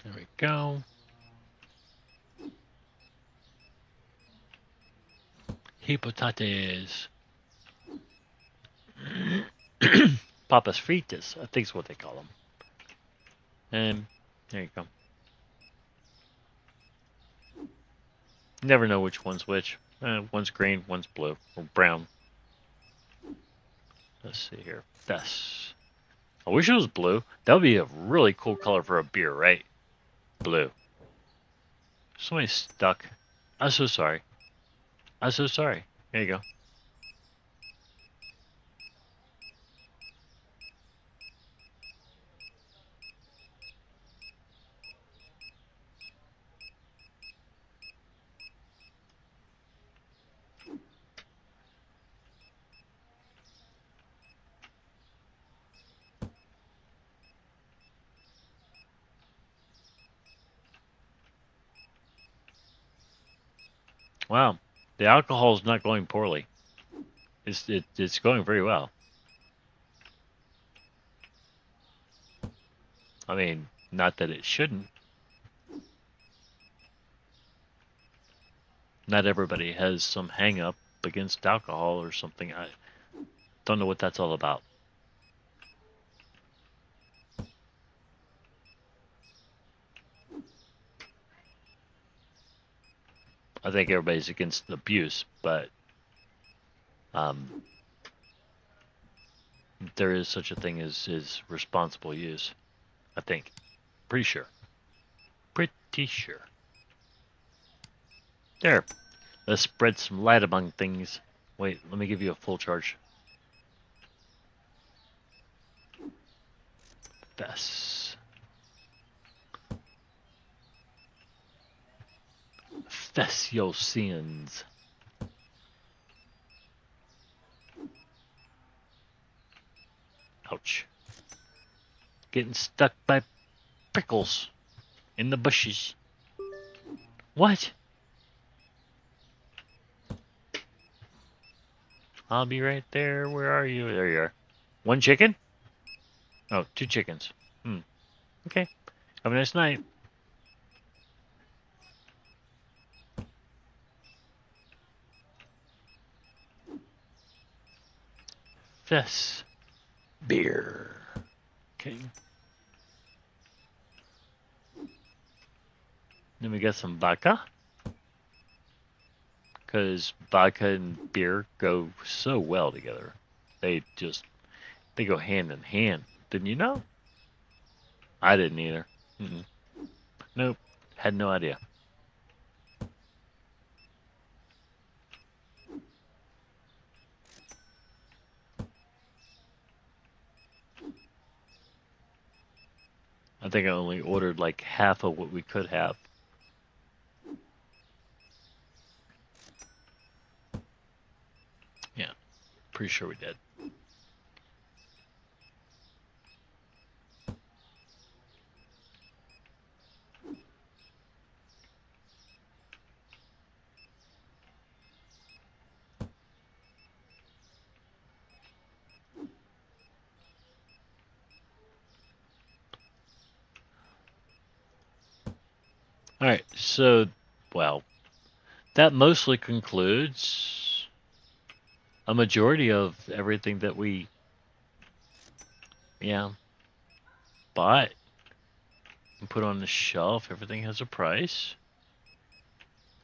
There we go. Hippotates. Papas fritas, I think is what they call them. And there you go. Never know which one's which. One's green, one's blue, or brown. Let's see here. That's. I wish it was blue. That would be a really cool color for a beer, right? Blue. Somebody's stuck. I'm so sorry. I'm so sorry. There you go. Wow, the alcohol is not going poorly. It's going very well. I mean, not that it shouldn't. Not everybody has some hang up against alcohol or something. I don't know what that's all about. I think everybody's against abuse, but um, there is such a thing as responsible use. I think. Pretty sure. Pretty sure. There. Let's spread some light among things. Wait, let me give you a full charge. Fess. Fess your sins. Ouch. Getting stuck by prickles in the bushes. What? I'll be right there. Where are you? There you are. One chicken? Oh, two chickens. Okay. Have a nice night. Fess. Beer. Okay. Then we got some vodka. Because vodka and beer go so well together. They go hand in hand. Didn't you know? I didn't either. Nope. Had no idea. I think I only ordered like half of what we could have. Yeah, pretty sure we did. All right, so, well, that mostly concludes a majority of everything that we, bought and put on the shelf. Everything has a price.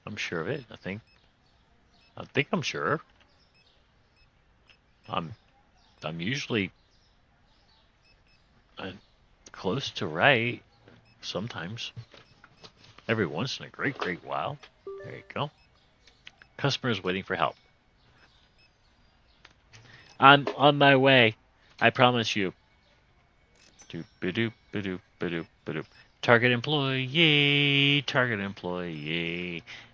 I'm sure of it. I think I'm sure. I'm usually close to right sometimes. Every once in a great while. There you go. Customers waiting for help. I'm on my way. I promise you. Doop doop doop doop doop. Target employee.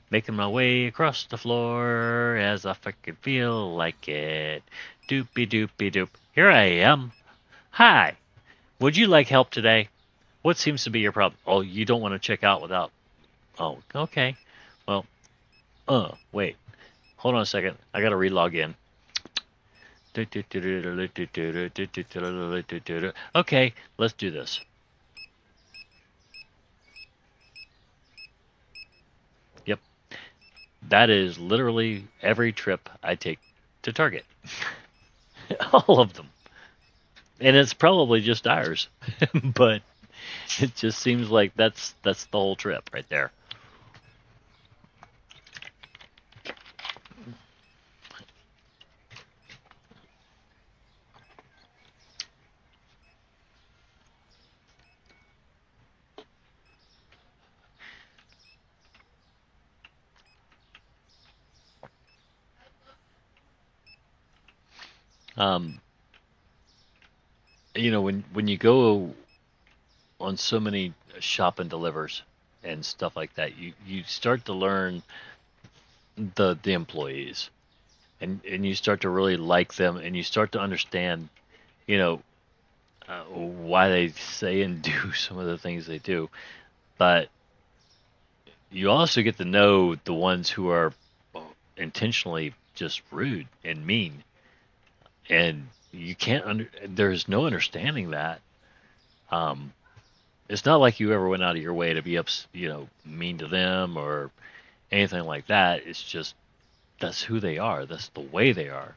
Making my way across the floor as if I could feel like it. Doopy doopy doop. Here I am. Hi. Would you like help today? What seems to be your problem? Oh, you don't want to check out without. Oh, okay. Well, wait. Hold on a second. I gotta relog in. Okay, let's do this. Yep. That is literally every trip I take to Target. All of them. And it's probably just ours. But it just seems like that's the whole trip right there. Um, when you go on so many shop and delivers and stuff like that, you start to learn the employees, and you start to really like them, and you start to understand, you know, why they say and do some of the things they do. But you also get to know the ones who are intentionally just rude and mean, and you can't there's no understanding that. Um, it's not like you ever went out of your way to be mean to them or anything like that. It's just that's who they are. That's the way they are.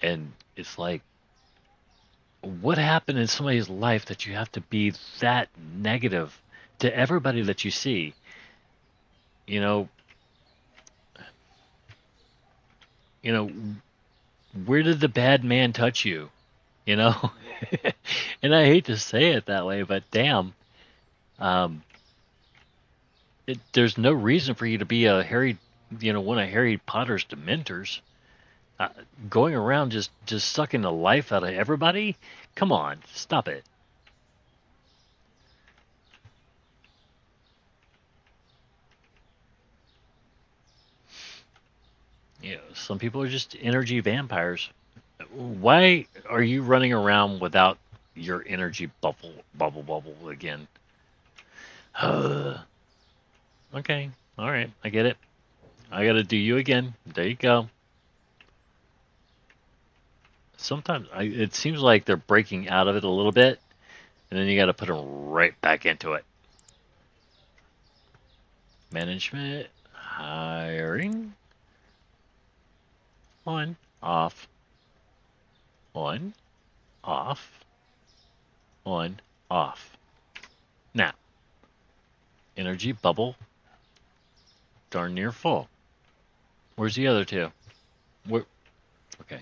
And it's like, what happened in somebody's life that you have to be that negative to everybody that you see? You know, you know, where did the bad man touch you? You know, and I hate to say it that way, but damn, um, there's no reason for you to be one of Harry Potter's Dementors, uh, going around just sucking the life out of everybody. Come on, stop it. Some people are just energy vampires. Why are you running around without your energy bubble again? Okay, all right, I get it. I gotta do you again. There you go. Sometimes it seems like they're breaking out of it a little bit, and then you gotta put them right back into it. Management, hiring, on, off, on, off, on, off. Now, energy bubble, darn near full. Where's the other two? Where? Okay,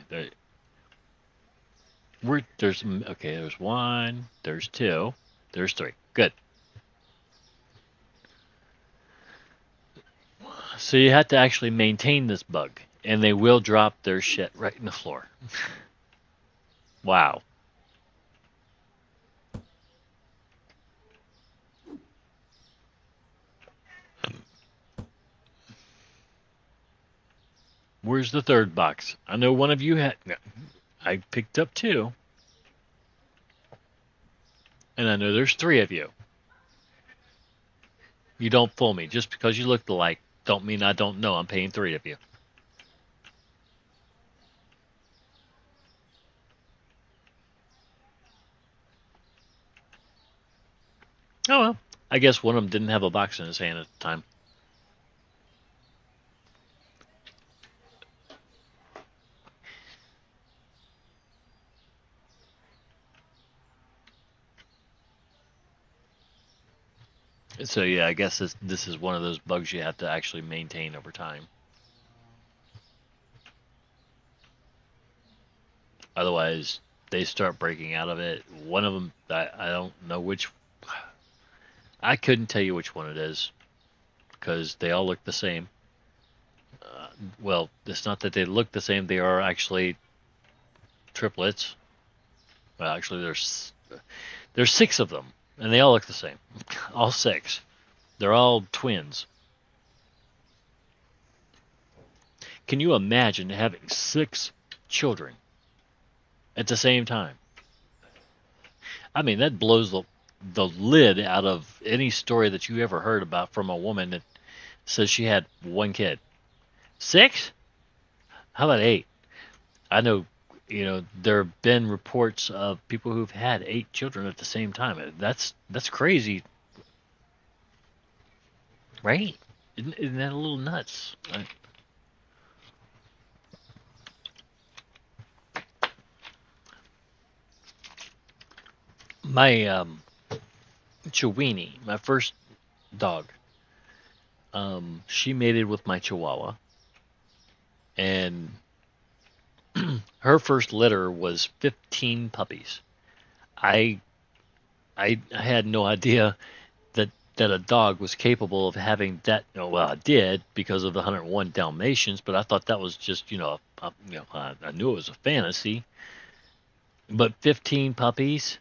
there's one, there's two, there's three. Good. So you have to actually maintain this bug, and they will drop their shit right in the floor. Wow. Where's the third box? I know one of you had. I picked up two, and I know there's three of you. You don't fool me. Just because you look alike, don't mean I don't know I'm paying three of you. Oh well. I guess one of them didn't have a box in his hand at the time. So yeah, I guess this is one of those bugs you have to actually maintain over time. Otherwise, they start breaking out of it. One of them, I don't know which. I couldn't tell you which one it is because they all look the same. Well, it's not that they look the same; they are actually triplets. Well, actually, there's six of them, and they all look the same. All six. They're all twins. Can you imagine having six children at the same time? I mean, that blows the lid out of any story that you ever heard about from a woman that says she had one kid. Six? How about eight? I know, there have been reports of people who've had eight children at the same time. That's crazy, right? Isn't that a little nuts? My Chiweenie, my first dog, she mated with my Chihuahua, and her first litter was 15 puppies. I I had no idea that a dog was capable of having that. Well, I did because of the 101 Dalmatians, but I thought that was just I knew it was a fantasy. But 15 puppies,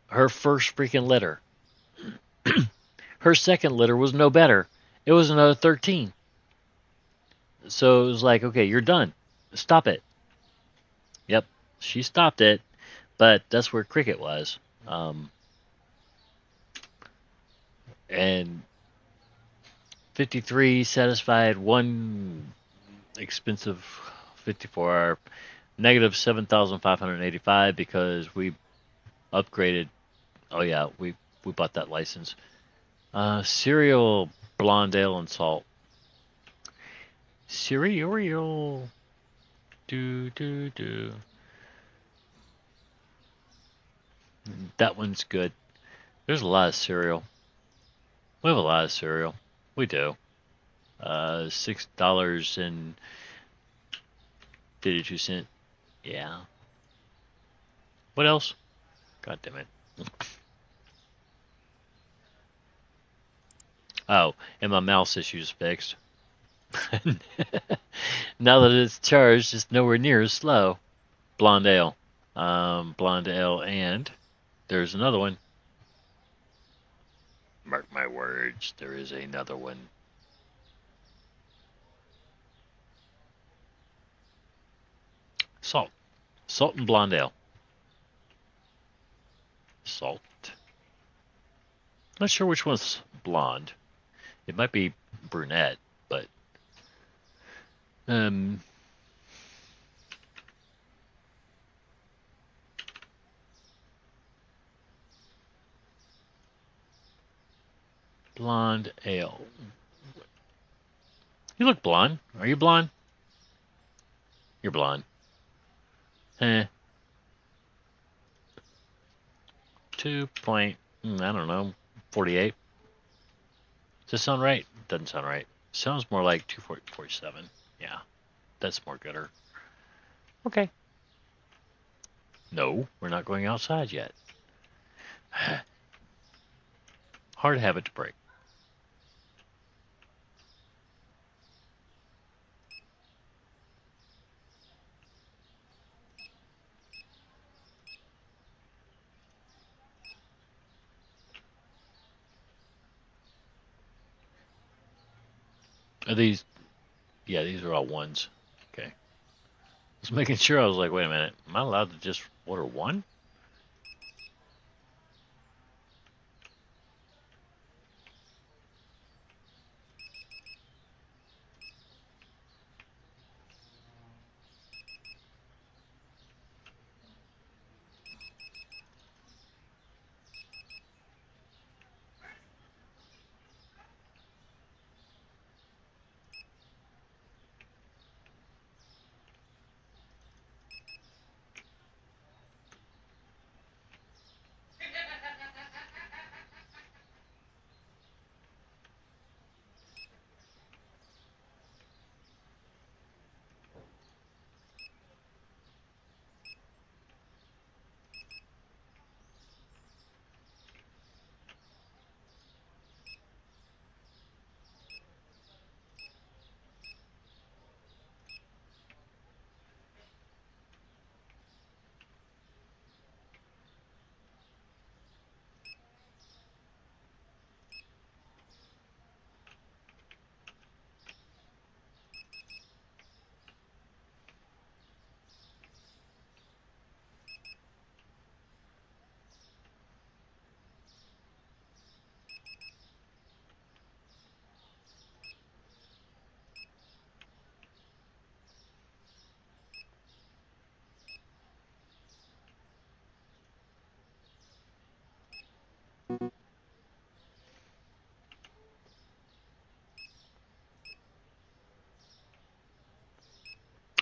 her first freaking litter. Her second litter was no better. It was another 13. So it was like, okay, you're done. Stop it. Yep, she stopped it, but that's where Cricket was. And 53 satisfied, one expensive 54 hour, negative 7,585 because we upgraded. Oh yeah, we bought that license. Cereal, blonde ale, and salt. Cereal. Do do do. That one's good. There's a lot of cereal. We have a lot of cereal. We do. $6.52. Yeah. What else? God damn it. Oh, and my mouse issue's fixed. Now that it's charged, it's nowhere near as slow. Blonde ale. Blonde ale, and there's another one. Mark my words, there is another one. Salt. Salt and blonde ale. Salt. Not sure which one's blonde. It might be brunette, but um, blonde ale. You look blonde. Are you blonde? You're blonde. Eh. 2 point, I don't know, 48. Does this sound right? Doesn't sound right. Sounds more like 247. Yeah, that's more gooder. Okay. No, we're not going outside yet. Hard habit to break. Are these? Yeah, these are all ones. Okay. Just making sure. I was like, wait a minute. Am I allowed to just order one?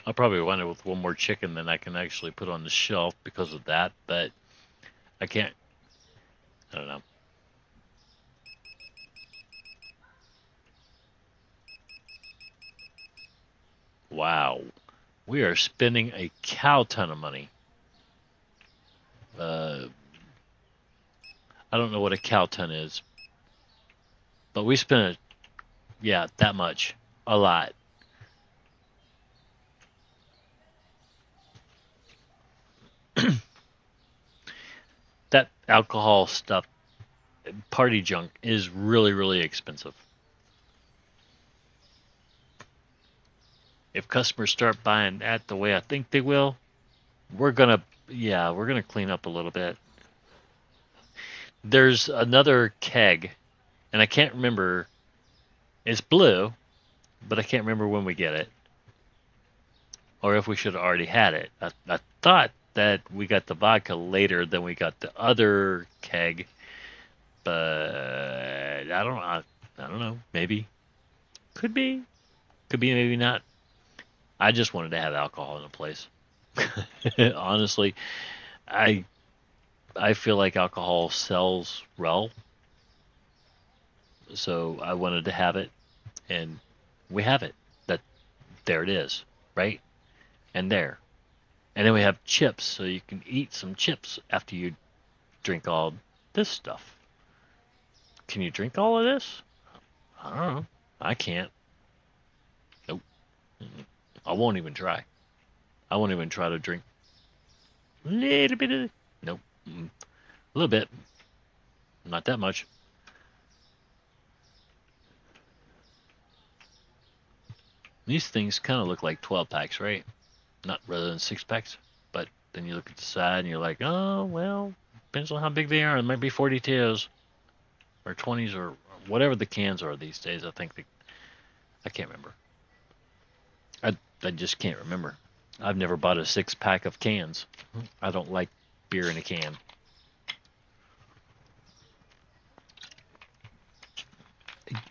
I'll probably wind up with one more chicken than I can actually put on the shelf because of that, but I can't. I don't know. Wow. We are spending a cow ton of money. Uh, I don't know what a cow ton is, but we spent, yeah, that much. A lot. That alcohol stuff, party junk, is really, really expensive. If customers start buying that the way I think they will, we're gonna clean up a little bit. There's another keg, and I can't remember. It's blue, but I can't remember when we get it. or if we should have already had it. I thought that we got the vodka later than we got the other keg, but I don't know. Maybe, could be, maybe not. I just wanted to have alcohol in a place. Honestly, I I feel like alcohol sells well, so I wanted to have it, and we have it. That there it is, right? And there. And then we have chips, so you can eat some chips after you drink all this stuff. Can you drink all of this? I don't know. I can't. Nope. I won't even try. I won't even try to drink a little bit of it. Nope. A little bit. Not that much. These things kind of look like 12 packs, right? Not rather than 6 packs. But then you look at the side and you're like, oh, well, depends on how big they are. It might be 42s or 20s or whatever the cans are these days. I can't remember. I just can't remember. I've never bought a 6 pack of cans. I don't like beer in a can.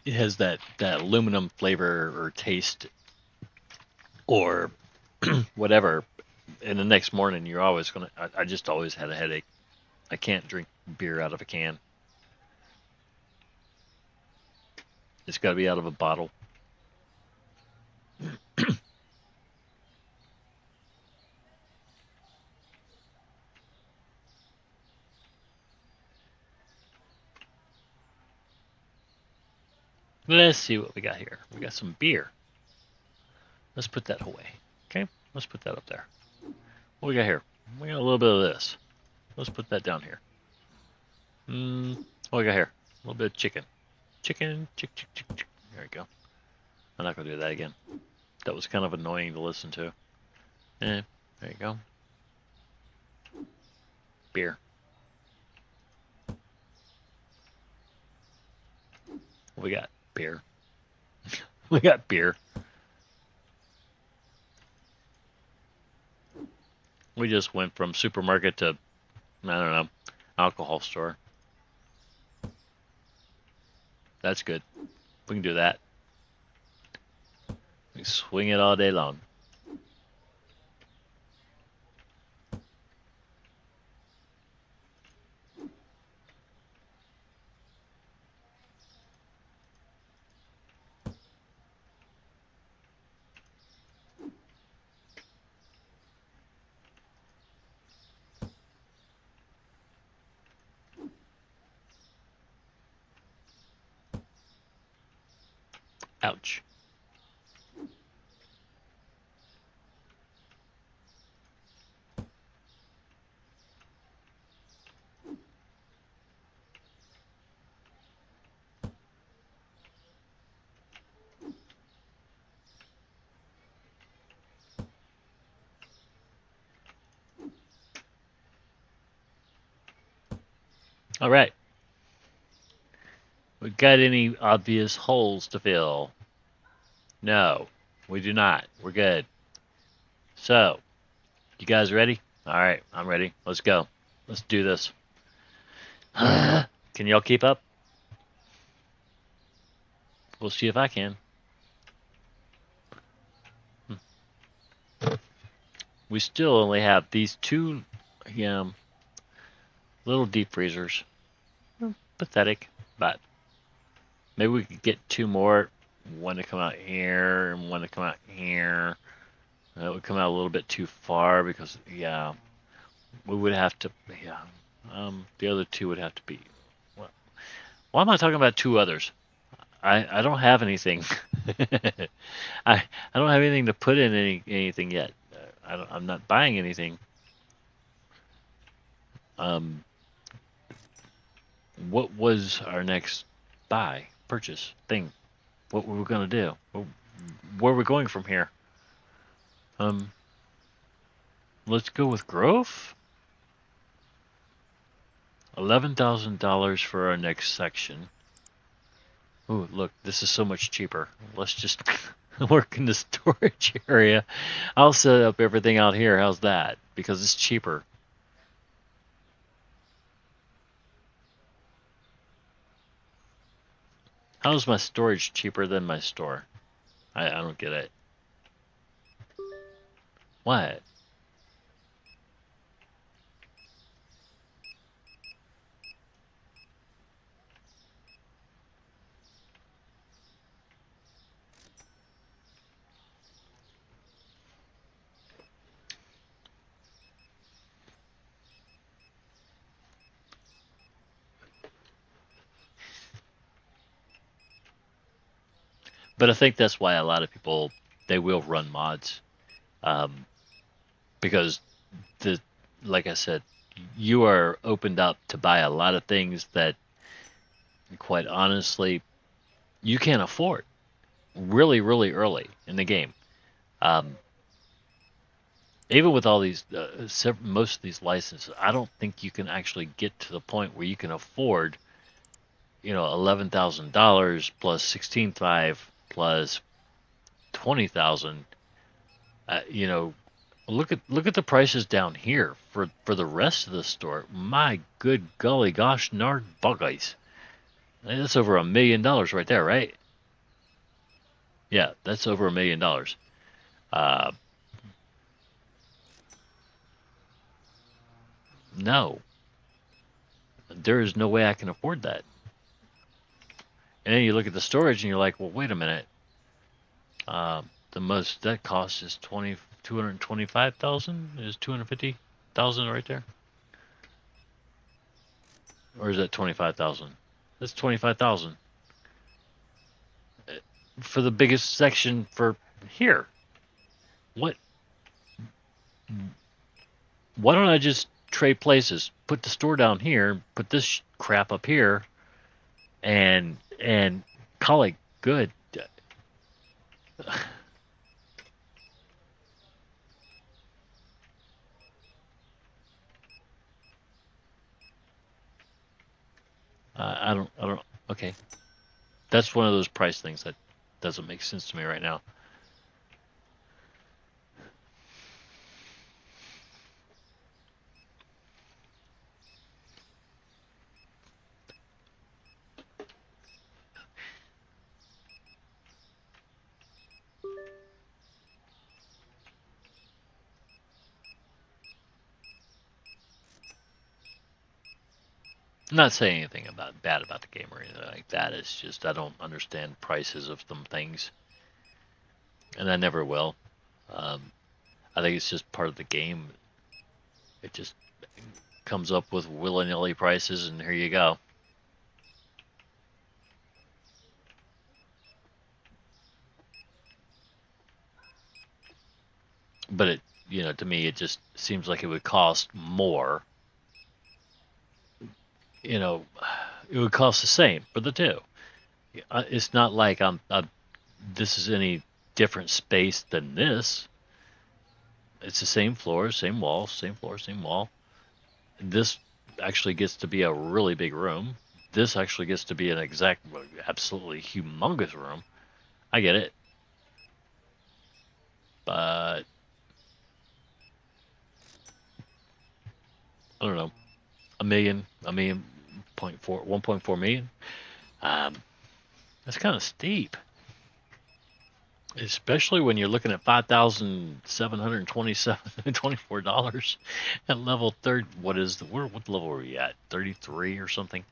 It has that aluminum flavor or taste or whatever. And the next morning, you're always gonna. I just always had a headache. I can't drink beer out of a can. It's got to be out of a bottle. Let's see what we got here. We got some beer. Let's put that away. Okay, let's put that up there. What we got here? We got a little bit of this. Let's put that down here. What we got here? A little bit of chicken. Chicken, chick. There we go. I'm not gonna do that again. That was kind of annoying to listen to. There you go. Beer. What we got? Beer. We got beer. We just went from supermarket to, I don't know, alcohol store. That's good. We can do that. We can swing it all day long. Ouch. All right. We got any obvious holes to fill? No, we do not. We're good. So, you guys ready? All right, I'm ready. Let's go. Let's do this. Can y'all keep up? We'll see if I can. We still only have these two little deep freezers. Pathetic, but maybe we could get two more. One to come out here and one to come out here. That would come out a little bit too far because, yeah, we would have to, yeah. The other two would have to be. Well, why am I talking about two others? I don't have anything. I don't have anything to put in anything yet. I'm not buying anything. What was our next purchase thing? What were we gonna do? Where are we going from here? Let's go with Grove. $11,000 for our next section. Ooh, look, this is so much cheaper. Let's just work in the storage area. I'll set up everything out here. How's that? Because it's cheaper. How is my storage cheaper than my store? I don't get it. What? But I think that's why a lot of people they will run mods, um, because the like I said, you are opened up to buy a lot of things that, quite honestly, you can't afford really, really early in the game. Um, Even with all these, most of these licenses, I don't think you can actually get to the point where you can afford, $11,000 plus 16.5 plus 20,000. You know, look at the prices down here for the rest of the store. My good golly gosh, nard buggies. That's over $1 million right there, right? Yeah, that's over $1 million. Uh, no, there is no way I can afford that. And then you look at the storage and you're like, well, wait a minute. The most that costs is 225,000. Is 250,000 right there, or is that 25,000? That's 25,000 for the biggest section for here. What? Why don't I just trade places? Put the store down here, put this crap up here, and call it good. I don't. Okay, that's one of those price things that doesn't make sense to me right now. I'm not saying anything about bad about the game or anything like that. It's just I don't understand prices of some things, and I never will. Um, I think it's just part of the game. It just comes up with willy nilly prices, and here you go. But to me, it just seems like it would cost more. You know, it would cost the same for the two. It's not like this is any different space than this. It's the same floor, same wall, same floor, same wall. This actually gets to be a really big room. This actually gets to be an absolutely humongous room. I get it, but I don't know. A million point four, 1.4 million. Um, that's kind of steep, especially when you're looking at $5,727 $24 at level third. What level are we at? 33 or something.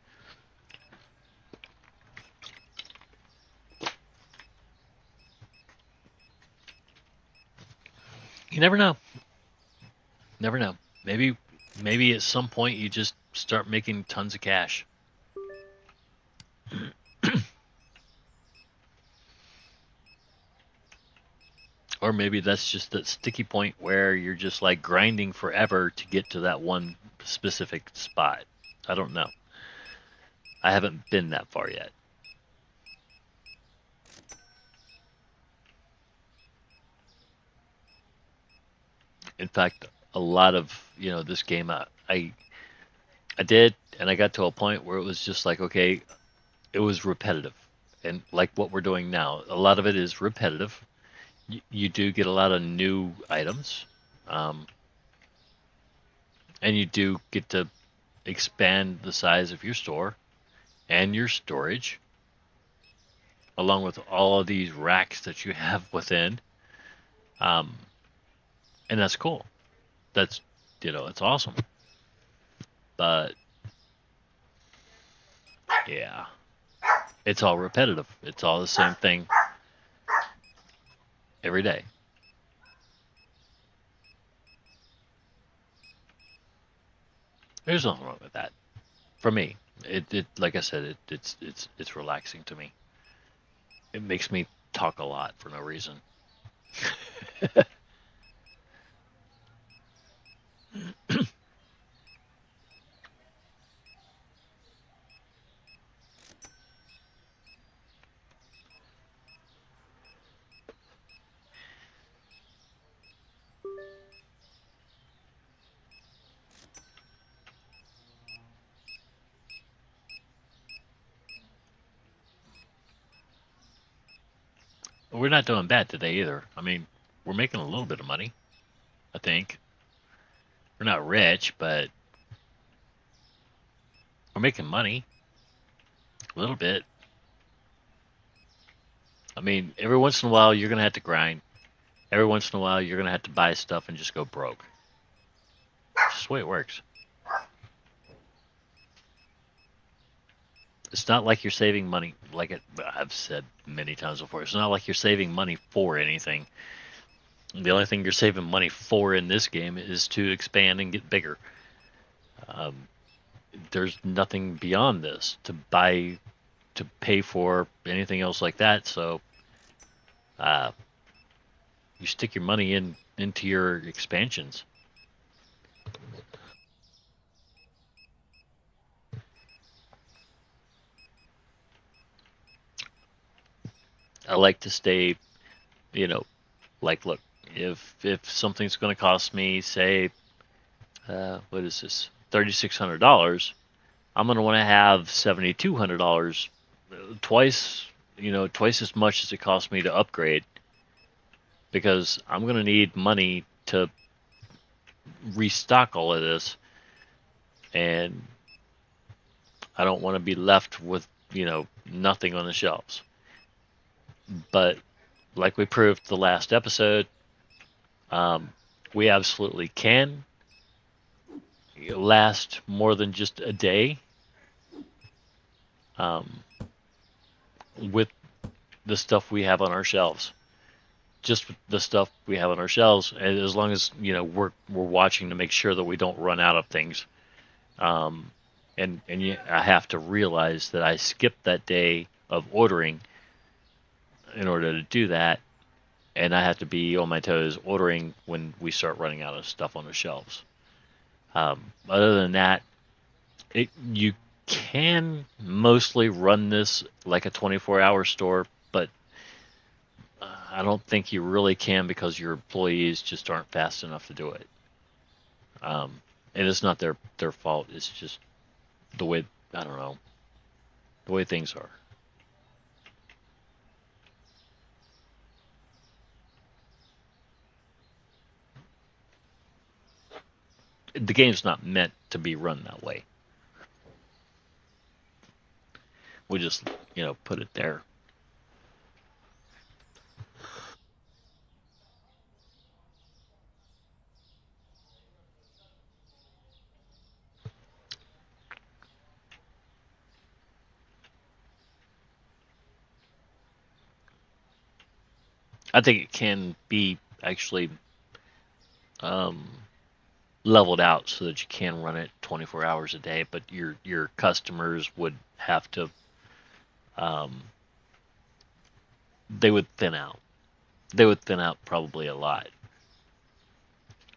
You never know. Never know. Maybe at some point you just start making tons of cash. Or maybe that's just that sticky point where you're just like grinding forever to get to that one specific spot. I don't know. I haven't been that far yet. In fact, a lot of this game, I did, and I got to a point where it was just like, okay, it was repetitive, and like what we're doing now, a lot of it is repetitive. You do get a lot of new items, um, and you do get to expand the size of your store and your storage, along with all of these racks that you have within. Um, and that's cool. That's it's awesome. But yeah, it's all repetitive. It's all the same thing every day. There's nothing wrong with that. For me, it like I said, it's relaxing to me. It makes me talk a lot for no reason. We're not doing bad today either. I mean, we're making a little bit of money. I think we're not rich, but we're making money a little bit. I mean, every once in a while you're gonna have to grind. Every once in a while you're gonna have to buy stuff and just go broke. It's just the way it works. It's not like you're saving money. I've said many times before, it's not like you're saving money for anything. The only thing you're saving money for in this game is to expand and get bigger. Um, there's nothing beyond this to buy, to pay for anything else like that. So uh, you stick your money into your expansions. I like to stay, you know, like look, if something's going to cost me, say, what is this, $3,600, I'm going to want to have $7,200, twice, twice as much as it costs me to upgrade, because I'm going to need money to restock all of this, and I don't want to be left with, nothing on the shelves. But like we proved the last episode, um, we absolutely can last more than just a day, um, with the stuff we have on our shelves. Just the stuff we have on our shelves, and as long as we're watching to make sure that we don't run out of things. Um, and I have to realize that I skipped that day of ordering in order to do that, and I have to be on my toes ordering when we start running out of stuff on the shelves. Other than that, you can mostly run this like a 24-hour store, but I don't think you really can, because your employees just aren't fast enough to do it. And it's not their fault. It's just the way, I don't know, the way things are. The game's not meant to be run that way. We just put it there. I think it can be actually um, leveled out so that you can run it 24 hours a day, but your customers would have to, um, they would thin out. They would thin out probably a lot,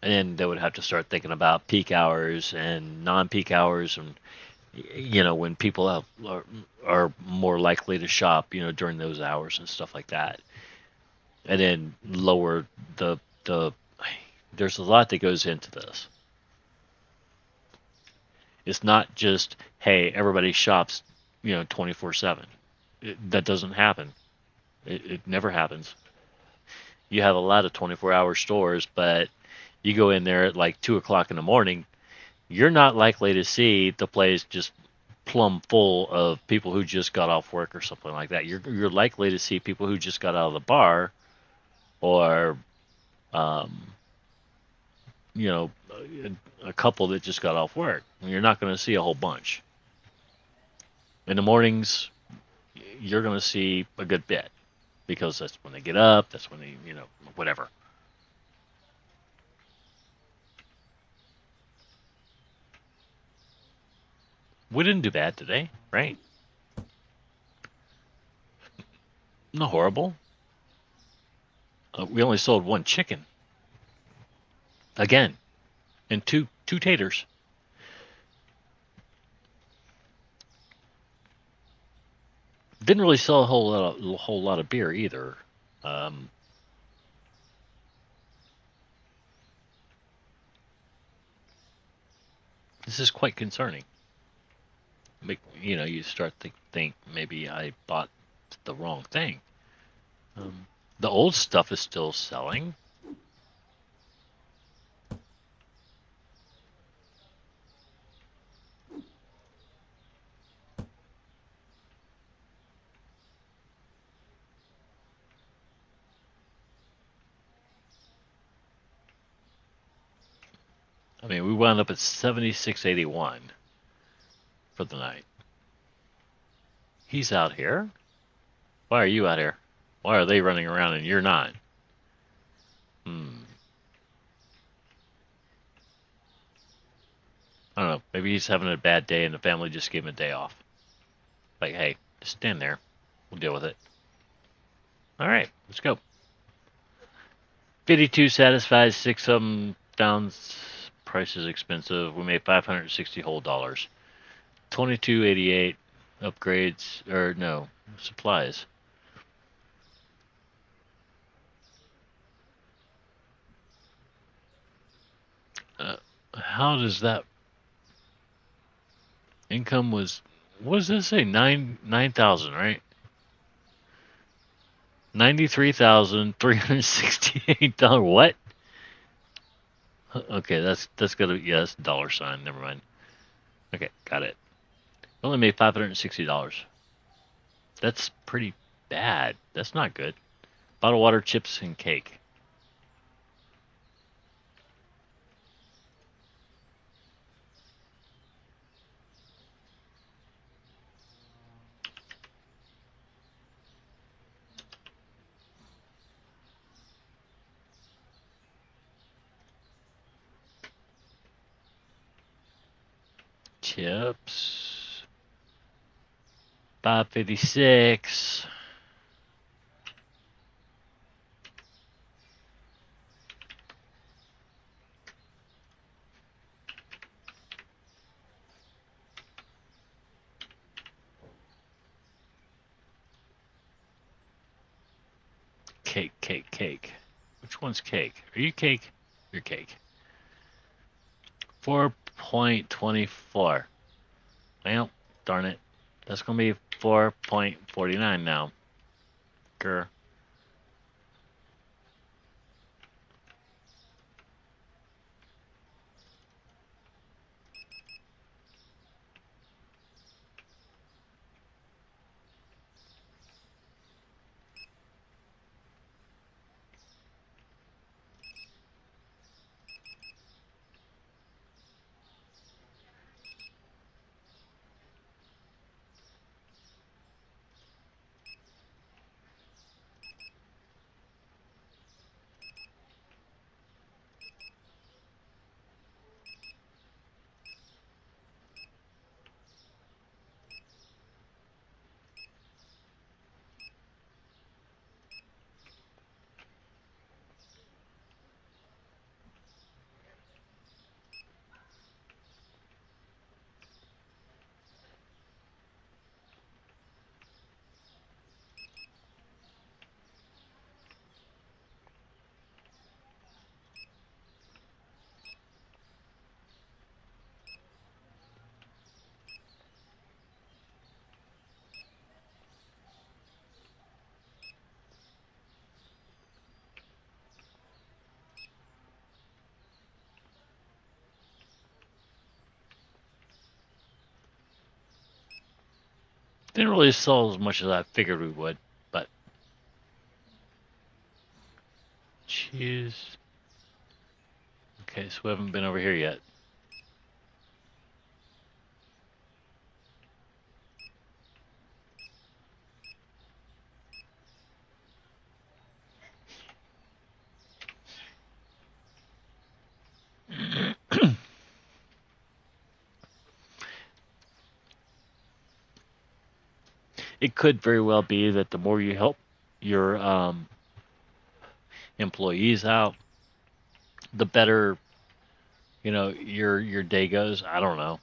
and they would have to start thinking about peak hours and non-peak hours, and when people are more likely to shop, during those hours and stuff like that, and then lower the. There's a lot that goes into this. It's not just, hey, everybody shops, 24/7. That doesn't happen. It never happens. You have a lot of 24-hour stores, but you go in there at like 2 o'clock in the morning, you're not likely to see the place just plumb full of people who just got off work or something like that. You're likely to see people who just got out of the bar, or um, you know, a couple that just got off work. You're not going to see a whole bunch. In the mornings, you're going to see a good bit because that's when they get up. That's when they, whatever. We didn't do bad today, right? Not horrible. We only sold one chicken again, and two taters. Didn't really sell a whole lot of beer either. Um, this is quite concerning. You start to think maybe I bought the wrong thing. The old stuff is still selling. I mean, we wound up at 76.81 for the night. He's out here. Why are you out here? Why are they running around and you're not? Hmm. I don't know. Maybe he's having a bad day and the family just gave him a day off. Like, hey, just stand there. We'll deal with it. All right, let's go. 52 satisfied, 6 of them down. Price is expensive. We made 560 whole dollars. 22.88 upgrades, or no, supplies. Uh, how does that income was? What does this say? 9,000, right? $93,368. What? Okay, that's gonna, yeah, that's dollar sign. Never mind. Okay, got it. Only made $560. That's pretty bad. That's not good. Bottled water, chips, and cake. Chips. 556. Cake, cake, cake. Which one's cake? Are you cake? You're cake. 4.24. Well, darn it. That's going to be 4.49 now. Grr. Didn't really sell as much as I figured we would, but cheese. Okay, so we haven't been over here yet. It could very well be that the more you help your employees out, the better your day goes. I don't know.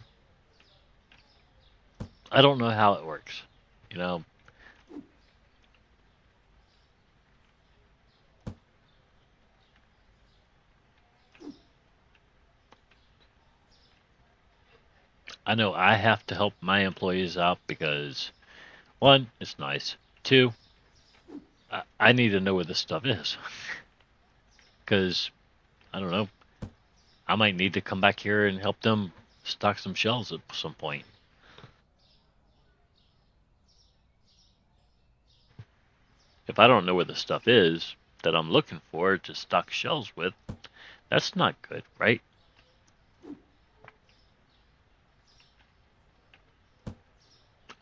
I don't know how it works. You know, I know I have to help my employees out because one, it's nice. Two, I need to know where this stuff is because I don't know. I might need to come back here and help them stock some shelves at some point. If I don't know where the stuff is that I'm looking for to stock shelves with, that's not good, right?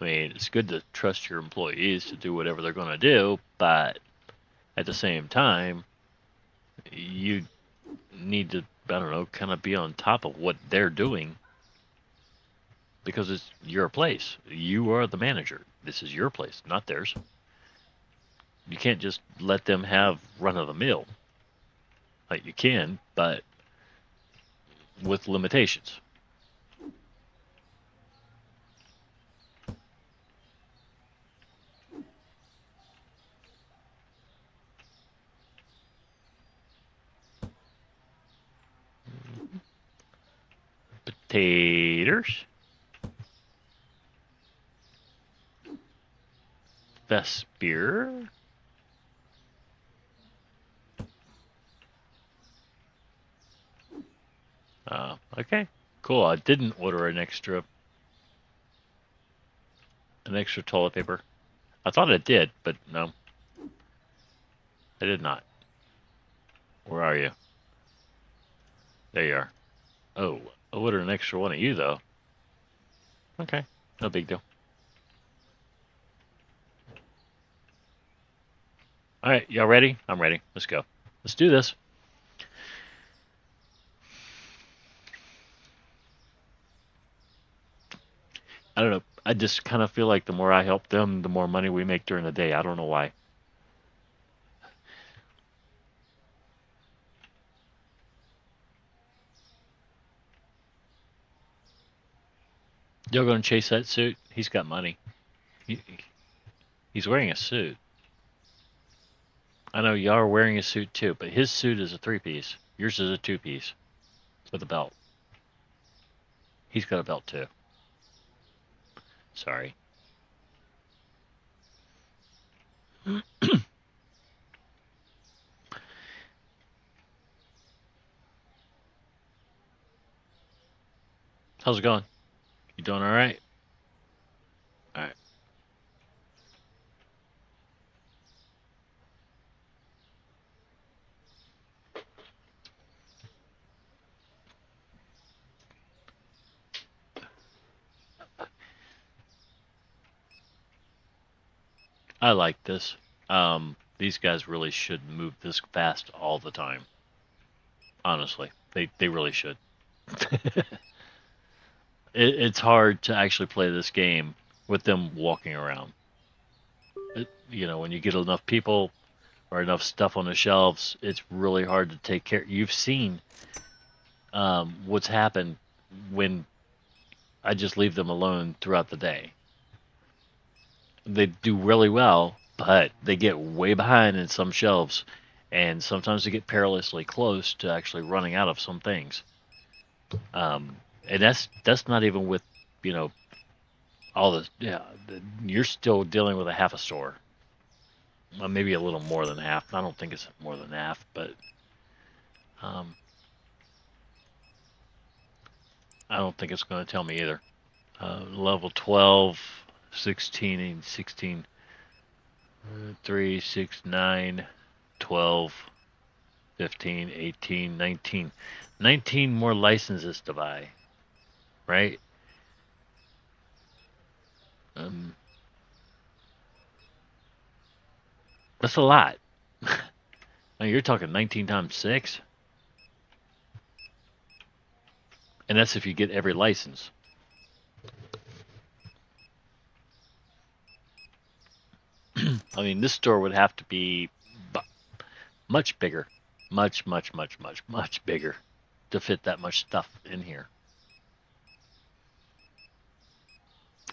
I mean, it's good to trust your employees to do whatever they're going to do, but at the same time, you need to, I don't know, kind of be on top of what they're doing because it's your place. You are the manager. This is your place, not theirs. You can't just let them have run of the mill. Like you can, but with limitations. Potatoes, Vesper. Okay, cool. I didn't order an extra toilet paper. I thought I did, but no, I did not. Where are you? There you are. Oh, I ordered an extra one of you though. Okay, no big deal. All right, y'all ready? I'm ready. Let's go. Let's do this. I don't know. I just kind of feel like the more I help them, the more money we make during the day. I don't know why. Y'all gonna chase that suit? He's got money. He, he's wearing a suit. I know y'all are wearing a suit too, but his suit is a three-piece. Yours is a two-piece with a belt. He's got a belt too. Sorry. How's it going? You doing all right? All right. I like this. These guys really should move this fast all the time. Honestly, they really should. It's hard to actually play this game with them walking around. When you get enough people or enough stuff on the shelves, it's really hard to take care. You've seen what's happened when I just leave them alone throughout the day. They do really well, but they get way behind in some shelves, and sometimes they get perilously close to actually running out of some things. And that's not even with you know all the yeah. You're still dealing with a half a store, well, maybe a little more than half. I don't think it's more than half, but um, I don't think it's going to tell me either. Level 12. 16 and 16, 3, 6, 9, 12, 15, 18, 19. 19 more licenses to buy, right? Um, that's a lot. Now you're talking 19 times 6, and that's if you get every license. I mean, this store would have to be much bigger, much bigger to fit that much stuff in here.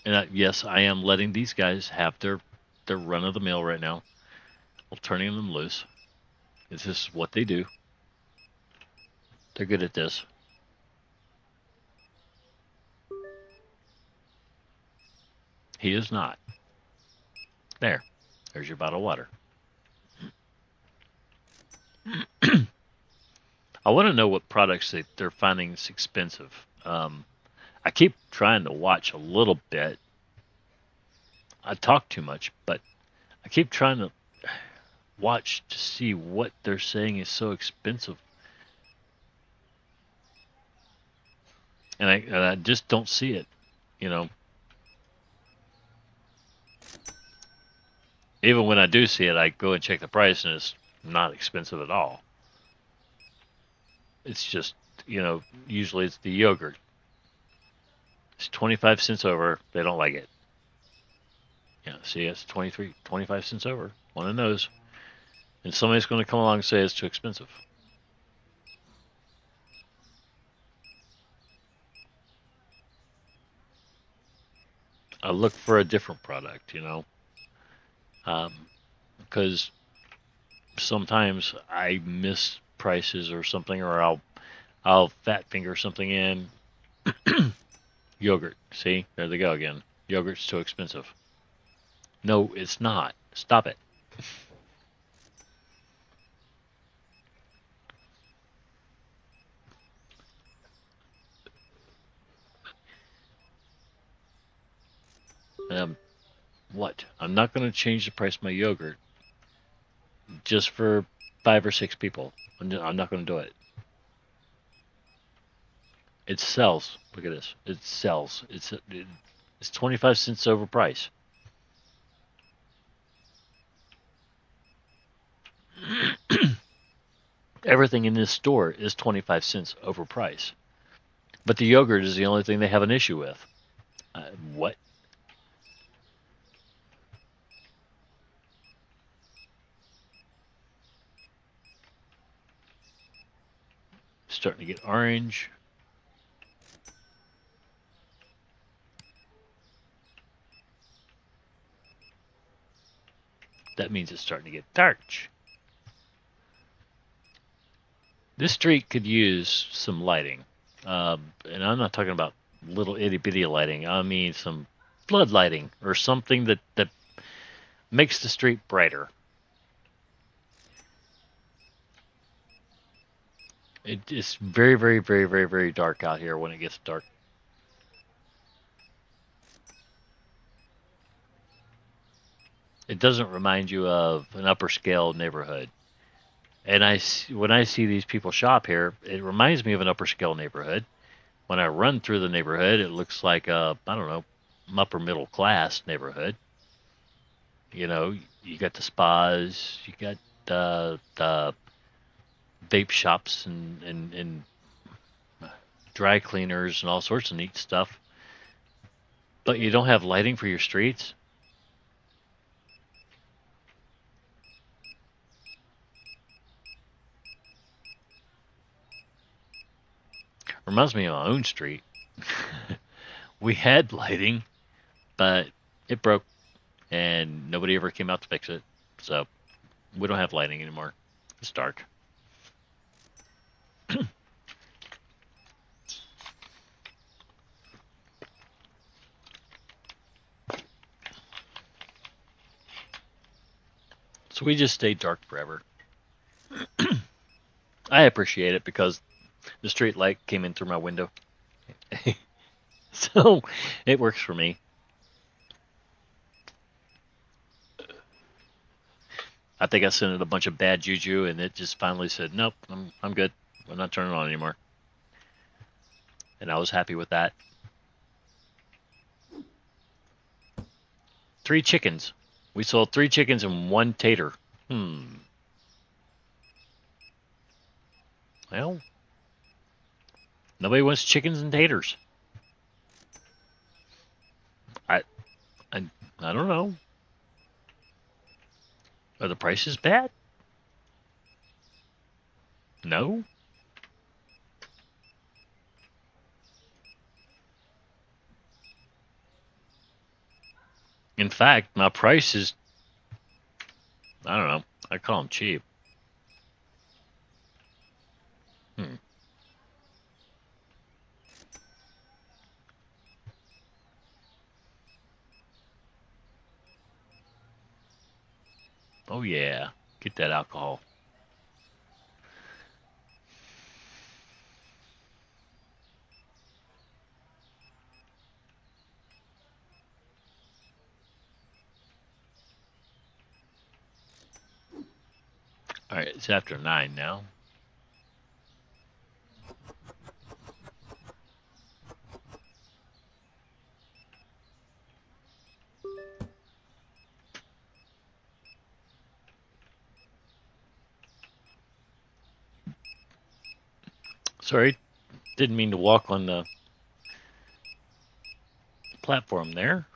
And yes, I am letting these guys have their run of the mill right now. I'm turning them loose. This is what they do. They're good at this. He is not. There's your bottle of water. I want to know what products they're finding is expensive. I keep trying to watch a little bit. I talk too much, but I keep trying to watch to see what they're saying is so expensive. And I just don't see it, you know. Even when I do see it, I go and check the price, and it's not expensive at all. It's just, usually it's the yogurt. It's 25 cents over. They don't like it. Yeah, see, it's 25 cents over. One of those. And somebody's going to come along and say it's too expensive. I look for a different product, because sometimes I miss prices or something, or I'll fat finger something in. Yogurt. See, there they go again. Yogurt's too expensive. No, it's not. Stop it. What? I'm not going to change the price of my yogurt just for 5 or 6 people. I'm not going to do it. It sells. Look at this. It sells. It's 25 cents over price. Everything in this store is 25 cents over price. But the yogurt is the only thing they have an issue with. What? Starting to get orange. That means it's starting to get dark. This street could use some lighting. And I'm not talking about little itty bitty lighting. I mean some flood lighting or something that makes the street brighter. It's very, very, very, very, very dark out here when it gets dark. It doesn't remind you of an upper scale neighborhood. And when I see these people shop here, it reminds me of an upper scale neighborhood. When I run through the neighborhood, it looks like I don't know, upper middle class neighborhood. You got the spas, you got the vape shops and dry cleaners and all sorts of neat stuff. But you don't have lighting for your streets. Reminds me of my own street. We had lighting, but it broke, and nobody ever came out to fix it. So we don't have lighting anymore. It's dark. So we just stayed dark forever. I appreciate it because the street light came in through my window. So it works for me. I think I sent it a bunch of bad juju, and it just finally said, "Nope, I'm good. I'm not turning on anymore." And I was happy with that. 3 chickens. We sold 3 chickens and 1 tater. Well, nobody wants chickens and taters. I I, I don't know. Are the prices bad? No. In fact, my price is, I don't know. I call them cheap. Hmm. Oh yeah, get that alcohol. All right, it's after 9 now. Sorry, didn't mean to walk on the platform there.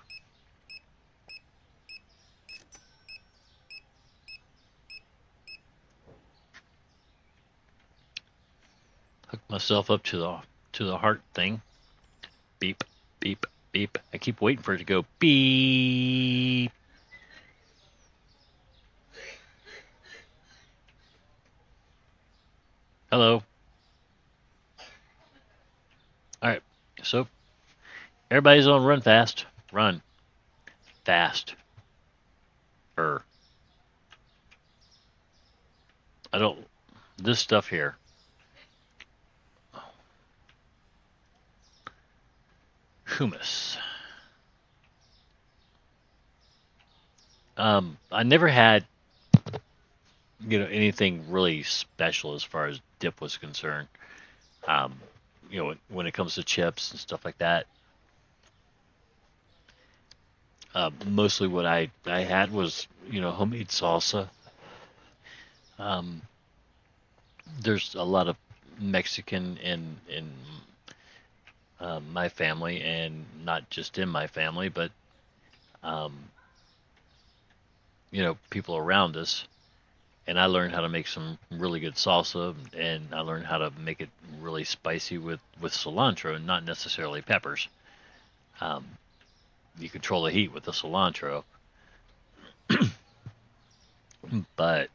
Hooked myself up to the heart thing. Beep, beep, beep. I keep waiting for it to go beep. Hello. All right. So everybody's on run fast. Run fast. I don't. This stuff here. Hummus. I never had anything really special as far as dip was concerned. Um, when it comes to chips and stuff like that. Mostly what I had was homemade salsa. Um, there's a lot of Mexican in my family, and not just in my family, but um, people around us. And I learned how to make some really good salsa, and I learned how to make it really spicy with cilantro and not necessarily peppers. Um, you control the heat with the cilantro, but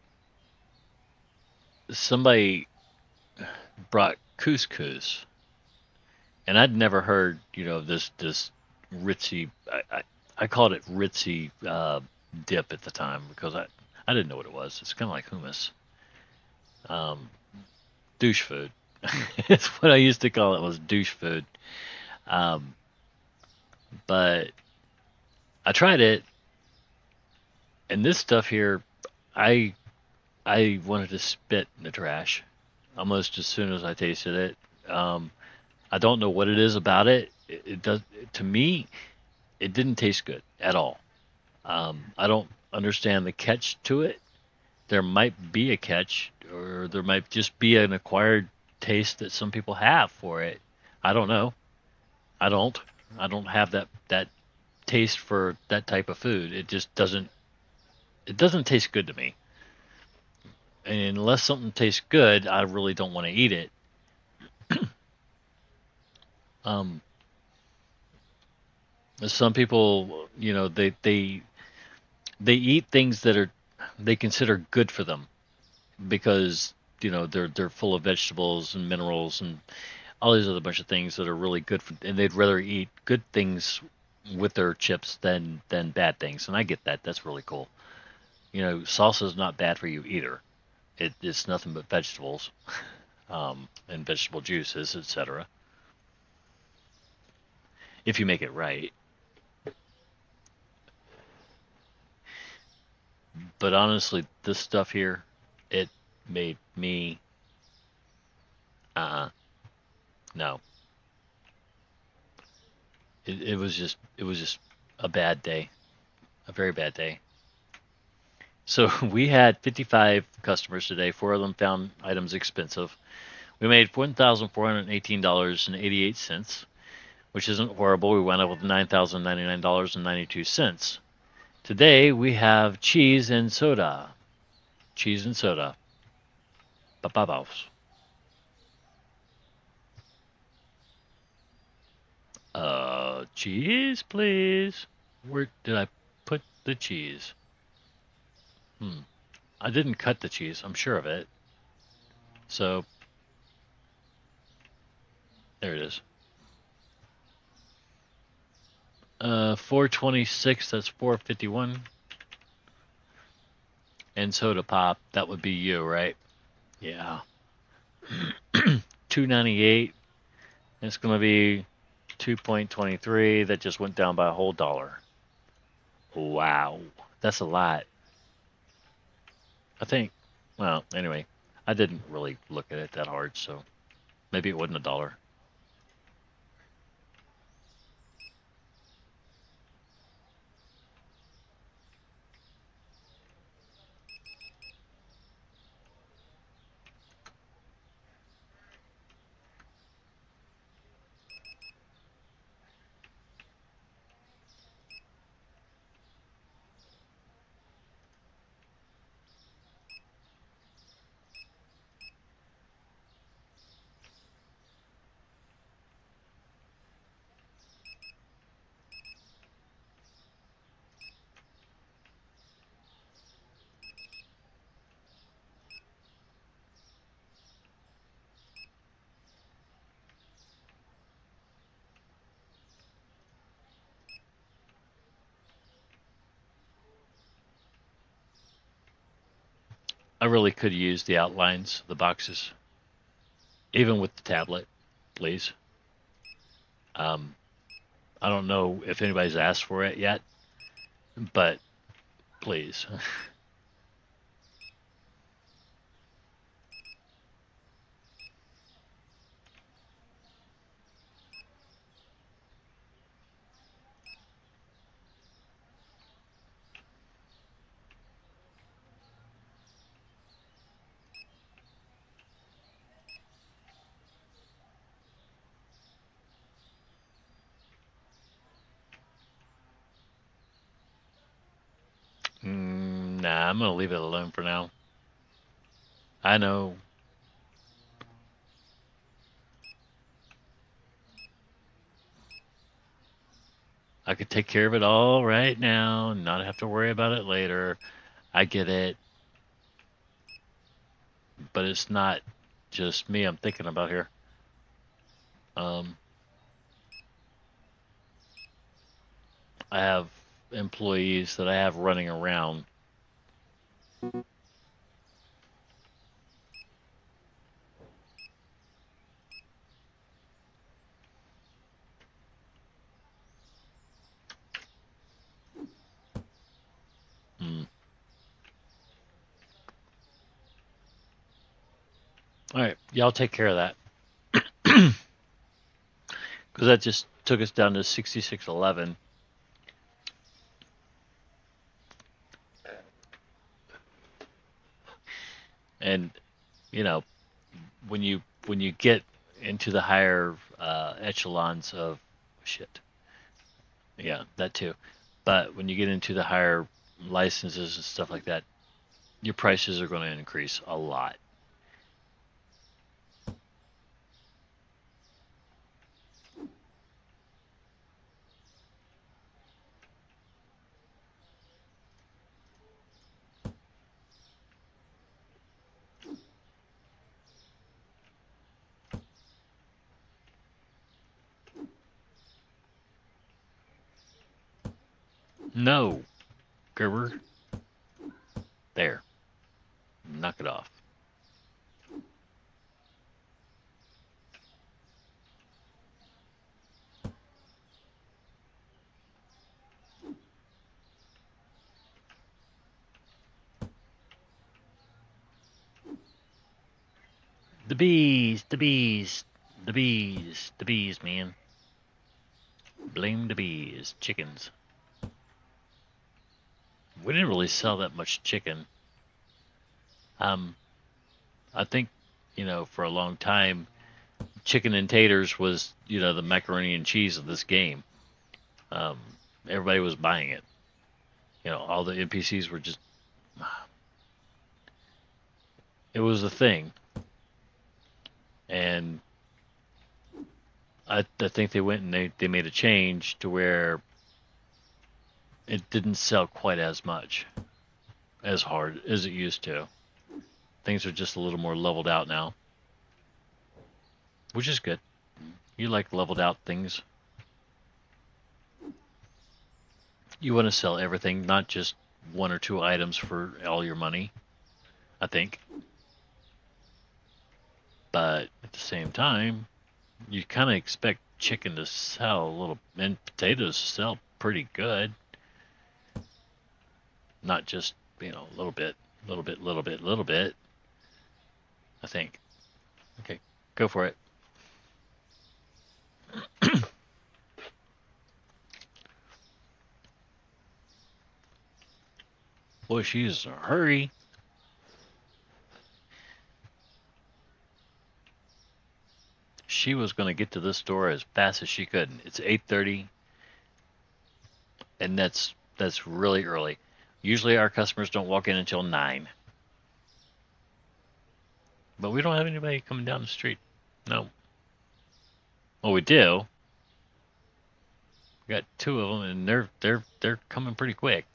somebody brought couscous, and I'd never heard this ritzy. I called it ritzy dip at the time because I didn't know what it was. It's kind of like hummus, um, douche food. It's what I used to call it, was douche food. Um, but I tried it, and this stuff here, I I wanted to spit in the trash almost as soon as I tasted it. I don't know what it is about it. It does, to me. It didn't taste good at all. I don't understand the catch to it. There might be a catch, or there might just be an acquired taste that some people have for it. I don't know. I don't. I don't have that taste for that type of food. It just doesn't. It doesn't taste good to me. And unless something tastes good, I really don't want to eat it. Um, some people, they eat things that are they consider good for them because they're full of vegetables and minerals and all these other bunch of things that are really good for, and they'd rather eat good things with their chips than bad things. And I get that. That's really cool. Salsa is not bad for you either. It's nothing but vegetables, and vegetable juices, etc. If you make it right. But honestly, this stuff here, it made me uh no. It was just a bad day, a very bad day. So we had 55 customers today. Four of them found items expensive. We made $1,418.88, which isn't horrible. We went up with $9,099.92. Today we have cheese and soda. Cheese and soda. Ba-ba-bows. Cheese, please. Where did I put the cheese? I didn't cut the cheese. I'm sure of it. So there it is. 426. That's 451. And soda pop. That would be you, right? Yeah. 298. It's gonna be 2.23. That just went down by a whole dollar. Wow. That's a lot. I think. Well, anyway, I didn't really look at it that hard, so maybe it wasn't a dollar. I really could use the outlines, the boxes, even with the tablet, please. Um, I don't know if anybody's asked for it yet, but please. Nah, I'm gonna leave it alone for now. I know I could take care of it all right now and not have to worry about it later. I get it, but it's not just me I'm thinking about here. Um, I have employees that I have running around. Mm. All right, y'all take care of that because that just took us down to 6611. And you know, when you get into the higher echelons of shit, yeah, that too. But when you get into the higher licenses and stuff like that, your prices are going to increase a lot. No, Gerber, there, knock it off. The bees, the bees, the bees, the bees, man. Blame the bees. Chickens. We didn't really sell that much chicken. Um, I think, for a long time, chicken and taters was, the macaroni and cheese of this game. Um, Everybody was buying it. All the NPCs were just, it was a thing. And I think they went and they made a change to where it didn't sell quite as much, as hard as it used to. Things are just a little more leveled out now, which is good. You like leveled out things. You want to sell everything, not just one or two items for all your money, I think. But at the same time, you kind of expect chicken to sell a little, and potatoes to sell pretty good. Not just, a little bit, little bit, little bit, little bit, I think. Okay, go for it. Boy, she's in a hurry. She was going to get to this store as fast as she could. It's 8:30, and that's really early. Usually our customers don't walk in until 9. But we don't have anybody coming down the street. No. Well, we do. We got two of them, and they're coming pretty quick.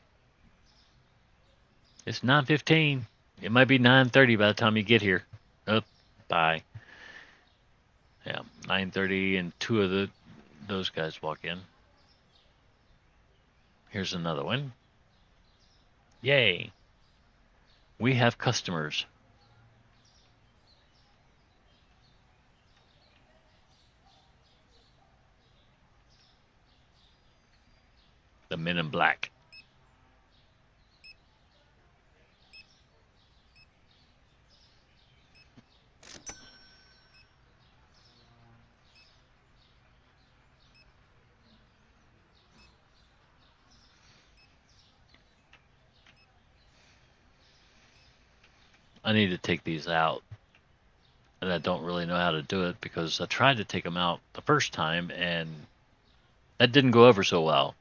It's 9:15. It might be 9:30 by the time you get here. Oh, bye. Yeah, 9:30, and two of those guys walk in. Here's another one. Yay! We have customers. The men in black. I need to take these out, and I don't really know how to do it because I tried to take them out the first time, and that didn't go over so well.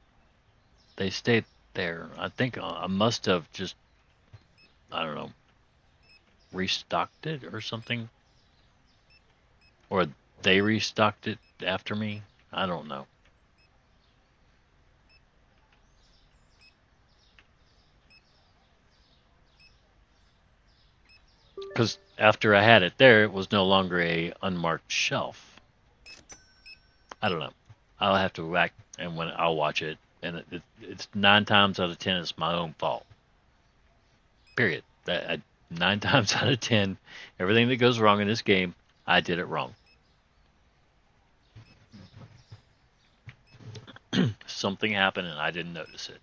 They stayed there. I think I must have just, I don't know, restocked it or something, or they restocked it after me. I don't know. Because after I had it there, it was no longer a unmarked shelf. I don't know. I'll have to go back and when I'll watch it, and it's 9 times out of 10 it's my own fault. Period. 9 times out of 10, everything that goes wrong in this game, I did it wrong. Something happened and I didn't notice it.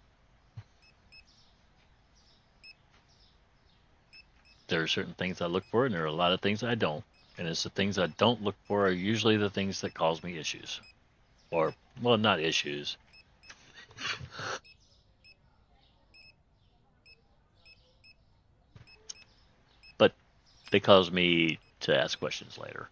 There are certain things I look for, and there are a lot of things I don't. And it's the things I don't look for are usually the things that cause me issues. Or, well, not issues. But they cause me to ask questions later.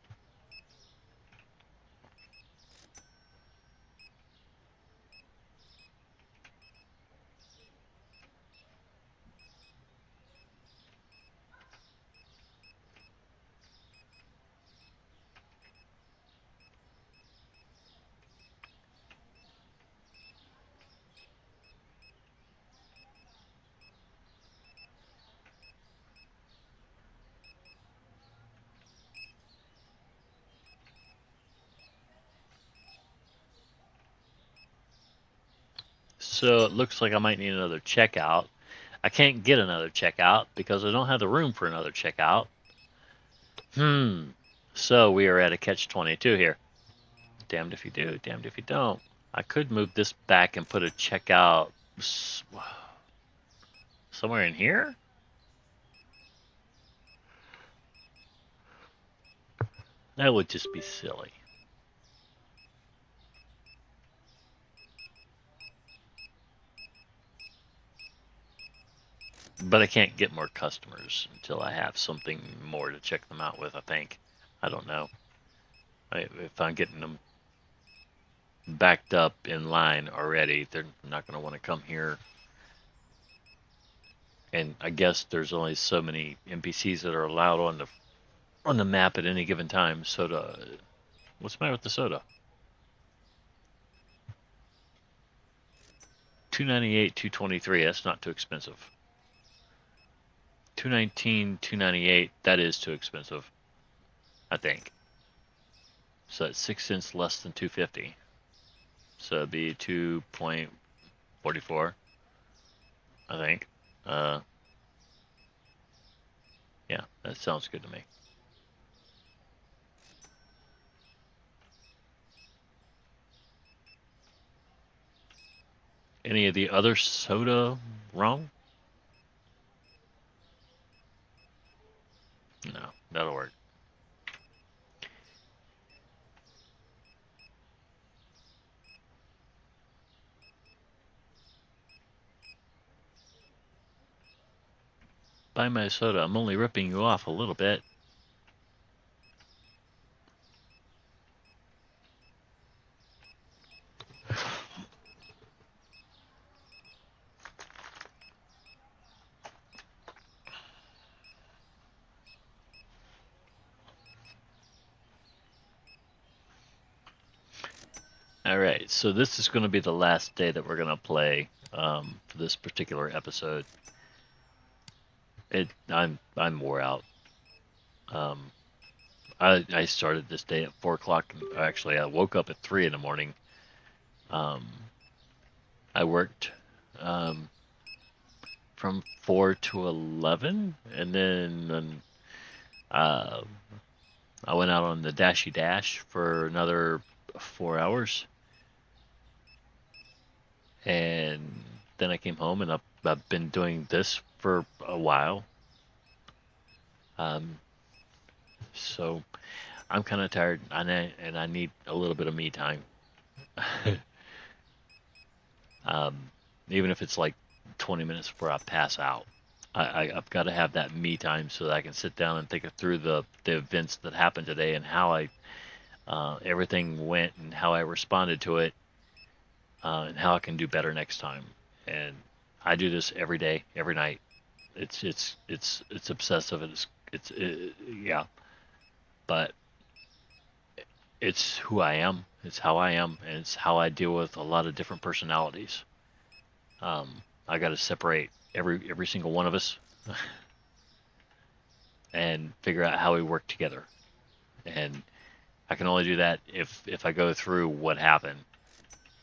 So it looks like I might need another checkout. I can't get another checkout because I don't have the room for another checkout. So we are at a catch-22 here. Damned if you do, damned if you don't. I could move this back and put a checkout somewhere in here. That would just be silly. But I can't get more customers until I have something more to check them out with, I think. I don't know. If I'm getting them backed up in line already, they're not going to want to come here. And I guess there's only so many NPCs that are allowed on the map at any given time. Soda, what's the matter with the soda? 298, 223. That's not too expensive. 219, 298. That is too expensive, I think. So that's 6 cents less than 250. So it'd be 2.44, I think. Uh, yeah, that sounds good to me. Any of the other soda wrong? No, that'll work. Buy my soda. I'm only ripping you off a little bit. All right, so this is going to be the last day that we're going to play for this particular episode. I'm wore out. Um, I started this day at 4 o'clock. Actually, I woke up at 3 in the morning. Um, I worked um, from 4 to 11, and then uh, I went out on the Dashy Dash for another 4 hours, and then I came home and I've been doing this for a while. Um, so I'm kind of tired, and I need a little bit of me time. um, Even if it's like 20 minutes before I pass out. I've got to have that me time so that I can sit down and think through the events that happened today and how everything went and how I responded to it, and how I can do better next time. And I do this every day, every night. It's obsessive. Yeah, but it's who I am. It's how I am, and it's how I deal with a lot of different personalities. I got to separate every single one of us and figure out how we work together. And I can only do that if I go through what happened,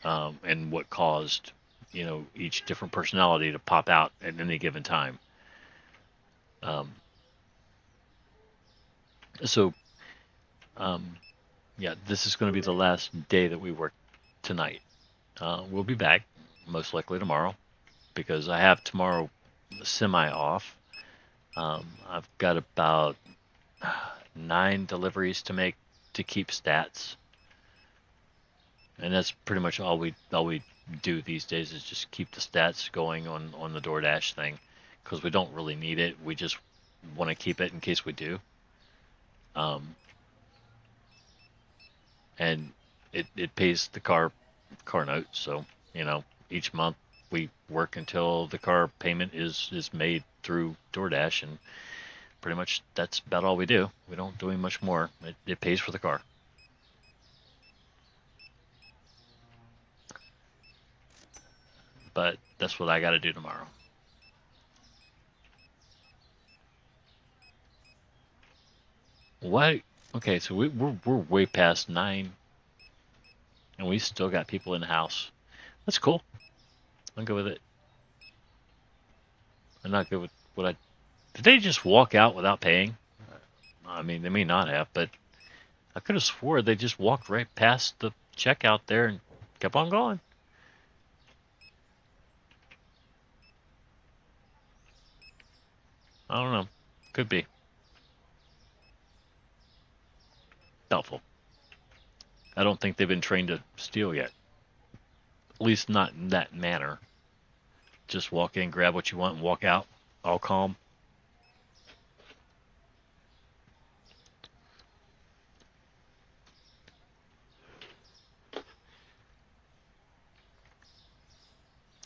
and what caused each different personality to pop out at any given time. Um, so um, yeah, this is going to be the last day that we work tonight. We'll be back most likely tomorrow because I have tomorrow semi off. I've got about 9 deliveries to make to keep stats, and that's pretty much all we do these days is just keep the stats going on the DoorDash thing because we don't really need it. We just want to keep it in case we do. And it pays the car note, so each month we work until the car payment is made through DoorDash, and pretty much that's about all we do. We don't do much more. It pays for the car. But that's what I got to do tomorrow. Why? Okay, so we're way past 9, and we still got people in the house. That's cool. I'm good with it. I'm not good with what I. Did they just walk out without paying? I mean, they may not have, but I could have swore they just walked right past the checkout there and kept on going. I don't know. Could be. Doubtful. I don't think they've been trained to steal yet. At least not in that manner. Just walk in, grab what you want, and walk out, all calm.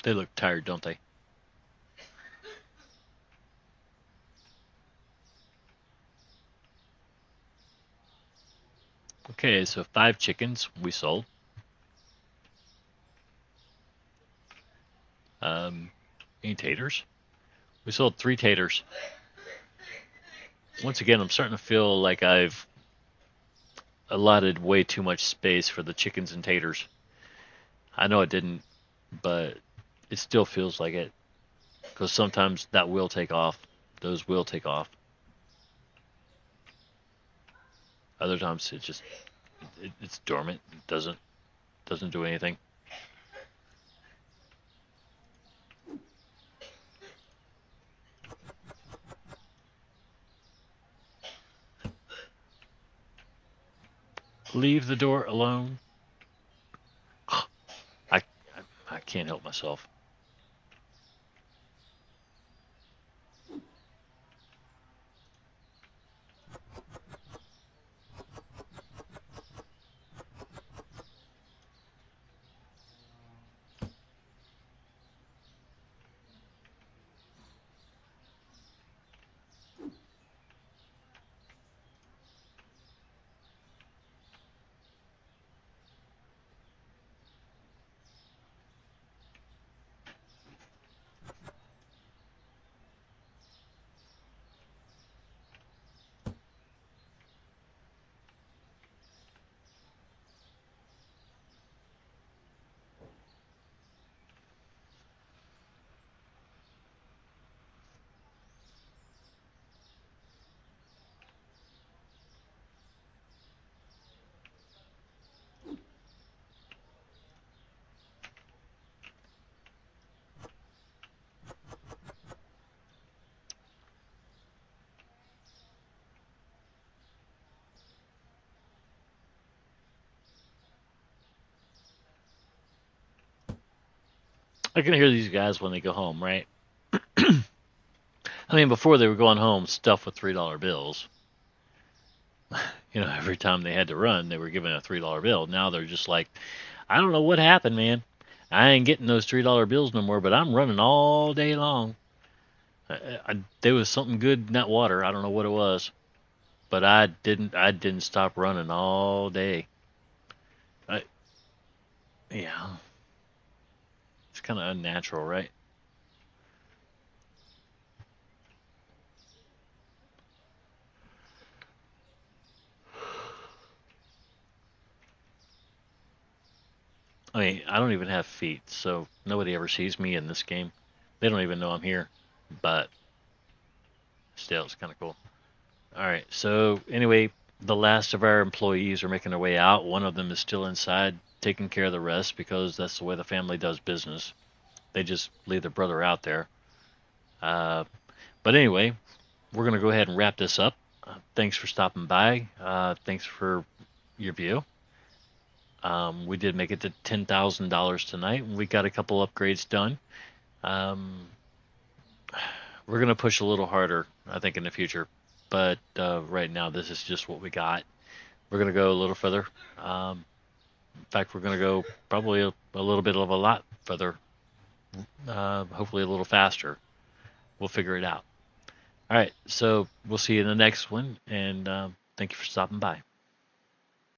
They look tired, don't they? Okay, so 5 chickens we sold. Any taters? We sold 3 taters. Once again, I'm starting to feel like I've allotted way too much space for the chickens and taters. I know it didn't, but it still feels like it. Because sometimes that will take off. Those will take off. Other times it's dormant. It doesn't do anything. Leave the door alone. I I can't help myself. I can hear these guys when they go home, right? I mean, before they were going home stuffed with $3 bills. Every time they had to run, they were given a $3 bill. Now they're just like, I don't know what happened, man. I ain't getting those $3 bills no more, but I'm running all day long. There was something good in that water. I don't know what it was, but I didn't stop running all day. I, yeah, it's kind of unnatural, right? I mean, I don't even have feet, so nobody ever sees me in this game. They don't even know I'm here, but still, it's kind of cool. All right, so anyway, the last of our employees are making their way out. One of them is still inside taking care of the rest because that's the way the family does business. They just leave their brother out there. Uh, but anyway, we're going to go ahead and wrap this up. Thanks for stopping by. Thanks for your view. We did make it to $10,000 tonight. We got a couple upgrades done. Um, we're going to push a little harder, I think, in the future. But right now, this is just what we got. We're going to go a little further. In fact, we're going to go probably a little bit of a lot further. Hopefully, a little faster. We'll figure it out. All right. So we'll see you in the next one. And thank you for stopping by.